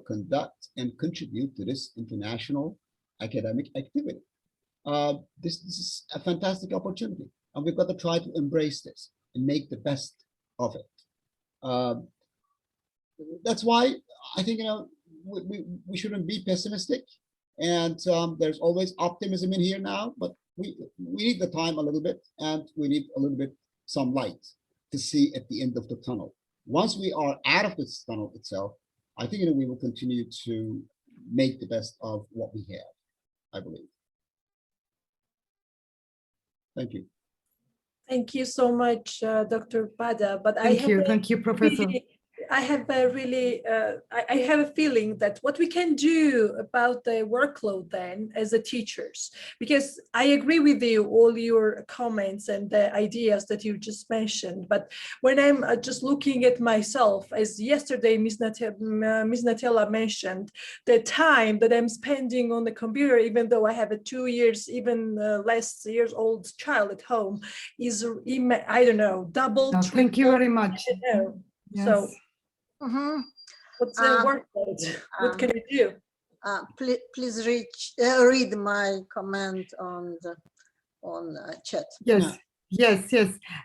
conduct and contribute to this international academic activity. This is a fantastic opportunity, and we've got to try to embrace this and make the best of it. That's why I think we shouldn't be pessimistic, and there's always optimism in here now, but we need the time a little bit, and we need a little bit some light to see at the end of the tunnel. Once we are out of this tunnel itself, I think we will continue to make the best of what we have, I believe. Thank you. Thank you so much, Dr. Bada. But Thank you, Professor. I have a feeling that what we can do about the workload then as a teachers, because I agree with you, all your comments and the ideas that you just mentioned. But when I'm just looking at myself, as yesterday Ms. Natella mentioned, the time that I'm spending on the computer, even though I have a 2 years, even less years old child at home, is, I don't know, double. No, thank you very much. I don't know. Yes. So. What's the workload? What can we do? Please read my comment on chat. Yes. Yes,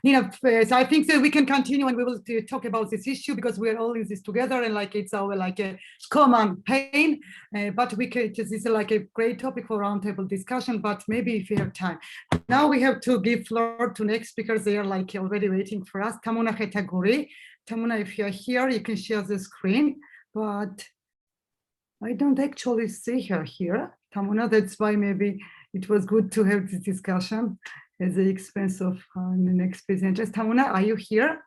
Nina, so I think that we can continue and we will talk about this issue because we are all in this together and it's our a common pain, but we can, this is a great topic for roundtable discussion, but maybe if we have time. Now we have to give floor to next speakers. They are already waiting for us. Tamuna Hetaguri. Tamuna, if you're here, you can share the screen, but I don't actually see her here. Tamuna, that's why maybe it was good to have this discussion at the expense of the next presenters. Tamuna, are you here?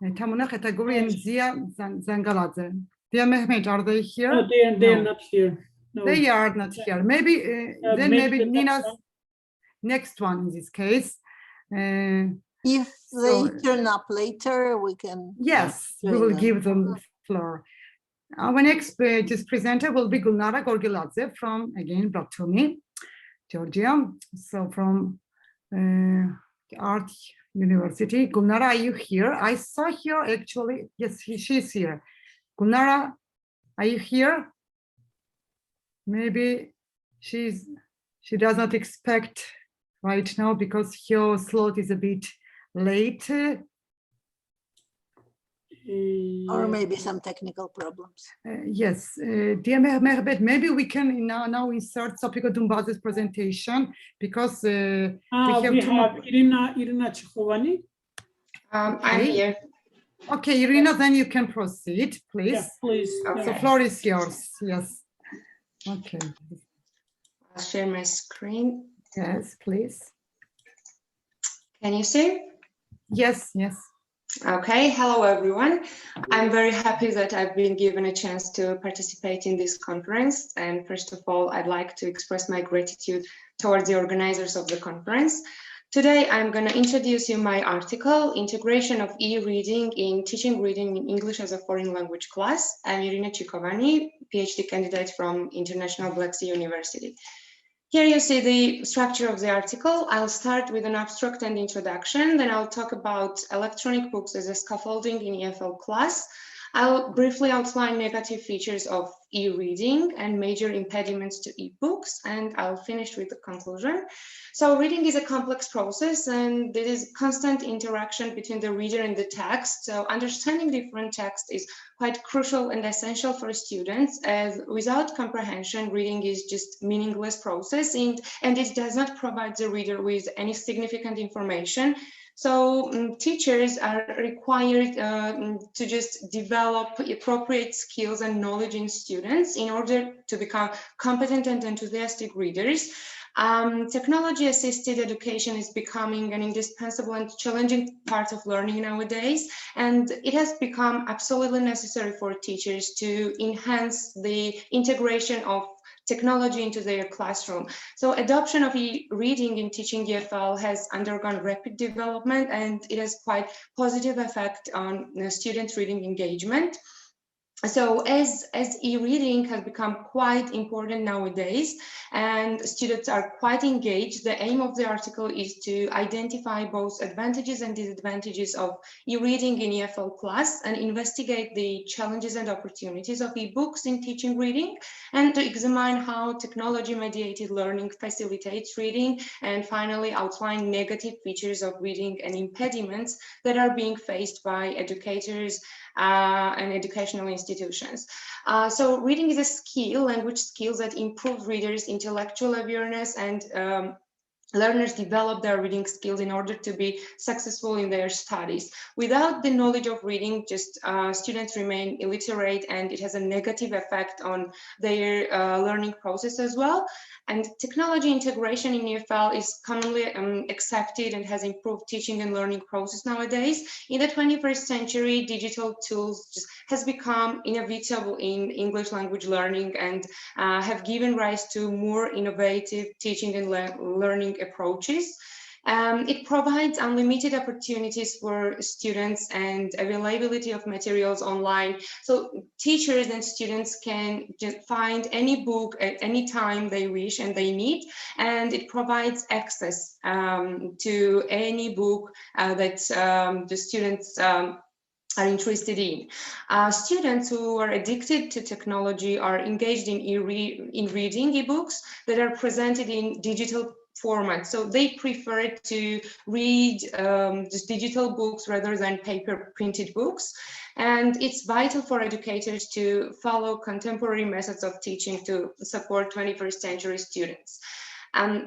Tamuna category and Zia Zangaladze. Dear Mehmet, are they here? No, they are not here. No. They are not here. Maybe then maybe the Nina's next one in this case. If so, they turn up later, we can. Yes, we will give them the floor. Our next presenter will be Gulnara Gorgiladze from, again, Batumi, Georgia. So from Art University. Gulnara, are you here? I saw her actually. Yes, she's here. Gulnara, are you here? Maybe she does not expect right now because her slot is a bit late. Or maybe some technical problems. Yes, dear Mehmet, maybe we can now insert Sofika Dumbaz's presentation because we have Irina Chikhovani. I'm here. Okay, Irina, then you can proceed, please. Yeah, please. Okay. The floor is yours. Yes. Okay. I'll share my screen. Yes, please. Can you see? Yes, yes. Okay, hello everyone. I'm very happy that I've been given a chance to participate in this conference. And first of all, I'd like to express my gratitude towards the organizers of the conference. Today, I'm going to introduce you my article, Integration of E-Reading in Teaching Reading in English as a Foreign Language Class. I'm Irina Chikhovani, PhD candidate from International Black Sea University. Here you see the structure of the article. I'll start with an abstract and introduction, then I'll talk about electronic books as a scaffolding in EFL class. I'll briefly outline negative features of e-reading and major impediments to e-books, and I'll finish with the conclusion. So reading is a complex process, and there is constant interaction between the reader and the text. So understanding different text is quite crucial and essential for students, as without comprehension, reading is just meaningless process, and it does not provide the reader with any significant information. So teachers are required to just develop appropriate skills and knowledge in students in order to become competent and enthusiastic readers. Technology-assisted education is becoming an indispensable and challenging part of learning nowadays, and it has become absolutely necessary for teachers to enhance the integration of technology into their classroom. So adoption of e-reading in teaching EFL has undergone rapid development, and it has quite positive effect on student reading engagement. So as e-reading has become quite important nowadays and students are quite engaged, the aim of the article is to identify both advantages and disadvantages of e-reading in EFL class and investigate the challenges and opportunities of e-books in teaching reading, and to examine how technology-mediated learning facilitates reading, and finally outline negative features of reading and impediments that are being faced by educators and educational institutions. So reading is a skill, language skills that improve readers' intellectual awareness, and learners develop their reading skills in order to be successful in their studies. Without the knowledge of reading, just students remain illiterate, and it has a negative effect on their learning process as well. And technology integration in EFL is commonly accepted and has improved teaching and learning process nowadays. In the 21st century, digital tools just has become inevitable in English language learning and have given rise to more innovative teaching and learning approaches. It provides unlimited opportunities for students and availability of materials online. So teachers and students can just find any book at any time they wish and they need, and it provides access to any book that the students are interested in. Students who are addicted to technology are engaged in reading ebooks that are presented in digital format. So they prefer to read just digital books rather than paper printed books. And it's vital for educators to follow contemporary methods of teaching to support 21st century students.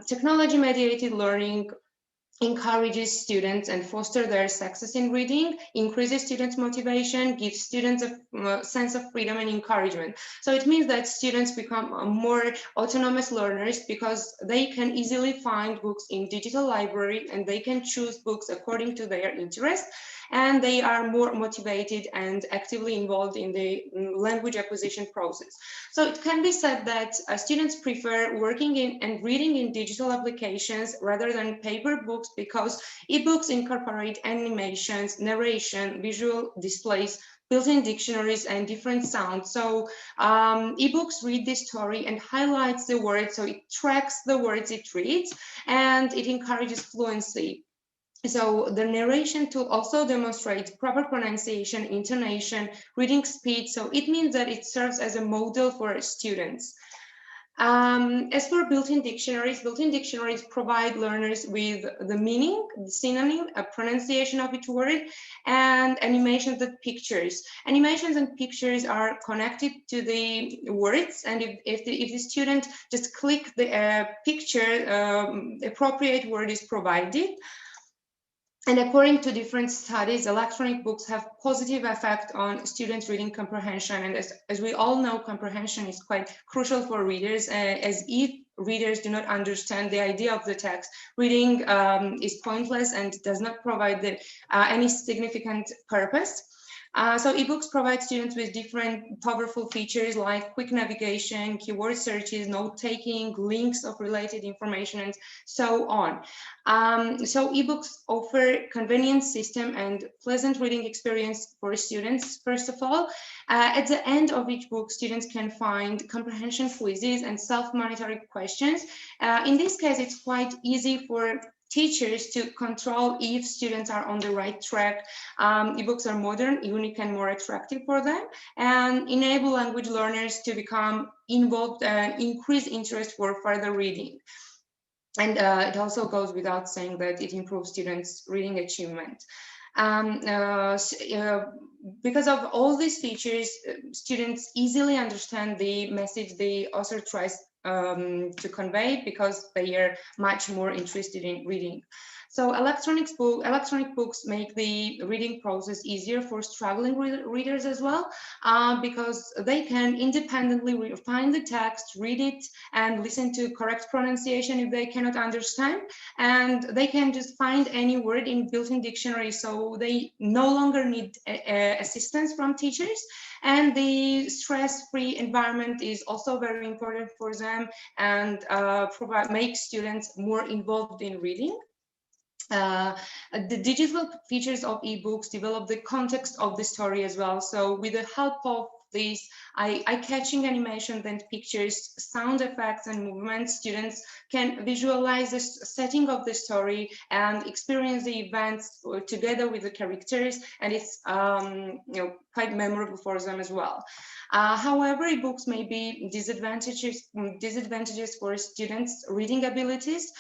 Technology-mediated learning encourages students and foster their success in reading, increases students' motivation, gives students a sense of freedom and encouragement. So it means that students become more autonomous learners because they can easily find books in digital library and they can choose books according to their interest, and they are more motivated and actively involved in the language acquisition process. So it can be said that students prefer working in and reading in digital applications rather than paper books because ebooks incorporate animations, narration, visual displays, built-in dictionaries, and different sounds. So ebooks read the story and highlights the words, so it tracks the words it reads, and it encourages fluency. So the narration tool also demonstrates proper pronunciation, intonation, reading speed. So it means that it serves as a model for students. As for built-in dictionaries provide learners with the meaning, the synonym, a pronunciation of each word, and animations and pictures. Animations and pictures are connected to the words, and if the student just click the picture, appropriate word is provided. And according to different studies, electronic books have positive effect on students' reading comprehension. And as we all know, comprehension is quite crucial for readers, as if readers do not understand the idea of the text, reading is pointless and does not provide any significant purpose. So ebooks provide students with different powerful features like quick navigation, keyword searches, note-taking, links of related information, and so on. So ebooks offer convenient system and pleasant reading experience for students. First of all, at the end of each book, students can find comprehension quizzes and self-monitoring questions. In this case, it's quite easy for teachers to control if students are on the right track. Ebooks are modern, unique, and more attractive for them, and enable language learners to become involved and increase interest for further reading. And it also goes without saying that it improves students' reading achievement. Because of all these features, students easily understand the message the author tries to convey because they are much more interested in reading. So electronic books make the reading process easier for struggling readers as well, because they can independently find the text, read it, and listen to correct pronunciation if they cannot understand. And they can just find any word in built-in dictionary, so they no longer need assistance from teachers. And the stress-free environment is also very important for them and make students more involved in reading. The digital features of ebooks develop the context of the story as well. So with the help of these eye-catching animations and pictures, sound effects and movements, students can visualize the setting of the story and experience the events together with the characters, and it's quite memorable for them as well. However, ebooks may be disadvantages for students' reading abilities.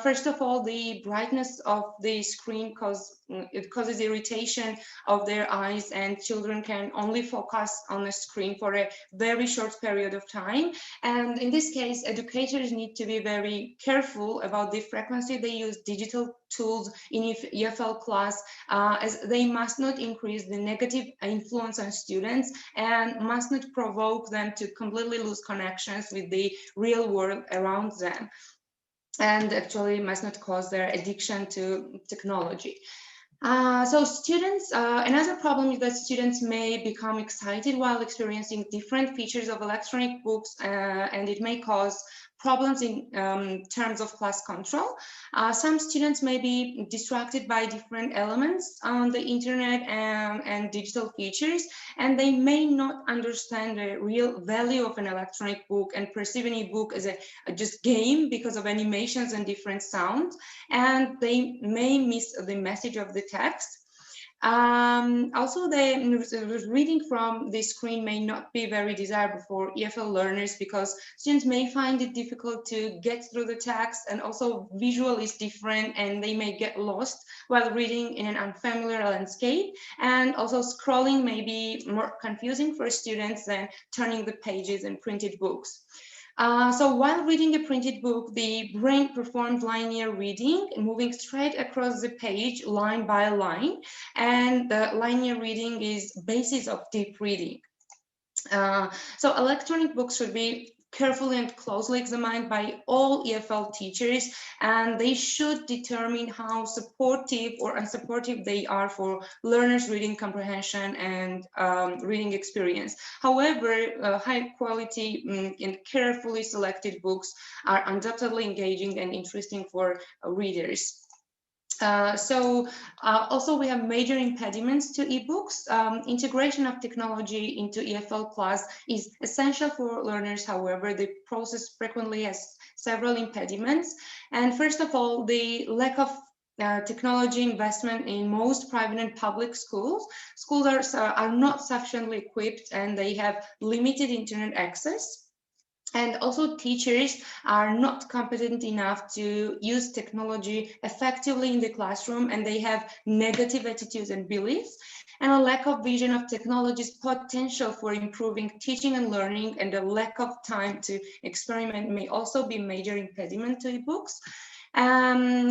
First of all, the brightness of the screen causes irritation of their eyes, and children can only focus on the screen for a very short period of time. And in this case, educators need to be very careful about the frequency they use digital tools in EFL class, as they must not increase the negative influence on students and must not provoke them to completely lose connections with the real world around them, and actually must not cause their addiction to technology. So students, another problem is that students may become excited while experiencing different features of electronic books, and it may cause problems in terms of class control. Some students may be distracted by different elements on the internet and digital features, and they may not understand the real value of an electronic book and perceive an ebook as a just game because of animations and different sounds, and they may miss the message of the text. Also, the reading from the screen may not be very desirable for EFL learners because students may find it difficult to get through the text, and also visual is different and they may get lost while reading in an unfamiliar landscape. And also scrolling may be more confusing for students than turning the pages in printed books. So while reading a printed book, the brain performed linear reading, moving straight across the page line by line, and the linear reading is basis of deep reading. So electronic books should be carefully and closely examined by all EFL teachers, and they should determine how supportive or unsupportive they are for learners' reading comprehension and reading experience. However, high quality and carefully selected books are undoubtedly engaging and interesting for readers. Also we have major impediments to ebooks. Integration of technology into EFL class is essential for learners. However, the process frequently has several impediments. And first of all, the lack of technology investment in most private and public schools. Schools are not sufficiently equipped and they have limited internet access. And also teachers are not competent enough to use technology effectively in the classroom, and they have negative attitudes and beliefs, and a lack of vision of technology's potential for improving teaching and learning, and a lack of time to experiment may also be major impediment to ebooks.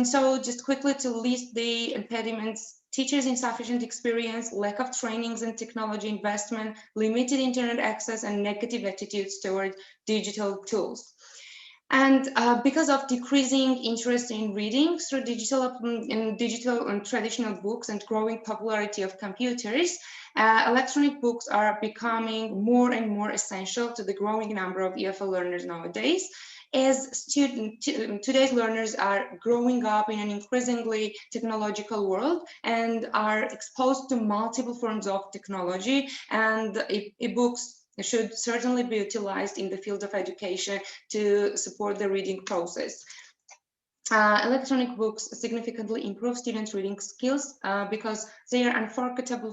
So just quickly to list the impediments: teachers' insufficient experience, lack of trainings and technology investment, limited internet access, and negative attitudes toward digital tools. And because of decreasing interest in reading through digital and traditional books and growing popularity of computers, electronic books are becoming more and more essential to the growing number of EFL learners nowadays. As today's learners are growing up in an increasingly technological world and are exposed to multiple forms of technology, and ebooks should certainly be utilized in the field of education to support the reading process. Electronic books significantly improve students' reading skills because they are unforgettable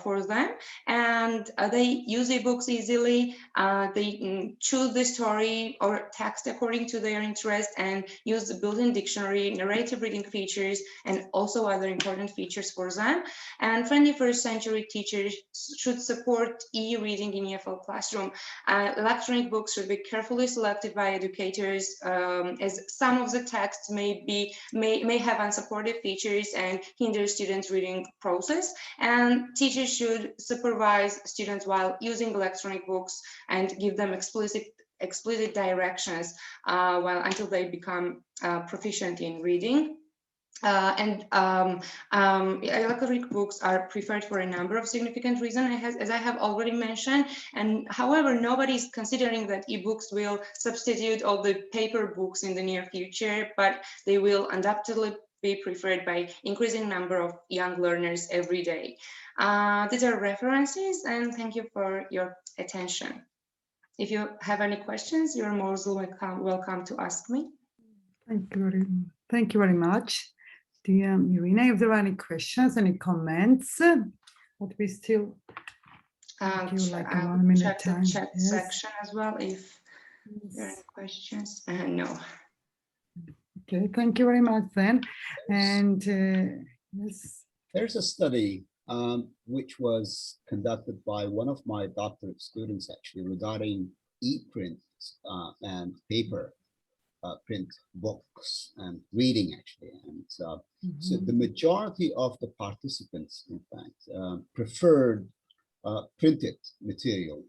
for them, and they use ebooks easily. They choose the story or text according to their interest and use the built-in dictionary, narrative reading features, and also other important features for them. And 21st century teachers should support e-reading in EFL classroom. Electronic books should be carefully selected by educators, as some of the texts may have unsupported features and hinder students' reading process, and teachers should supervise students while using electronic books and give them explicit directions until they become proficient in reading. Electronic books are preferred for a number of significant reasons, as I have already mentioned. And however, nobody is considering that ebooks will substitute all the paper books in the near future, but they will undoubtedly be preferred by increasing number of young learners every day. These are references, and thank you for your attention. If you have any questions, you're most welcome to ask me. Thank you very much. Irina, if there are any questions, any comments, but we still give like 1 minute time. The chat section as well, if there are any questions. No. Okay, thank you very much then. And yes. There's a study which was conducted by one of my doctorate students actually regarding e-prints and paper print books and reading actually, and so the majority of the participants in fact preferred printed material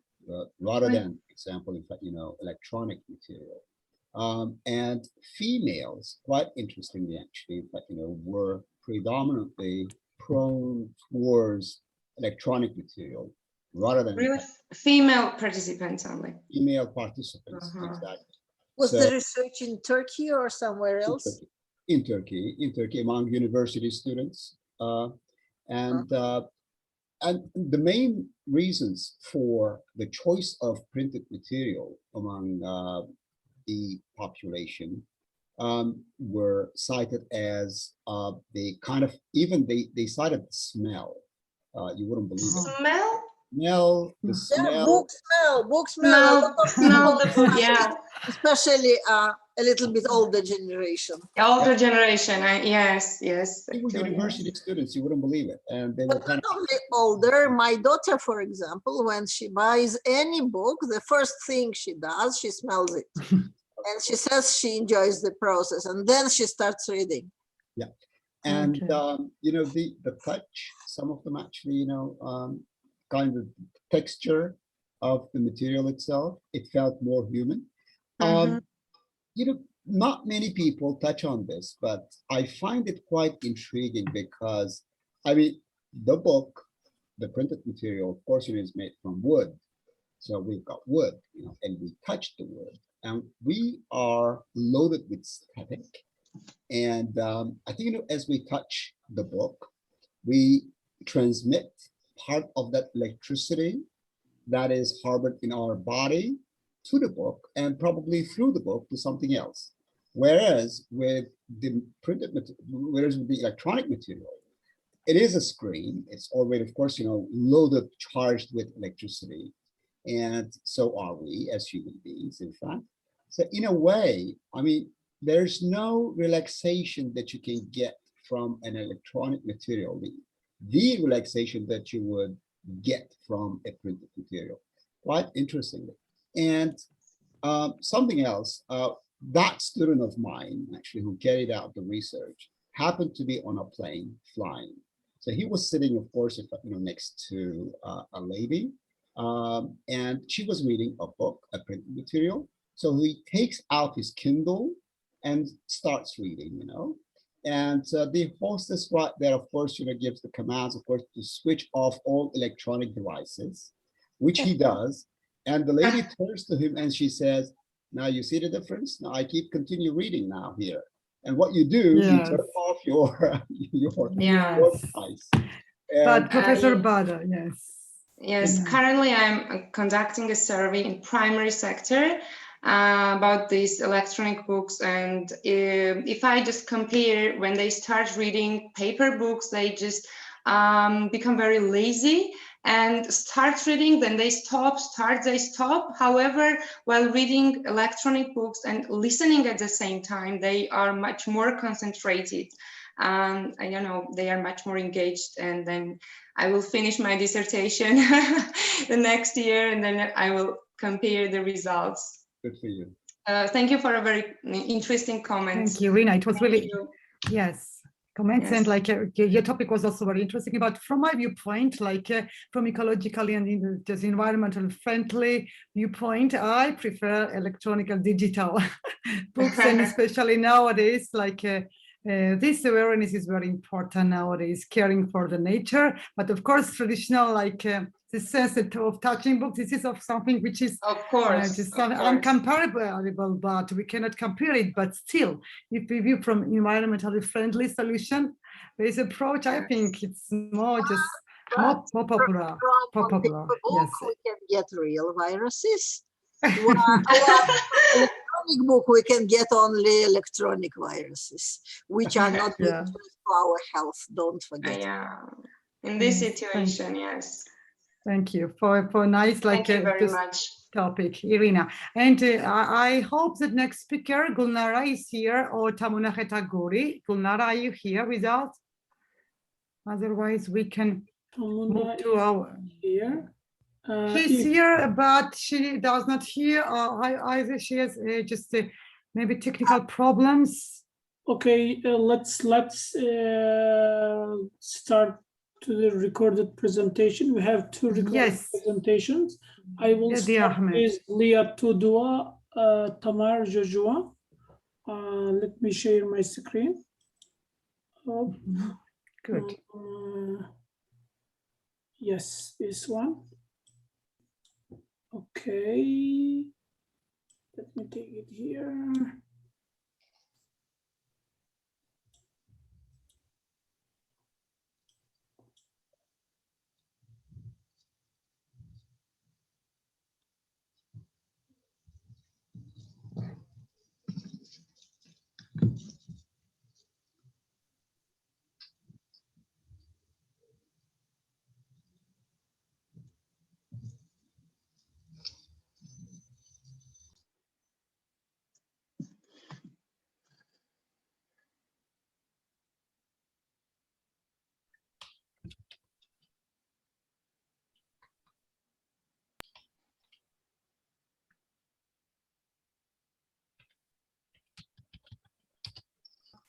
rather than, for example, in fact, electronic material, and females, quite interestingly actually, in fact, were predominantly prone towards electronic material rather than really female participants only. Female participants, exactly. Was the research in Turkey or somewhere else? In Turkey among university students. And the main reasons for the choice of printed material among the population were cited as they cited the smell. You wouldn't believe it. Smell? The smell. Book smell. A lot of people, yeah. especially a little bit older generation. Older generation, yes. They were Actually, university students, you wouldn't believe it. And they were But kind not only older, my daughter, for example, when she buys any book, the first thing she does, she smells it. And she says she enjoys the process, and then she starts reading. Yeah. And, Okay. you know, the touch, some of them actually, you know, kind of texture of the material itself, it felt more human. You know, not many people touch on this, but I find it quite intriguing because, I mean, the book, the printed material, of course, it is made from wood. So we've got wood, you know, and we touch the wood, and we are loaded with static. And I think, you know, as we touch the book, we transmit part of that electricity that is harbored in our body to the book and probably through the book to something else. Whereas with the printed material, whereas with the electronic material, it is a screen. It's already, of course, you know, loaded, charged with electricity. And so are we as human beings, in fact. So in a way, I mean, there's no relaxation that you can get from an electronic material. The relaxation that you would get from a printed material. Quite interestingly. And something else, that student of mine, actually, who carried out the research, happened to be on a plane flying. So he was sitting, of course, you know, next to a lady, and she was reading a book, a printed material. So he takes out his Kindle and starts reading, you know. And the hostess right there, of course, you know, gives the commands, of course, to switch off all electronic devices, which he does. And the lady turns to him and she says, now you see the difference? Now I continue reading now here. And what you do, you Yes. turn off your Yes. device. But And Professor Bada, yes. Yes, Yeah. currently I'm conducting a survey in primary sector about these electronic books, and if I just compare when they start reading paper books, they just become very lazy and start reading, then they stop, they stop. However, while reading electronic books and listening at the same time, they are much more concentrated. I don't know, they are much more engaged, and then I will finish my dissertation the next year, and then I will compare the results. Good for you. Thank you for a very interesting comment. Thank you, Rina. It was really, yes, comments. Yes. And like your topic was also very interesting. But from my viewpoint, like from ecologically and just environmental friendly viewpoint, I prefer electronic and digital books, and especially nowadays, like this awareness is very important nowadays, caring for the nature. But of course, traditional, like the sense of touching books, this is of something which is of course, just uncomparable, but we cannot compare it. But still, if we view from environmentally friendly solution based approach, I think it's more just more popular. Yes. We can get real viruses. Electronic book, we can get only electronic viruses, which are not good for our health. Don't forget. Yeah, in this situation, yes. Thank you for nice, like, thank you very much. Topic, Irina. And I hope that next speaker, Gulnara, is here, or Tamuna Khetaguri. Gulnara, are you here with us? Otherwise, we can move to our. Here. She's here, but she does not hear, or either she has just maybe technical problems. Okay, let's start to the recorded presentation. We have two recorded presentations. I will start with Leah Tudua, Tamar Joshua. Let me share my screen. Good. Yes, this one. Okay. Let me take it here.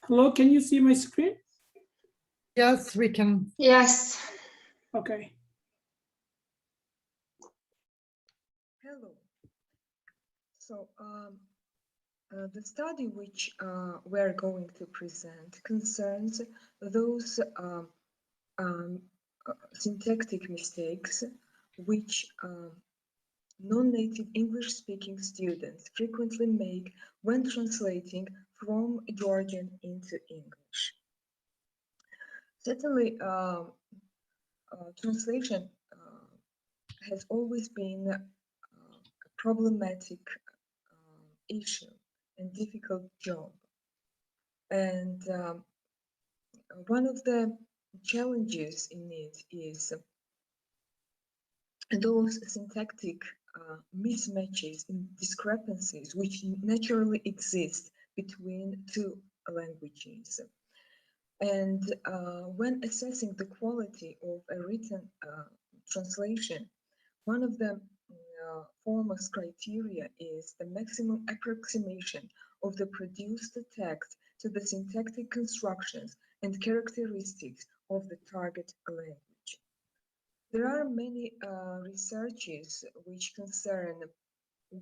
Hello, can you see my screen? Yes, we can. Yes. Okay. Hello. So the study which we're going to present concerns those syntactic mistakes which non-native English-speaking students frequently make when translating from Georgian into English. Certainly, translation has always been a problematic issue and difficult job. And one of the challenges in it is those syntactic mismatches and discrepancies which naturally exist between two languages. And when assessing the quality of a written translation, one of the foremost criteria is the maximum approximation of the produced text to the syntactic constructions and characteristics of the target language. There are many researches which concern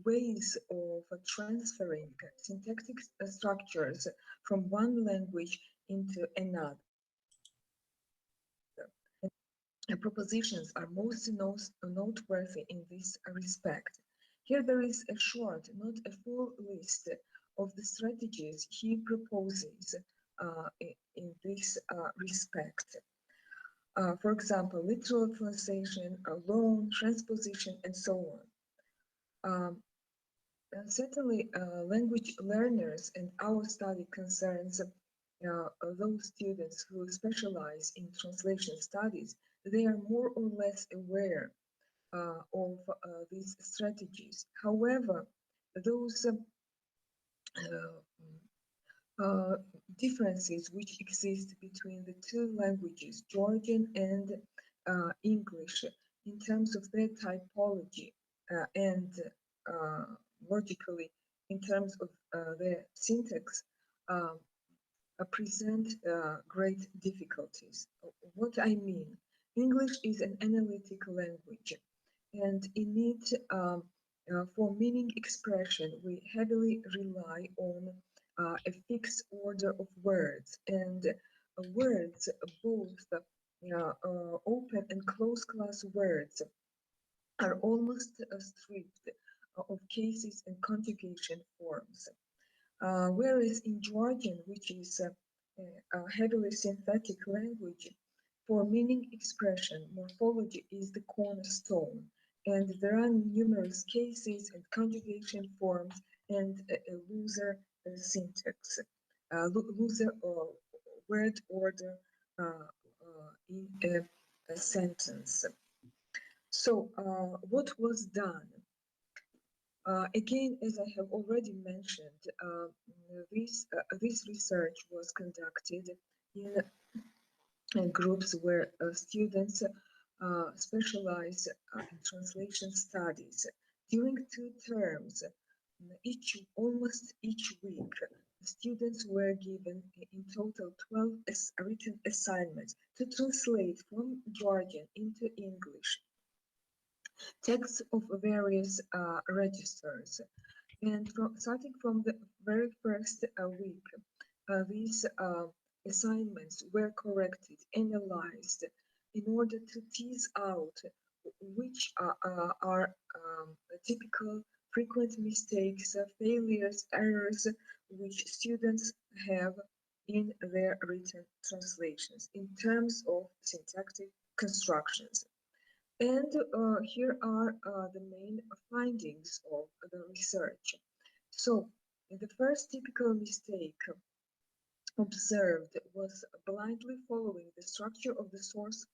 ways of transferring syntactic structures from one language into another. Propositions are most noteworthy in this respect. Here there is a short, not a full list of the strategies he proposes in this respect. For example, literal translation, loan, transposition, and so on. Certainly, language learners and our study concerns those students who specialize in translation studies. They are more or less aware of these strategies. However, those differences which exist between the two languages, Georgian and English, in terms of their typology and logically in terms of their syntax, present great difficulties. What I mean, English is an analytic language, and in it, for meaning expression, we heavily rely on a fixed order of words, and words, both open and closed class words, are almost stripped of cases and conjugation forms. Whereas in Georgian, which is a heavily synthetic language, for meaning expression, morphology is the cornerstone, and there are numerous cases and conjugation forms and a looser syntax, looser word order in a sentence. So what was done? Again, as I have already mentioned, this research was conducted in groups where students specialize in translation studies. During 2 terms, almost each week, students were given in total 12 written assignments to translate from Georgian into English texts of various registers. And starting from the very first week, these assignments were corrected, analyzed, in order to tease out which are typical frequent mistakes, failures, errors, which students have in their written translations in terms of syntactic constructions. And here are the main findings of the research. So the first typical mistake observed was blindly following the structure of the source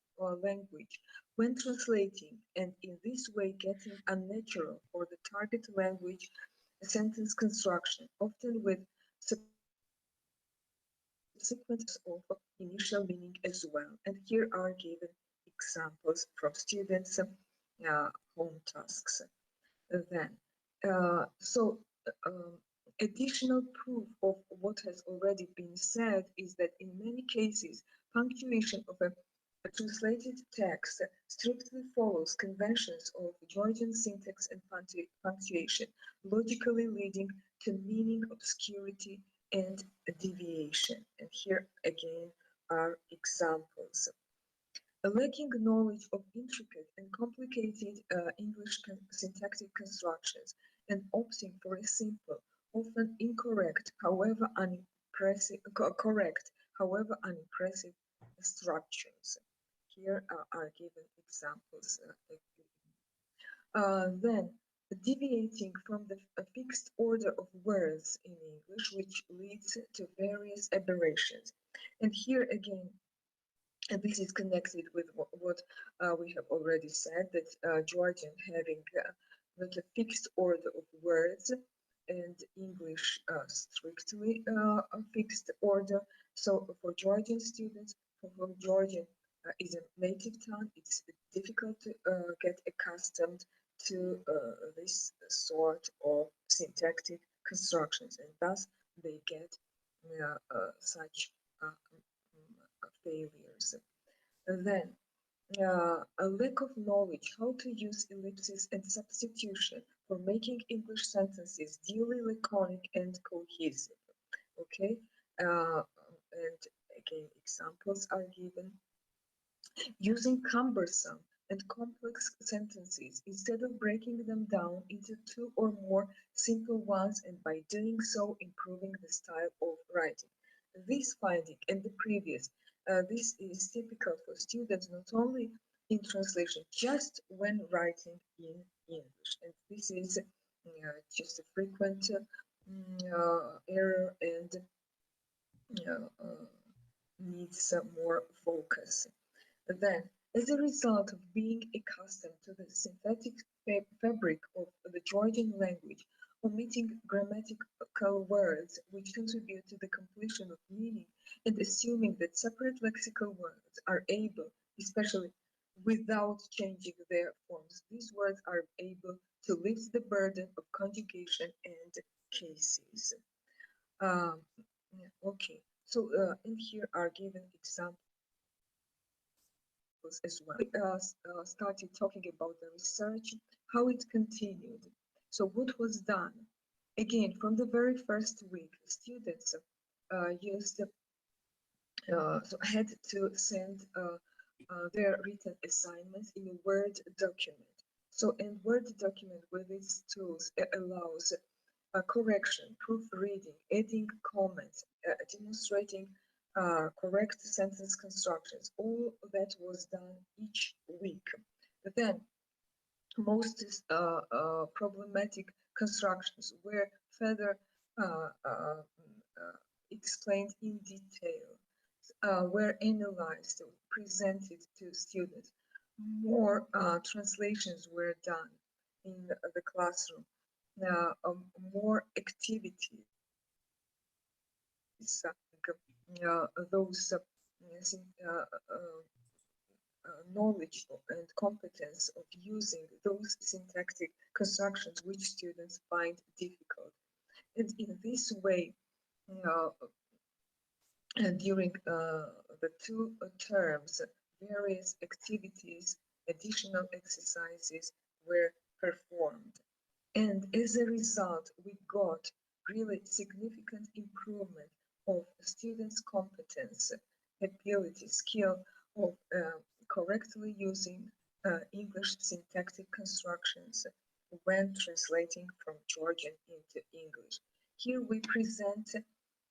language when translating, and in this way getting unnatural for the target language sentence construction, often with subsequent of initial meaning as well. And here are given examples from students' home tasks. Then, so Additional proof of what has already been said is that in many cases, punctuation of a translated text strictly follows conventions of Georgian syntax and punctuation, logically leading to meaning obscurity and deviation. And here again are examples. Lacking knowledge of intricate and complicated English syntactic constructions and opting for a simple, often incorrect, however unimpressive, structures. Here are given examples. Then deviating from the fixed order of words in English, which leads to various aberrations. And here again, and this is connected with what we have already said, that Georgian having not a fixed order of words and English strictly a fixed order. So for Georgian students, for Georgian is a native tongue, it's difficult to get accustomed to this sort of syntactic constructions, and thus they get such failures. And then a lack of knowledge how to use ellipsis and substitution for making English sentences duly laconic and cohesive. Okay, and again, examples are given. Using cumbersome and complex sentences instead of breaking them down into two or more simple ones, and by doing so improving the style of writing. This finding and the previous, this is typical for students not only in translation, just when writing in English. And this is just a frequent error and needs more focus. Then, as a result of being accustomed to the synthetic fabric of the Georgian language, omitting grammatical words which contribute to the completion of meaning, and assuming that separate lexical words are able, especially without changing their forms, these words are able to lift the burden of conjugation and cases. Okay, so and here are given examples as well. We started talking about the research, how it continued. So what was done? Again, from the very first week, students had to send their written assignments in a Word document. So in Word document with these tools, it allows correction, proofreading, adding comments, demonstrating correct sentence constructions. All that was done each week. But then most problematic constructions were further explained in detail, were analyzed, presented to students. More translations were done in the classroom. More activities, those knowledge and competence of using those syntactic constructions which students find difficult. And in this way, during the two terms, various activities, additional exercises were performed. And as a result, we got really significant improvement of students' competence, ability, skill of correctly using English syntactic constructions when translating from Georgian into English. Here we present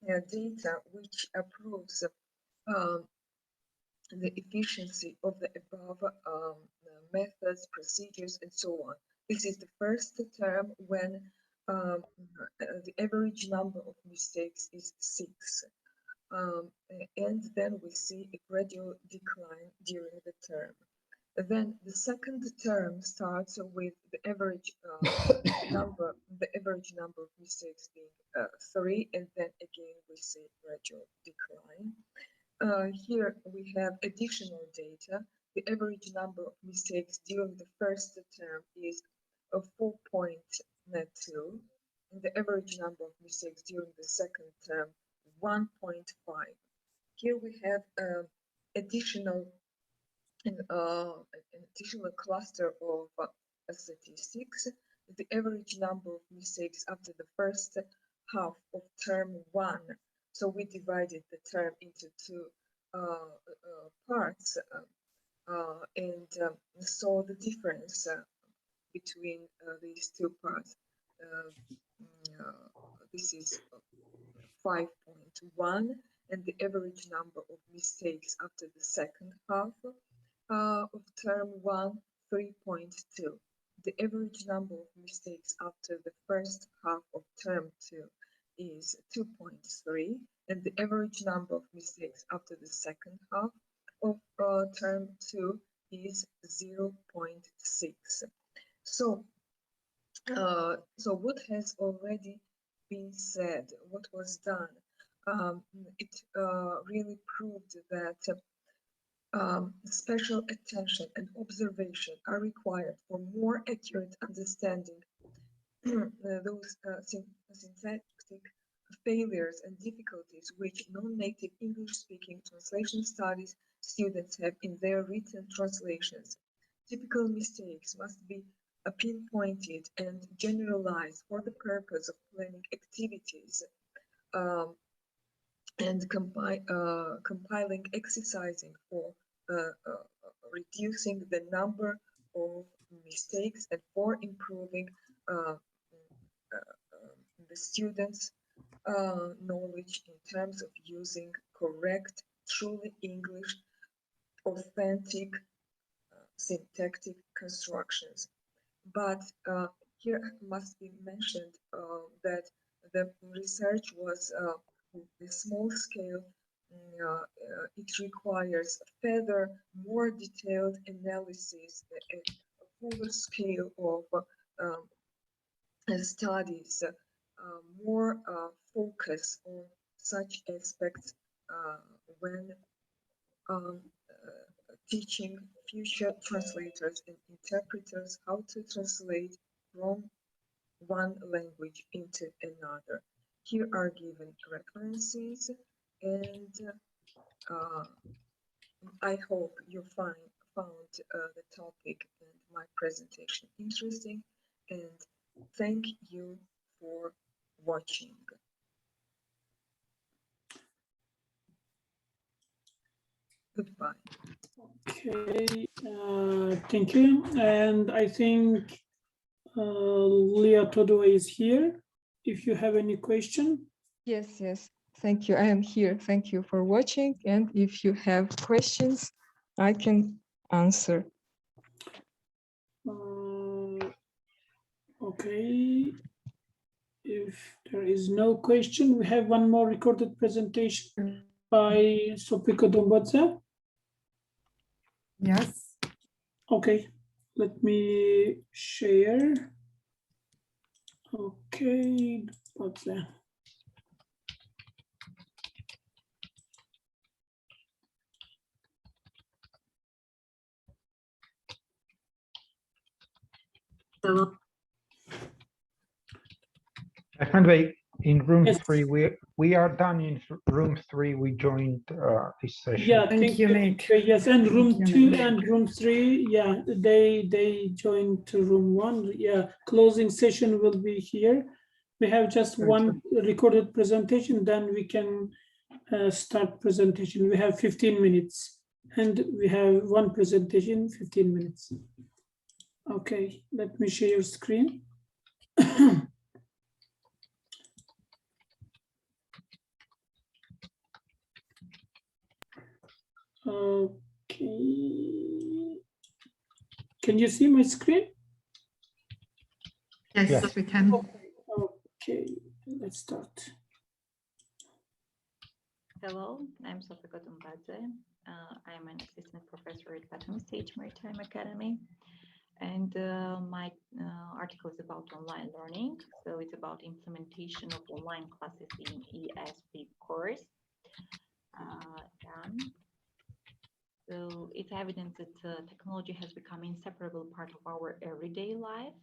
data which proves the efficiency of the above methods, procedures, and so on. This is the first term when the average number of mistakes is 6. And then we see a gradual decline during the term. Then the second term starts with the average number of mistakes being 3, and then again we see gradual decline. Here we have additional data. The average number of mistakes during the first term is 4.2, and the average number of mistakes during the second term, 1.5. Here we have an additional cluster of statistics. The average number of mistakes after the first half of term 1. So we divided the term into two parts and saw the difference between these two parts. This is 5.1, and the average number of mistakes after the second half of term 1, 3.2. The average number of mistakes after the first half of term 2 is 2.3, and the average number of mistakes after the second half of term 2 is 0.6. So what has already been said, what was done, it really proved that special attention and observation are required for more accurate understanding those syntactic failures and difficulties which non-native English-speaking translation studies students have in their written translations. Typical mistakes must be pinpointed and generalized for the purpose of planning activities and compiling exercising for reducing the number of mistakes and for improving the students' knowledge in terms of using correct, truly English, authentic syntactic constructions. But here must be mentioned that the research was a small scale. It requires further, more detailed analysis, a fuller scale of studies, more focus on such aspects when teaching future translators and interpreters how to translate from one language into another. Here are given references, and I hope you found the topic and my presentation interesting, and thank you for watching. Goodbye. Okay, thank you. And I think Leah Todua is here. If you have any question. Yes. Thank you. I am here. Thank you for watching. And if you have questions, I can answer. Okay. If there is no question, we have one more recorded presentation by Sofika Dombadze. Yes. Okay, let me share. Okay, Dombadze. Hello. Ahmed, in room 3, we are done in room 3. We joined this session. Yeah, thank you, Nick. Yes, and room 2 and room 3, yeah, they joined to room 1. Yeah, closing session will be here. We have just one recorded presentation, then we can start presentation. We have 15 minutes and we have one presentation, 15 minutes. Okay, let me share your screen. Okay. Can you see my screen? Yes, we can. Okay, let's start. Hello, I'm Sofika Dombadze. I'm an assistant professor at Batumi State Maritime Academy. And my article is about online learning. So it's about implementation of online classes in ESP course. So it's evident that technology has become an inseparable part of our everyday life.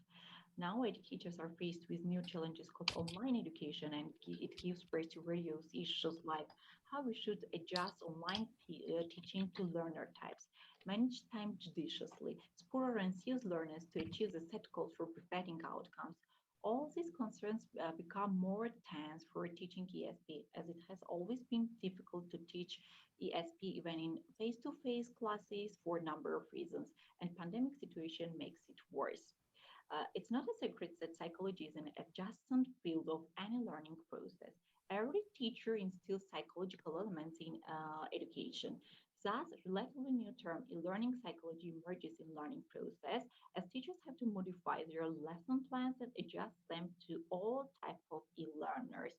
Now educators are faced with new challenges called online education, and it gives birth to various issues like how we should adjust online teaching to learner types, manage time judiciously, support and enthuse learners to achieve the set goals for preventing outcomes. All these concerns become more tense for teaching ESP, as it has always been difficult to teach ESP even in face-to-face classes for a number of reasons, and pandemic situation makes it worse. It's not a secret that psychology is an adjacent field of any learning process. Every teacher instills psychological elements in education. Thus, relatively new term e-learning psychology emerges in learning process, as teachers have to modify their lesson plans and adjust them to all type of e-learners.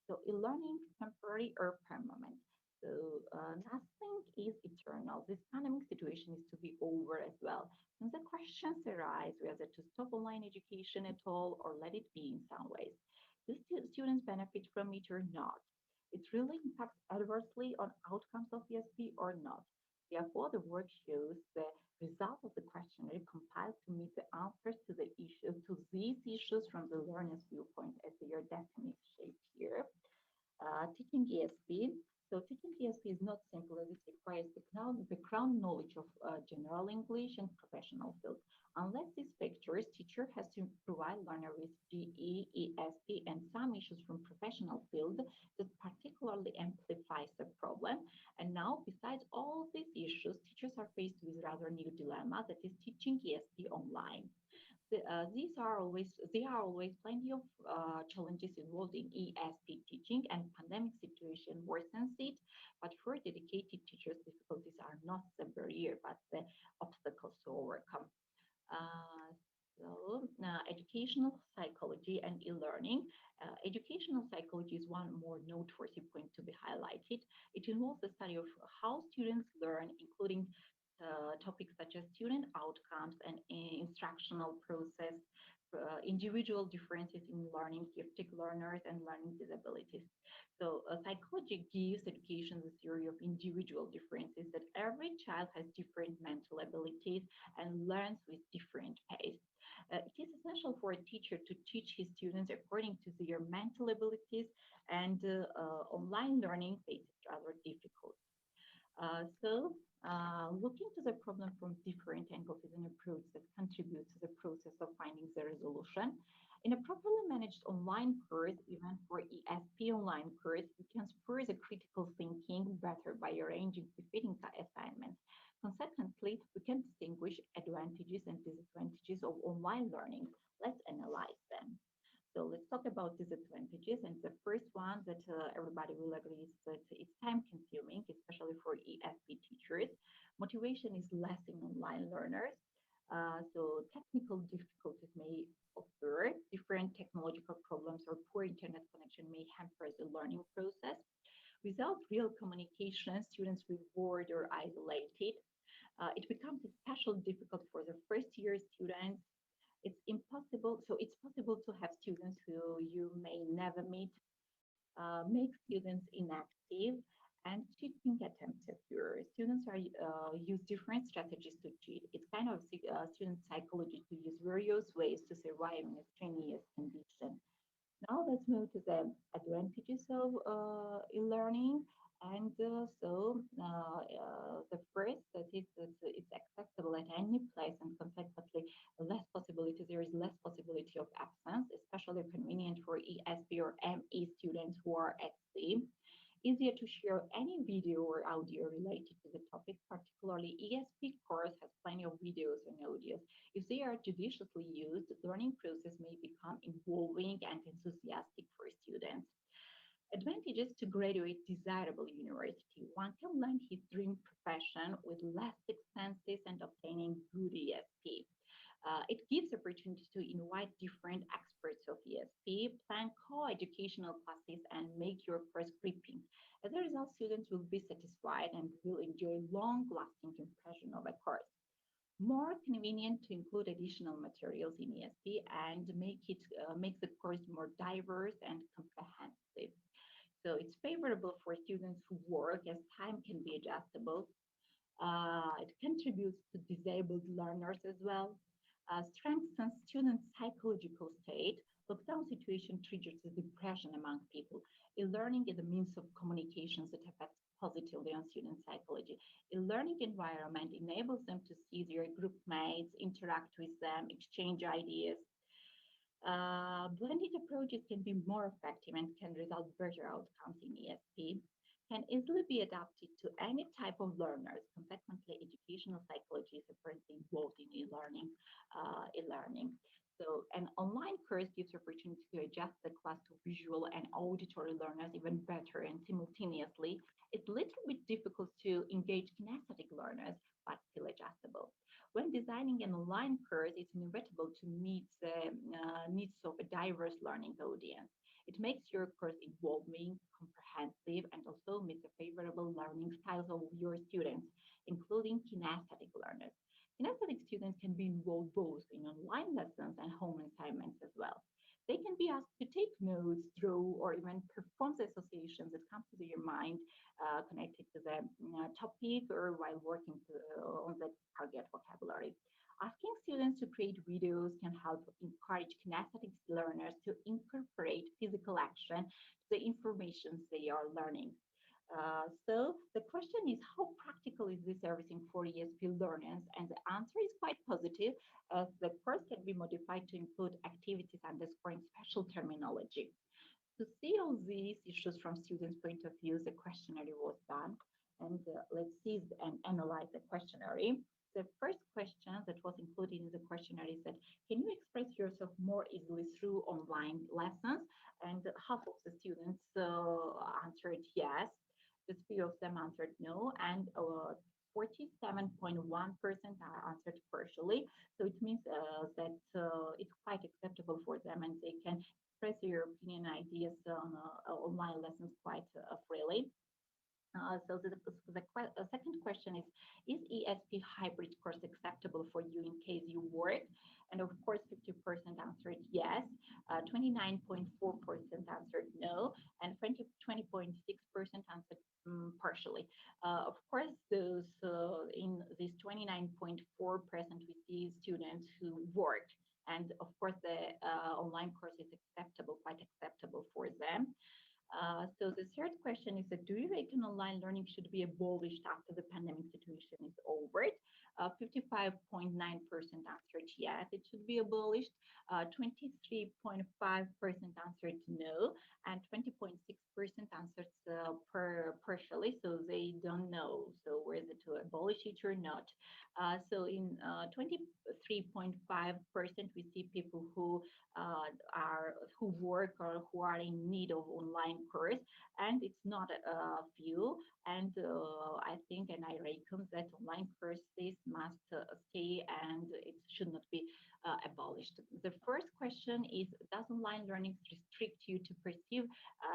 So e-learning temporary or permanent. So nothing is eternal. This pandemic situation is to be over as well. And the questions arise whether to stop online education at all or let it be in some ways. Do students benefit from it or not? It really impacts adversely on outcomes of ESP or not. Therefore, the work shows the result of the questionnaire compiled to meet the answers to these issues from the learner's viewpoint, as they are definitely shaped here. Teaching ESP. So teaching ESP is not simple, as it requires background knowledge of general English and professional field. Unless these factors, teacher has to provide learner with GE, ESP, and some issues from professional field that particularly amplifies the problem. And now, besides all these issues, teachers are faced with rather new dilemma, that is teaching ESP online. There are always plenty of challenges involved in ESP teaching, and pandemic situation worsens it. But for dedicated teachers, difficulties are not the barrier, but the obstacles to overcome. Educational psychology and e-learning. Educational psychology is one more noteworthy point to be highlighted. It involves the study of how students learn, including topics such as student outcomes and instructional process, individual differences in learning, gifted learners, and learning disabilities. So psychology gives education the theory of individual differences, that every child has different mental abilities and learns with different pace. It is essential for a teacher to teach his students according to their mental abilities, and online learning makes it rather difficult. Looking to the problem from different angles is an approach that contributes to the process of finding the resolution. In a properly managed online course, even for ESP online course, we can spur the critical thinking better by arranging befitting assignments. Consequently, we can distinguish advantages and disadvantages of online learning. Let's analyze them. So let's talk about disadvantages. And the first one that everybody will agree is that it's time consuming, especially for ESP teachers. Motivation is less in online learners. So technical difficulties may occur. Different technological problems or poor internet connection may hamper the learning process. Without real communication, students will be bored or isolated. It becomes especially difficult for the first year students. It's possible to have students who you may never meet, make students inactive, and cheating attempts occur. Students use different strategies to cheat. It's kind of student psychology to use various ways to survive in a strenuous condition. Now let's move to the advantages of e-learning. And the first, that is that it's accessible at any place, and consequently there is less possibility of absence, especially convenient for ESP or ME students who are at sea. Easier to share any video or audio related to the topic, particularly ESP course has plenty of videos and audios. If they are judiciously used, the learning process may become involving and enthusiastic for students. Advantages to graduate desirable university. One can learn his dream profession with less expenses and obtaining good ESP. It gives opportunity to invite different experts of ESP, plan co-educational classes, and make your course gripping. As a result, students will be satisfied and will enjoy long-lasting impression of a course. More convenient to include additional materials in ESP and make the course more diverse and comprehensive. So it's favorable for students who work, as time can be adjustable. It contributes to disabled learners as well. strengthens students' psychological state. Lockdown situation triggers the depression among people. E-learning is a means of communications that affects positively on student psychology. A learning environment enables them to see their group mates, interact with them, exchange ideas. Blended approaches can be more effective and can result better outcomes in ESP, can easily be adapted to any type of learners. Consequently, educational psychology is apparently involved in e-learning. So an online course gives opportunity to adjust the class to visual and auditory learners even better and simultaneously. It's a little bit difficult to engage kinesthetic learners, but still adjustable. When designing an online course, it's inevitable to meet the needs of a diverse learning audience. It makes your course evolving, comprehensive, and also meets the favorable learning styles of your students, including kinesthetic learners. Kinesthetic students can be involved both in online lessons and home assignments as well. They can be asked to take notes, draw, or even perform the associations that come to their mind connected to the topic or while working on the target vocabulary. Asking students to create videos can help encourage kinesthetic learners to incorporate physical action to the information they are learning. So the question is, how practical is this everything for ESP learners? And the answer is quite positive, as the course can be modified to include activities underscoring special terminology. To see all these issues from students' point of view, the questionnaire was done. And let's see and analyze the questionnaire. The first question that was included in the questionnaire is that, can you express yourself more easily through online lessons? And half of the students answered yes. Just few of them answered no, and 47.1% answered partially. So it means that it's quite acceptable for them, and they can express their opinion and ideas on online lessons quite freely. So the second question is ESP hybrid course acceptable for you in case you work? And of course, 50% answered yes, 29.4% answered no, and 20.6% answered partially. Of course, those in this 29.4%, we see students who work. And of course, the online course is acceptable, quite acceptable for them. So the third question is that, do you reckon online learning should be abolished after the pandemic situation is over? 55.9% answered yes, it should be abolished. 23.5% answered no, and 20.6% answered partially, so they don't know. So whether to abolish it or not. So in 23.5%, we see people who work or who are in need of online course, and it's not a few. And I think, and I reckon that online courses must stay and it should not be abolished. The first question is, does online learning restrict you to perceive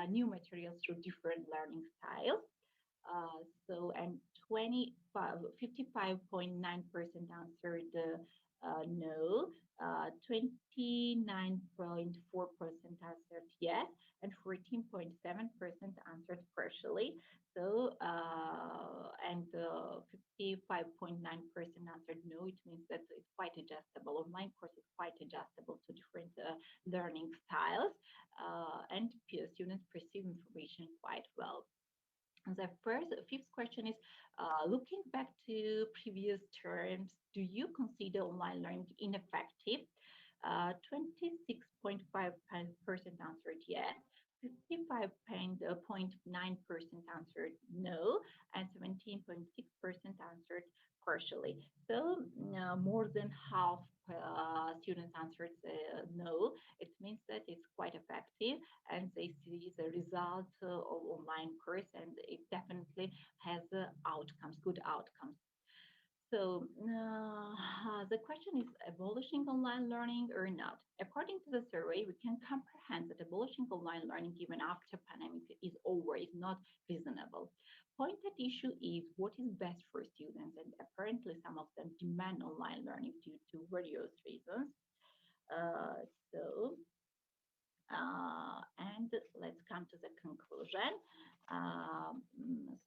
new materials through different learning styles? And 55.9% answered no, 29.4% answered yes, and 14.7% answered partially. So, and 55.9% answered no. It means that it's quite adjustable. Online course is quite adjustable to different learning styles, and students perceive information quite well. The fifth question is, looking back to previous terms, do you consider online learning ineffective? 26.5% answered yes, 55.9% answered no, and 17.6% answered partially. So more than half students answered no. It means that it's quite effective, and they see the result of online course, and it definitely has outcomes, good outcomes. So the question is, abolishing online learning or not? According to the survey, we can comprehend that abolishing online learning even after pandemic is over is not reasonable. Point at issue is what is best for students, and apparently some of them demand online learning due to various reasons. And let's come to the conclusion.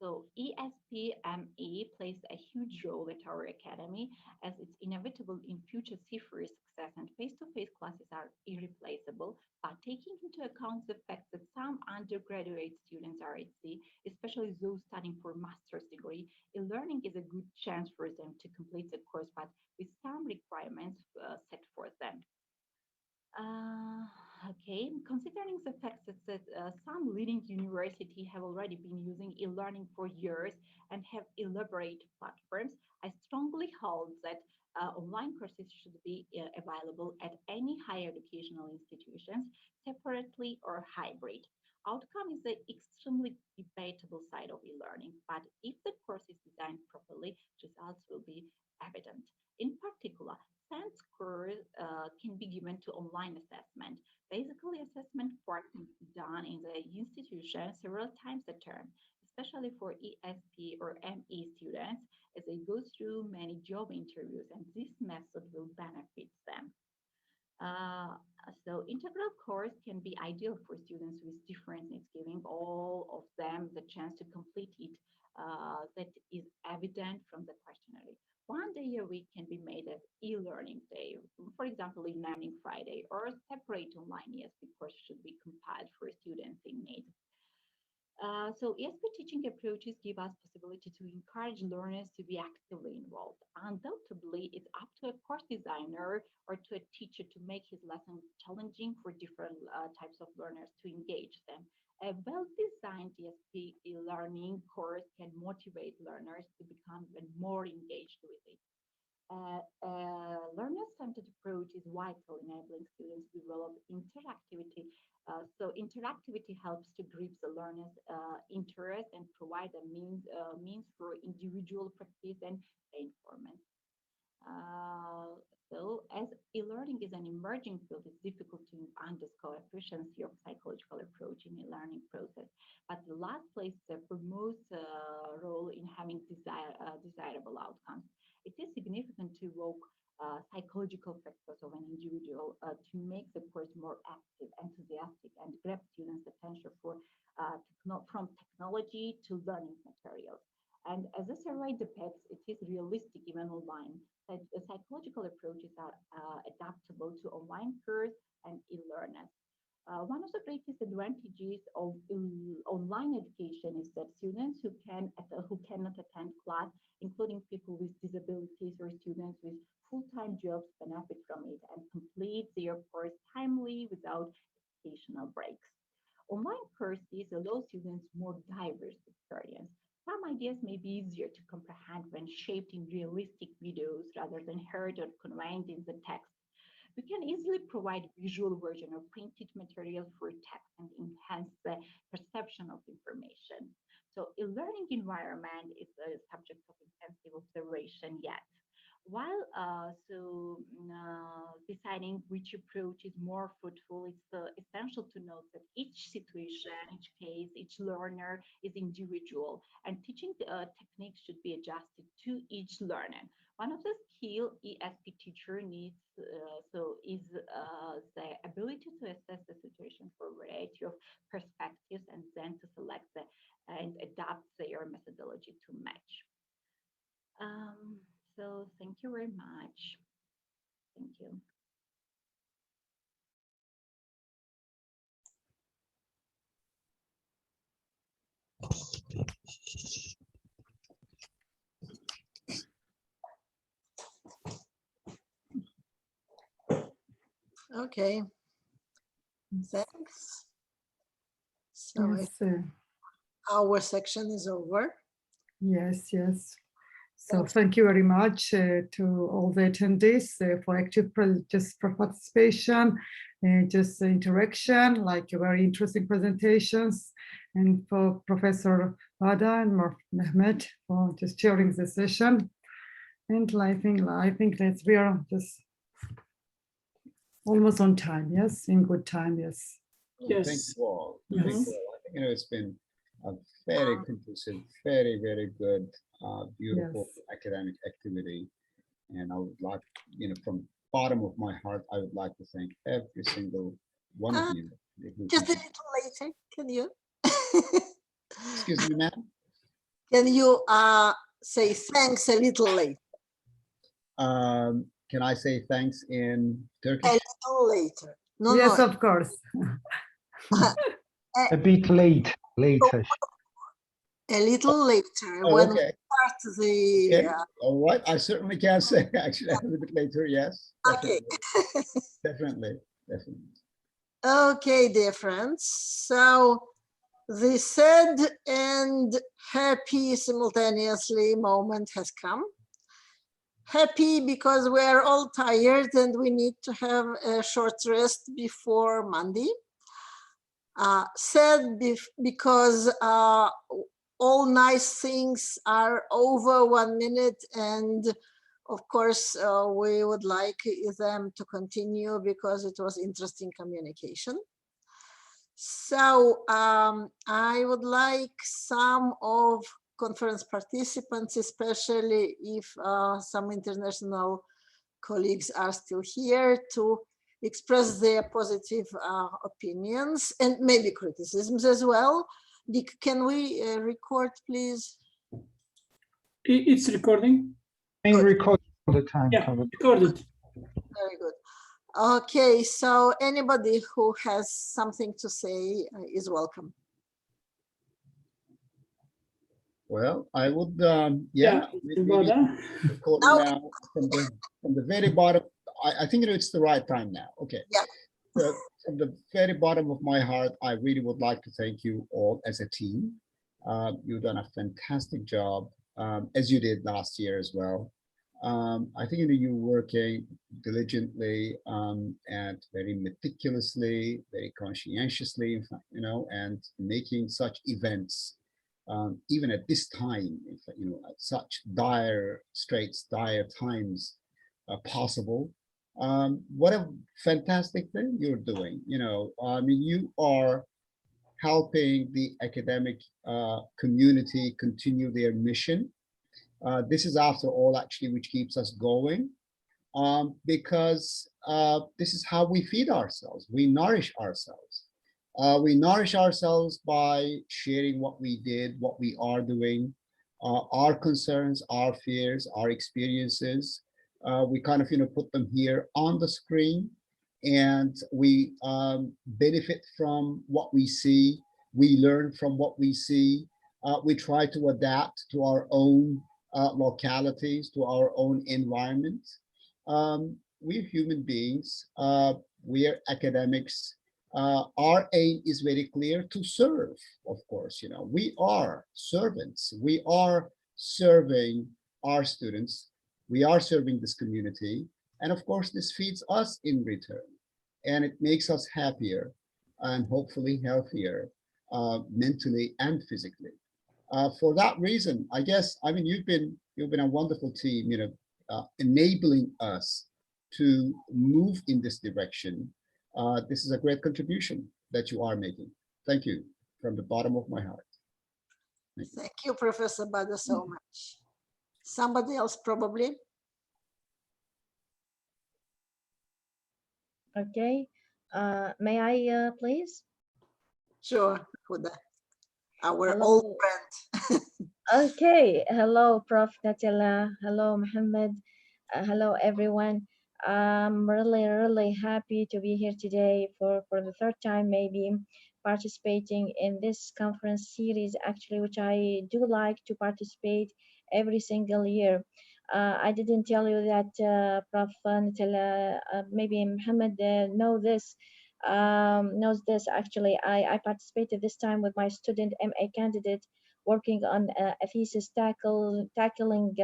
So ESP ESP-ME plays a huge role at our academy, as it's inevitable in future CFRE success, and face-to-face classes are irreplaceable. But taking into account the fact that some undergraduate students are at sea, especially those studying for master's degree, e-learning is a good chance for them to complete the course, but with some requirements set for them. Okay, considering the fact that some leading universities have already been using e-learning for years and have elaborate platforms, I strongly hold that online courses should be available at any higher educational institutions, separately or hybrid. Outcome is the extremely debatable side of e-learning, but if the course is designed properly, results will be evident. In particular, science course can be given to online assessment. Basically, assessment work can be done in the institution several times a term, especially for ESP or ME students, as they go through many job interviews, and this method will benefit them. So integral course can be ideal for students with different needs, giving all of them the chance to complete it. That is evident from the questionnaire. One day a week can be made as e-learning day, for example, e-learning Friday, or separate online ESP course should be compiled for students in need. So ESP teaching approaches give us possibility to encourage learners to be actively involved. Undoubtedly, it's up to a course designer or to a teacher to make his lesson challenging for different types of learners to engage them. A well-designed ESP e-learning course can motivate learners to become even more engaged with it. A learner-centered approach is vital, enabling students to develop interactivity. So interactivity helps to grip the learner's interest and provide a means for individual practice and reinforcement. So as e-learning is an emerging field, it's difficult to underscore efficiency of psychological approach in the learning process. But the last plays the foremost role in having desirable outcomes. It is significant to evoke psychological factors of an individual to make the course more active, enthusiastic, and grab students' attention from technology to learning materials. And as the survey depicts, it is realistic even online. That the psychological approaches are adaptable to online course and e-learners. One of the greatest advantages of online education is that students who cannot attend class, including people with disabilities or students with full-time jobs, benefit from it and complete their course timely without educational breaks. Online courses allow students more diverse experience. Some ideas may be easier to comprehend when shaped in realistic videos rather than heard or conveyed in the text. We can easily provide visual version of printed material for text and enhance the perception of information. So a learning environment is a subject of intensive observation yet. While deciding which approach is more fruitful, it's essential to note that each situation, each case, each learner is individual, and teaching techniques should be adjusted to each learner. One of the skill ESP teacher needs is the ability to assess the situation for a variety of perspectives and then to select and adapt their methodology to match. So thank you very much. Thank you. Okay, thanks. So Yes, our section is over. yes. So thank you very much to all the attendees for active participation, just interaction, like very interesting presentations, and for Professor Bada and Mehmet for just chairing the session. And I think that we are just almost on time. Yes, in good time. Yes. Yes. Thank you all. Yes. Thank you all. I think it's been a very conclusive, very, very good, beautiful academic activity. And I would like, from bottom of my heart, I would like to thank every single one of you. Just a little later, can you? Excuse me, ma'am? Can you say thanks a little late? Can I say thanks in A Turkish? little later. No, Yes, no. of course. A bit late, later. A little later Oh, when okay. we start the. Okay. All right. I certainly can say actually a little bit later. Yes. Okay. Definitely. Definitely. Okay, dear friends. So the sad and happy simultaneously moment has come. Happy because we are all tired and we need to have a short rest before Monday. Sad because all nice things are over 1 minute, and of course we would like them to continue because it was interesting communication. So I would like some of conference participants, especially if some international colleagues are still here, to express their positive opinions and maybe criticisms as well. Can we record, please? It's recording. And record all the time. Yeah, recorded. Very good. Okay, so anybody who has something to say is welcome. Well, I would, Yeah, maybe recording now from the very bottom. I think it's the right time now. Okay. Yeah. So from the very bottom of my heart, I really would like to thank you all as a team. You've done a fantastic job, as you did last year as well. I think you're working diligently and very meticulously, very conscientiously, and making such events, even at this time, at such dire straits, dire times, possible. What a fantastic thing you're doing. I mean, you are helping the academic community continue their mission. This is, after all, actually, which keeps us going, because this is how we feed ourselves. We nourish ourselves. We nourish ourselves by sharing what we did, what we are doing, our concerns, our fears, our experiences. We kind of, put them here on the screen, and we benefit from what we see. We learn from what we see. We try to adapt to our own localities, to our own environment. We're human beings. We are academics. Our aim is very clear: to serve. Of course, we are servants. We are serving our students. We are serving this community. And of course, this feeds us in return. And it makes us happier and hopefully healthier, mentally and physically. For that reason, I guess, I mean, you've been a wonderful team, enabling us to move in this direction. This is a great contribution that you are making. Thank you from the bottom of my heart. Thank you, Professor Bada, so much. Somebody else probably. Okay, may I please? Sure, Huda, our Hello. old friend. Okay, hello, Prof. Natila. Hello, Mohammed. Hello, everyone. I'm really happy to be here today for the third time, maybe participating in this conference series, actually, which I do like to participate every single year. I didn't tell you that, Prof. Natila, maybe Mohammed knows this. Actually, I participated this time with my student MA candidate, working on a thesis tackling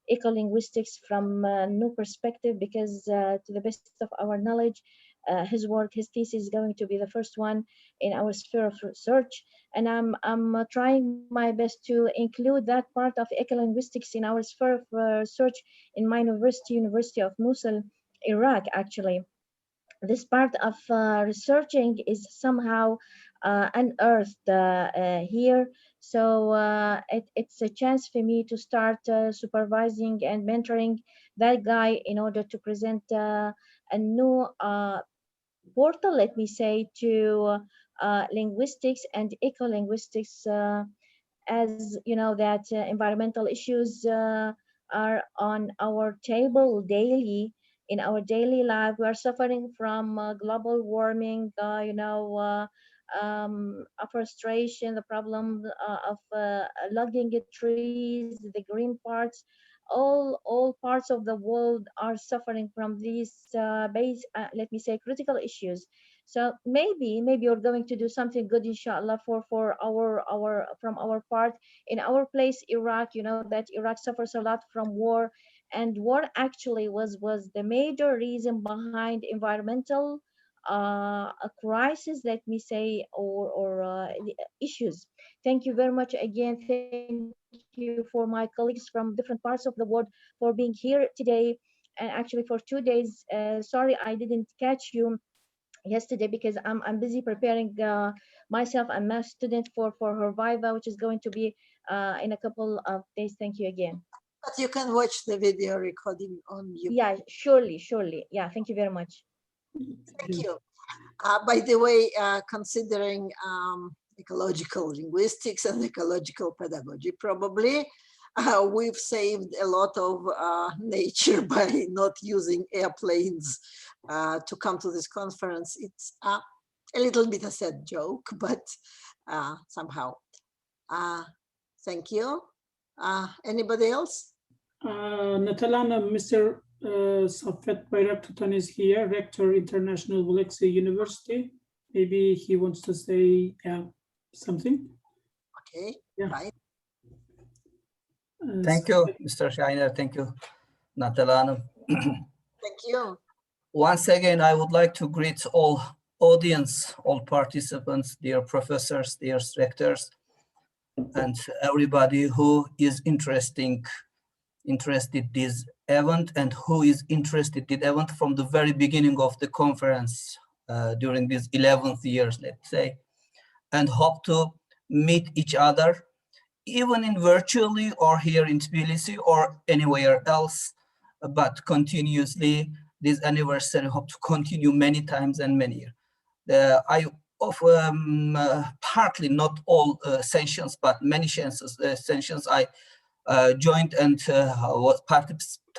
ecolinguistics from a new perspective, because to the best of our knowledge, his thesis is going to be the first one in our sphere of research, and I'm trying my best to include that part of ecolinguistics in our sphere of research in my University of Mosul, Iraq, actually. This part of researching is somehow unearthed here. So it's a chance for me to start supervising and mentoring that guy in order to present a new portal, let me say, to linguistics and ecolinguistics as you know that environmental issues are on our table daily in our daily life. We are suffering from global warming, afforestation, the problem of logging trees, the green parts. All parts of the world are suffering from these let me say, critical issues. So maybe we're going to do something good, inshallah, for our from our part. In our place, Iraq, you know that Iraq suffers a lot from war, and war actually was the major reason behind environmental a crisis, let me say, or issues. Thank you very much again. Thank you for my colleagues from different parts of the world for being here today, and actually for 2 days. Sorry I didn't catch you yesterday because I'm busy preparing myself and my student for her viva, which is going to be in a couple of days. Thank you again. But you can watch the video recording on YouTube. Yeah, surely. Yeah, thank you very much. Thank you. By the way, considering ecological linguistics and ecological pedagogy, probably we've saved a lot of nature by not using airplanes to come to this conference. It's a little bit a sad joke, but somehow. Thank you. Anybody else? Natalana, Mr. Safet Bayraktutan is here, Rector, International Valencia University. Maybe he wants to say something. Okay, yeah. Right. Thank you, Mr. Shiner. Thank you, Natalana. Thank you. Once again, I would like to greet all audience, all participants, dear professors, dear rectors, and everybody who is interested this event and who is interested in the event from the very beginning of the conference during these 11th years, let's say, and hope to meet each other, even in virtually or here in Tbilisi or anywhere else, but continuously. This anniversary hope to continue many times and many years. I of partly not all sessions, but many sessions I joined and was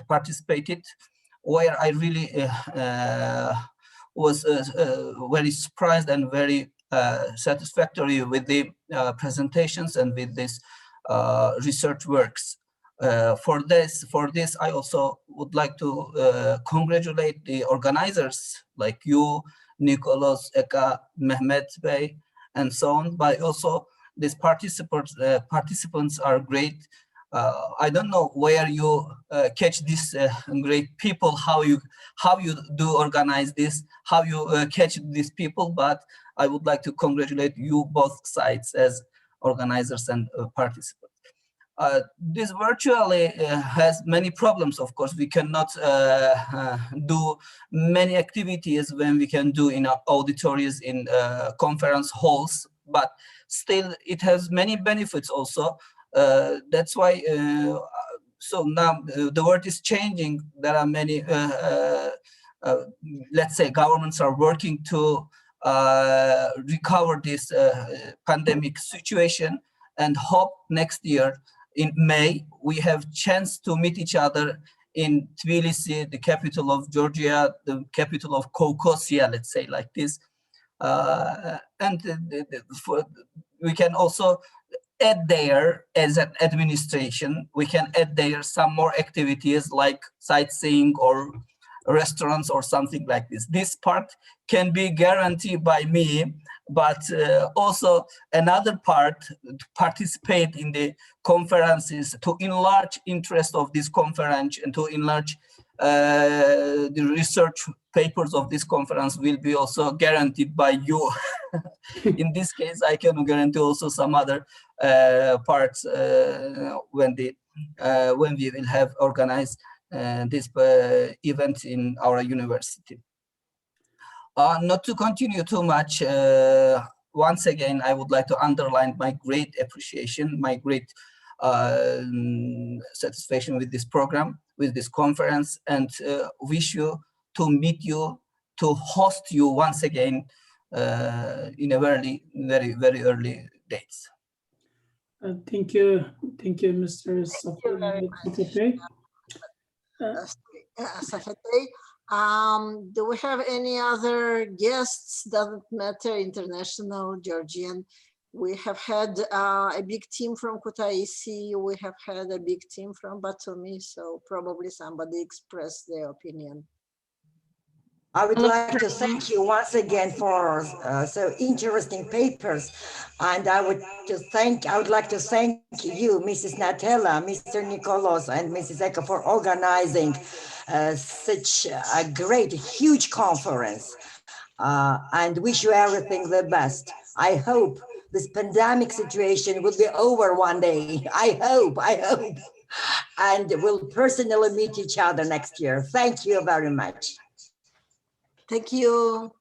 participated, where I really was very surprised and very satisfactory with the presentations and with this research works. For this, I also would like to congratulate the organizers like you, Nicholas, Eka, Mehmet Bey, and so on. But also these participants are great. I don't know where you catch these great people, how you do organize this, how you catch these people. But I would like to congratulate you both sides as organizers and participants. This virtually has many problems. Of course, we cannot do many activities when we can do in auditories, in conference halls, but still it has many benefits also. That's why, so now the world is changing. There are many, let's say, governments are working to recover this pandemic situation, and hope next year in May, we have chance to meet each other in Tbilisi, the capital of Georgia, the capital of Caucasia, let's say like this. And we can also add there, as an administration, we can add there some more activities like sightseeing or restaurants or something like this. This part can be guaranteed by me, but also another part to participate in the conferences, to enlarge interest of this conference and to enlarge the research papers of this conference will be also guaranteed by you. In this case, I can guarantee also some other parts when we will have organized this event in our university. Not to continue too much, once again, I would like to underline my great appreciation, my great satisfaction with this program, with this conference, and wish you to meet you, to host you once again in a very early dates. Thank you, Mr. Thank you very much. Safete. Do we have any other guests? Doesn't matter, international, Georgian. We have had a big team from Kutaisi. We have had a big team from Batumi. So probably somebody expressed their opinion. I would like to thank you once again for so interesting papers, and I would like to thank you, Mrs. Natella, Mr. Nicolos, and Mrs. Eka for organizing such a great, huge conference, and wish you everything the best. I hope this pandemic situation will be over one day. I hope, and we'll personally meet each other next year. Thank you very much. Thank you.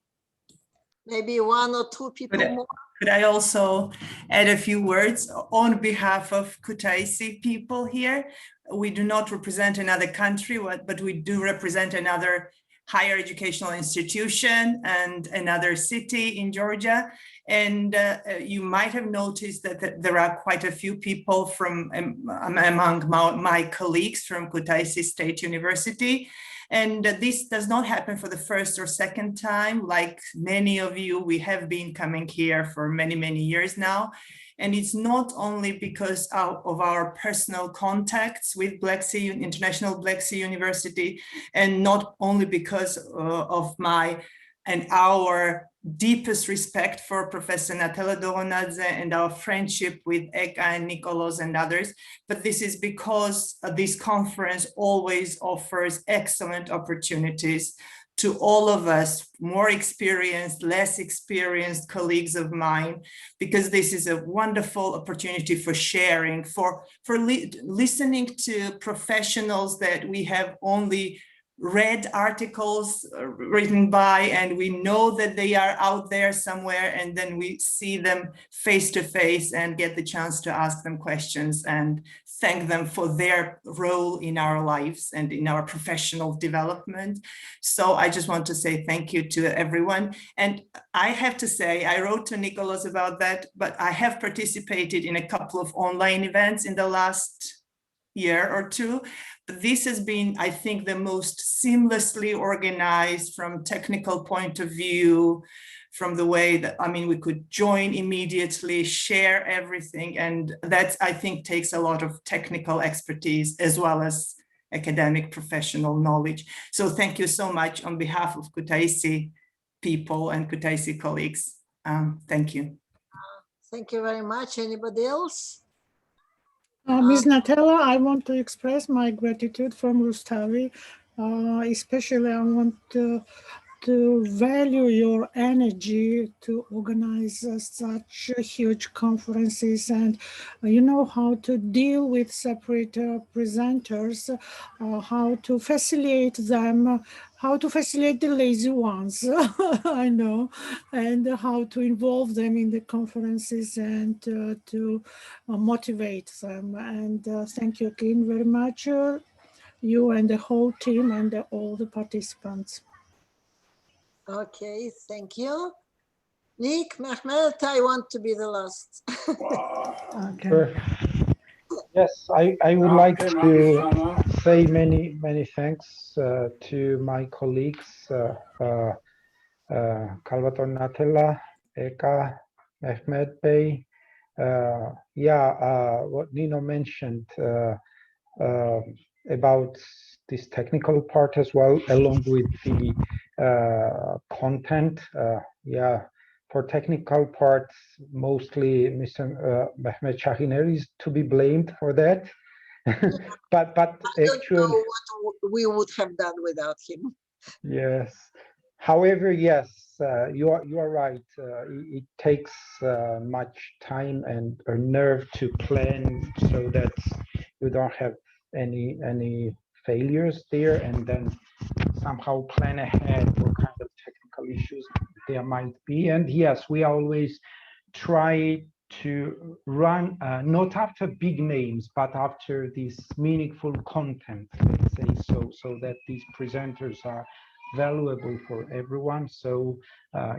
Maybe one or two people more. Could I also add a few words on behalf of Kutaisi people here? We do not represent another country, but we do represent another higher educational institution and another city in Georgia. And you might have noticed that there are quite a few people from among my colleagues from Kutaisi State University. And this does not happen for the first or second time. Like many of you, we have been coming here for many, many years now. And it's not only because of our personal contacts with International Black Sea University, and not only because of my and our deepest respect for Professor Natella Doronadze and our friendship with Eka and Nicolos and others, but this is because this conference always offers excellent opportunities to all of us, more experienced, less experienced colleagues of mine, because this is a wonderful opportunity for sharing, for listening to professionals that we have only read articles written by, and we know that they are out there somewhere, and then we see them face to face and get the chance to ask them questions and thank them for their role in our lives and in our professional development. So I just want to say thank you to everyone. And I have to say, I wrote to Nicolos about that, but I have participated in a couple of online events in the last year or two. But this has been, I think, the most seamlessly organized from technical point of view, from the way that, I mean, we could join immediately, share everything. And that, I think, takes a lot of technical expertise as well as academic professional knowledge. So thank you so much on behalf of Kutaisi people and Kutaisi colleagues. Thank you. Thank you very much. Anybody else? Ms. Natella, I want to express my gratitude from Rustavi. Especially I want to value your energy to organize such huge conferences, and you know how to deal with separate presenters, how to facilitate them, how to facilitate the lazy ones, I know, and how to involve them in the conferences and to motivate them. And thank you again very much, you and the whole team and all the participants. Okay, thank you. Nick, Mehmet, I want to be the last. Okay. Yes, I would like to say many thanks to my colleagues, Kalvator Natella, Eka, Mehmet Bey. What Nino mentioned about this technical part as well, along with the content. For technical parts, mostly Mr. Mehmet Şahiner is to be blamed for that. but actually, I don't know what we would have done without him. Yes. However, yes, you are right. It takes much time and a nerve to plan so that you don't have any failures there, and then somehow plan ahead what kind of technical issues there might be. And yes, we always try to run not after big names, but after this meaningful content, let's say, so that these presenters are valuable for everyone. So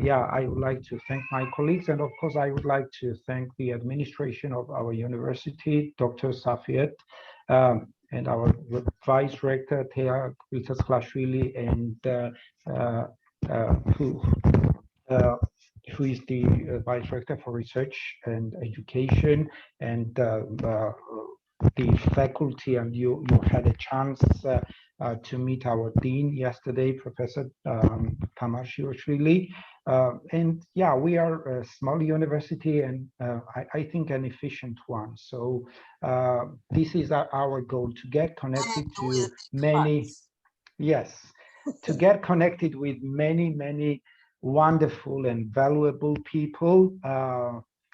yeah, I would like to thank my colleagues, and of course I would like to thank the administration of our university, Dr. Safiet, and our vice rector Thea Kviltasklashvili, and who is the vice rector for research and education, and the faculty. And you had a chance to meet our dean yesterday, Professor Tamar Shirashvili. And yeah, we are a small university, and I think an efficient one. So this is our goal, to get connected to many, yes, to get connected with many wonderful and valuable people.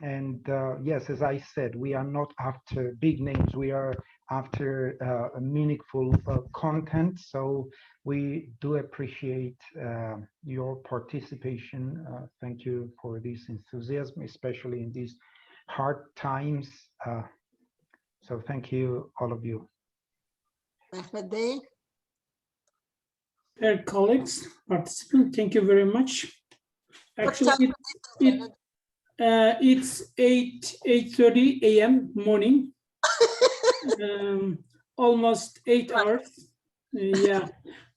And yes, as I said, we are not after big names, we are after meaningful content. So we do appreciate your participation. Thank you for this enthusiasm, especially in these hard times. So thank you, all of you. Dear colleagues, participants, thank you very much. Actually, it's 8:30 a.m. morning, almost 8 hours. Yeah,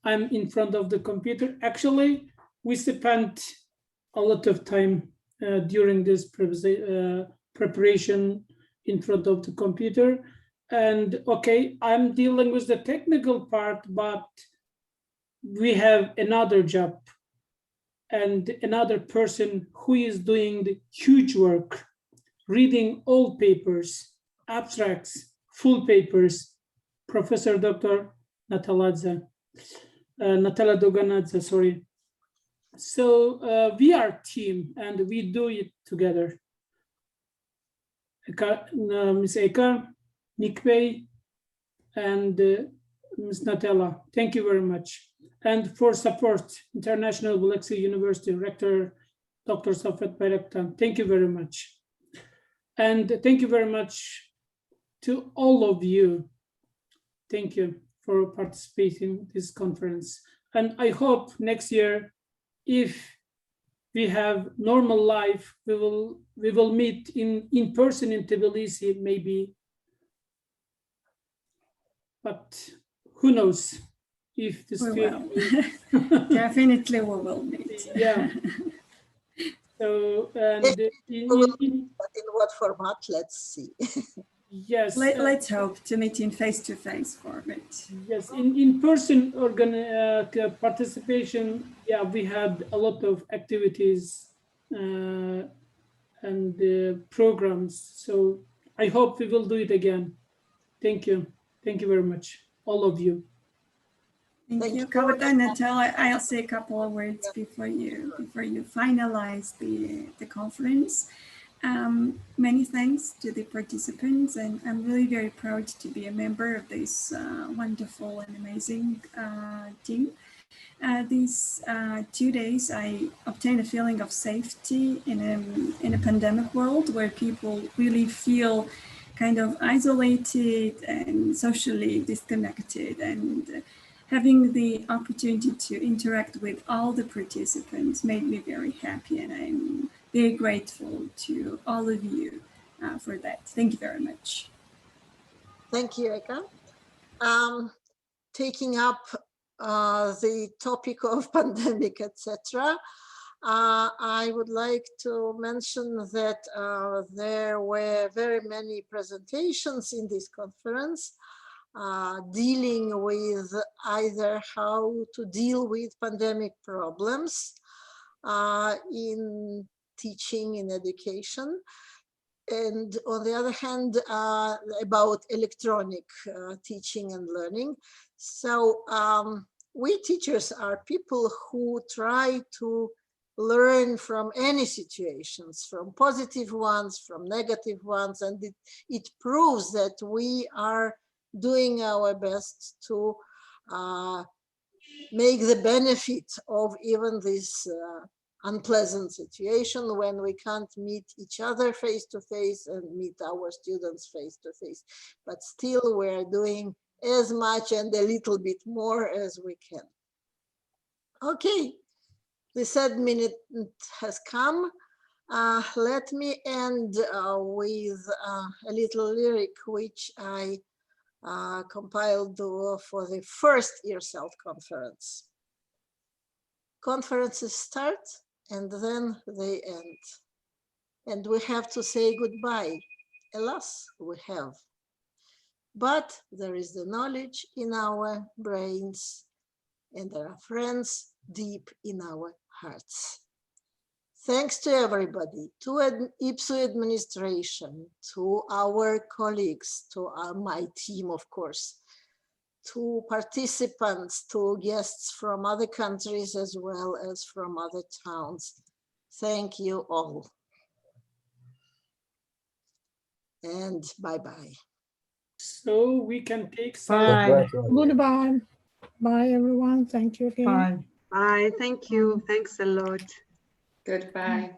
I'm in front of the computer. Actually, we spent a lot of time during this preparation in front of the computer. And okay, I'm dealing with the technical part, but we have another job and another person who is doing the huge work, reading all papers, abstracts, full papers, Professor Dr. Nataladze, Natala Doganadze, sorry. So we are a team and we do it together. Ms. Eka, Nikbey, and Ms. Natala, thank you very much. And for support, International Black Sea University Rector, Dr. Safet Bayraktan, thank you very much. And thank you very much to all of you. Thank you for participating in this conference. And I hope next year, if we have normal life, we will meet in person in Tbilisi, maybe. But who knows if this definitely we will meet. Yeah. So and in what format? Let's see. Yes. Let's hope to meet in face-to-face format. Yes, in person participation. Yeah, we had a lot of activities and programs. So I hope we will do it again. Thank you. Thank you very much, all of you. Thank you, Kavita and Natala. I'll say a couple of words before you finalize the conference. Many thanks to the participants, and I'm really very proud to be a member of this wonderful and amazing team. These 2 days, I obtained a feeling of safety in a pandemic world where people really feel kind of isolated and socially disconnected, and having the opportunity to interact with all the participants made me very happy, and I'm very grateful to all of you for that. Thank you very much. Thank you, Eka. Taking up the topic of pandemic, etc., I would like to mention that there were very many presentations in this conference dealing with either how to deal with pandemic problems in teaching, in education, and on the other hand, about electronic teaching and learning. So we teachers are people who try to learn from any situations, from positive ones, from negative ones, and it proves that we are doing our best to make the benefit of even this unpleasant situation when we can't meet each other face to face and meet our students face to face. But still we're doing as much and a little bit more as we can. Okay, the sad minute has come. Let me end with a little lyric which I compiled for the first IRCEELT conference. Conferences start and then they end. And we have to say goodbye. Alas, we have. But there is the knowledge in our brains and there are friends deep in our hearts. Thanks to everybody, to IPSU administration, to our colleagues, to my team, of course, to participants, to guests from other countries as well as from other towns. Thank you all. And bye-bye. So we can take some. Bye. Goodbye. Bye, everyone. Thank you again. Bye. Bye. Thank you. Thanks a lot. Goodbye.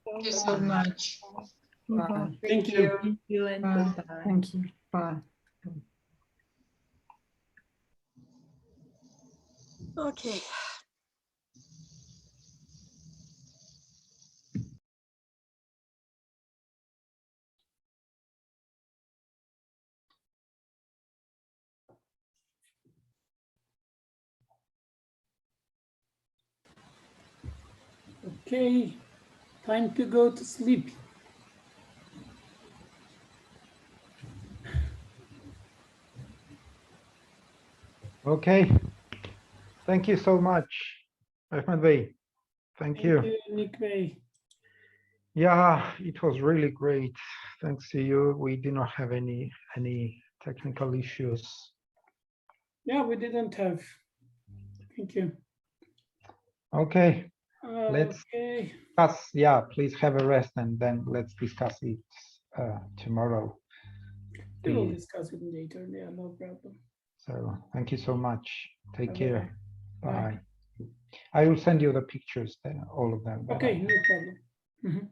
Thank you so much. Bye. Thank you. Thank you and Bye. goodbye. Thank you. Bye. Okay. Okay, time to go to sleep. Okay. Thank you so much, Ahmed Bey. Thank you. Nick Bey. Yeah, it was really great. Thanks to you. We did not have any technical issues. Yeah, we didn't have. Thank you. Okay. Let's Okay. discuss. Yeah, please have a rest and then let's discuss it tomorrow. We will discuss it later. Yeah, no problem. So thank you so much. Take Bye-bye. care. Bye. Bye. I will send you the pictures, all of them. Okay, no problem.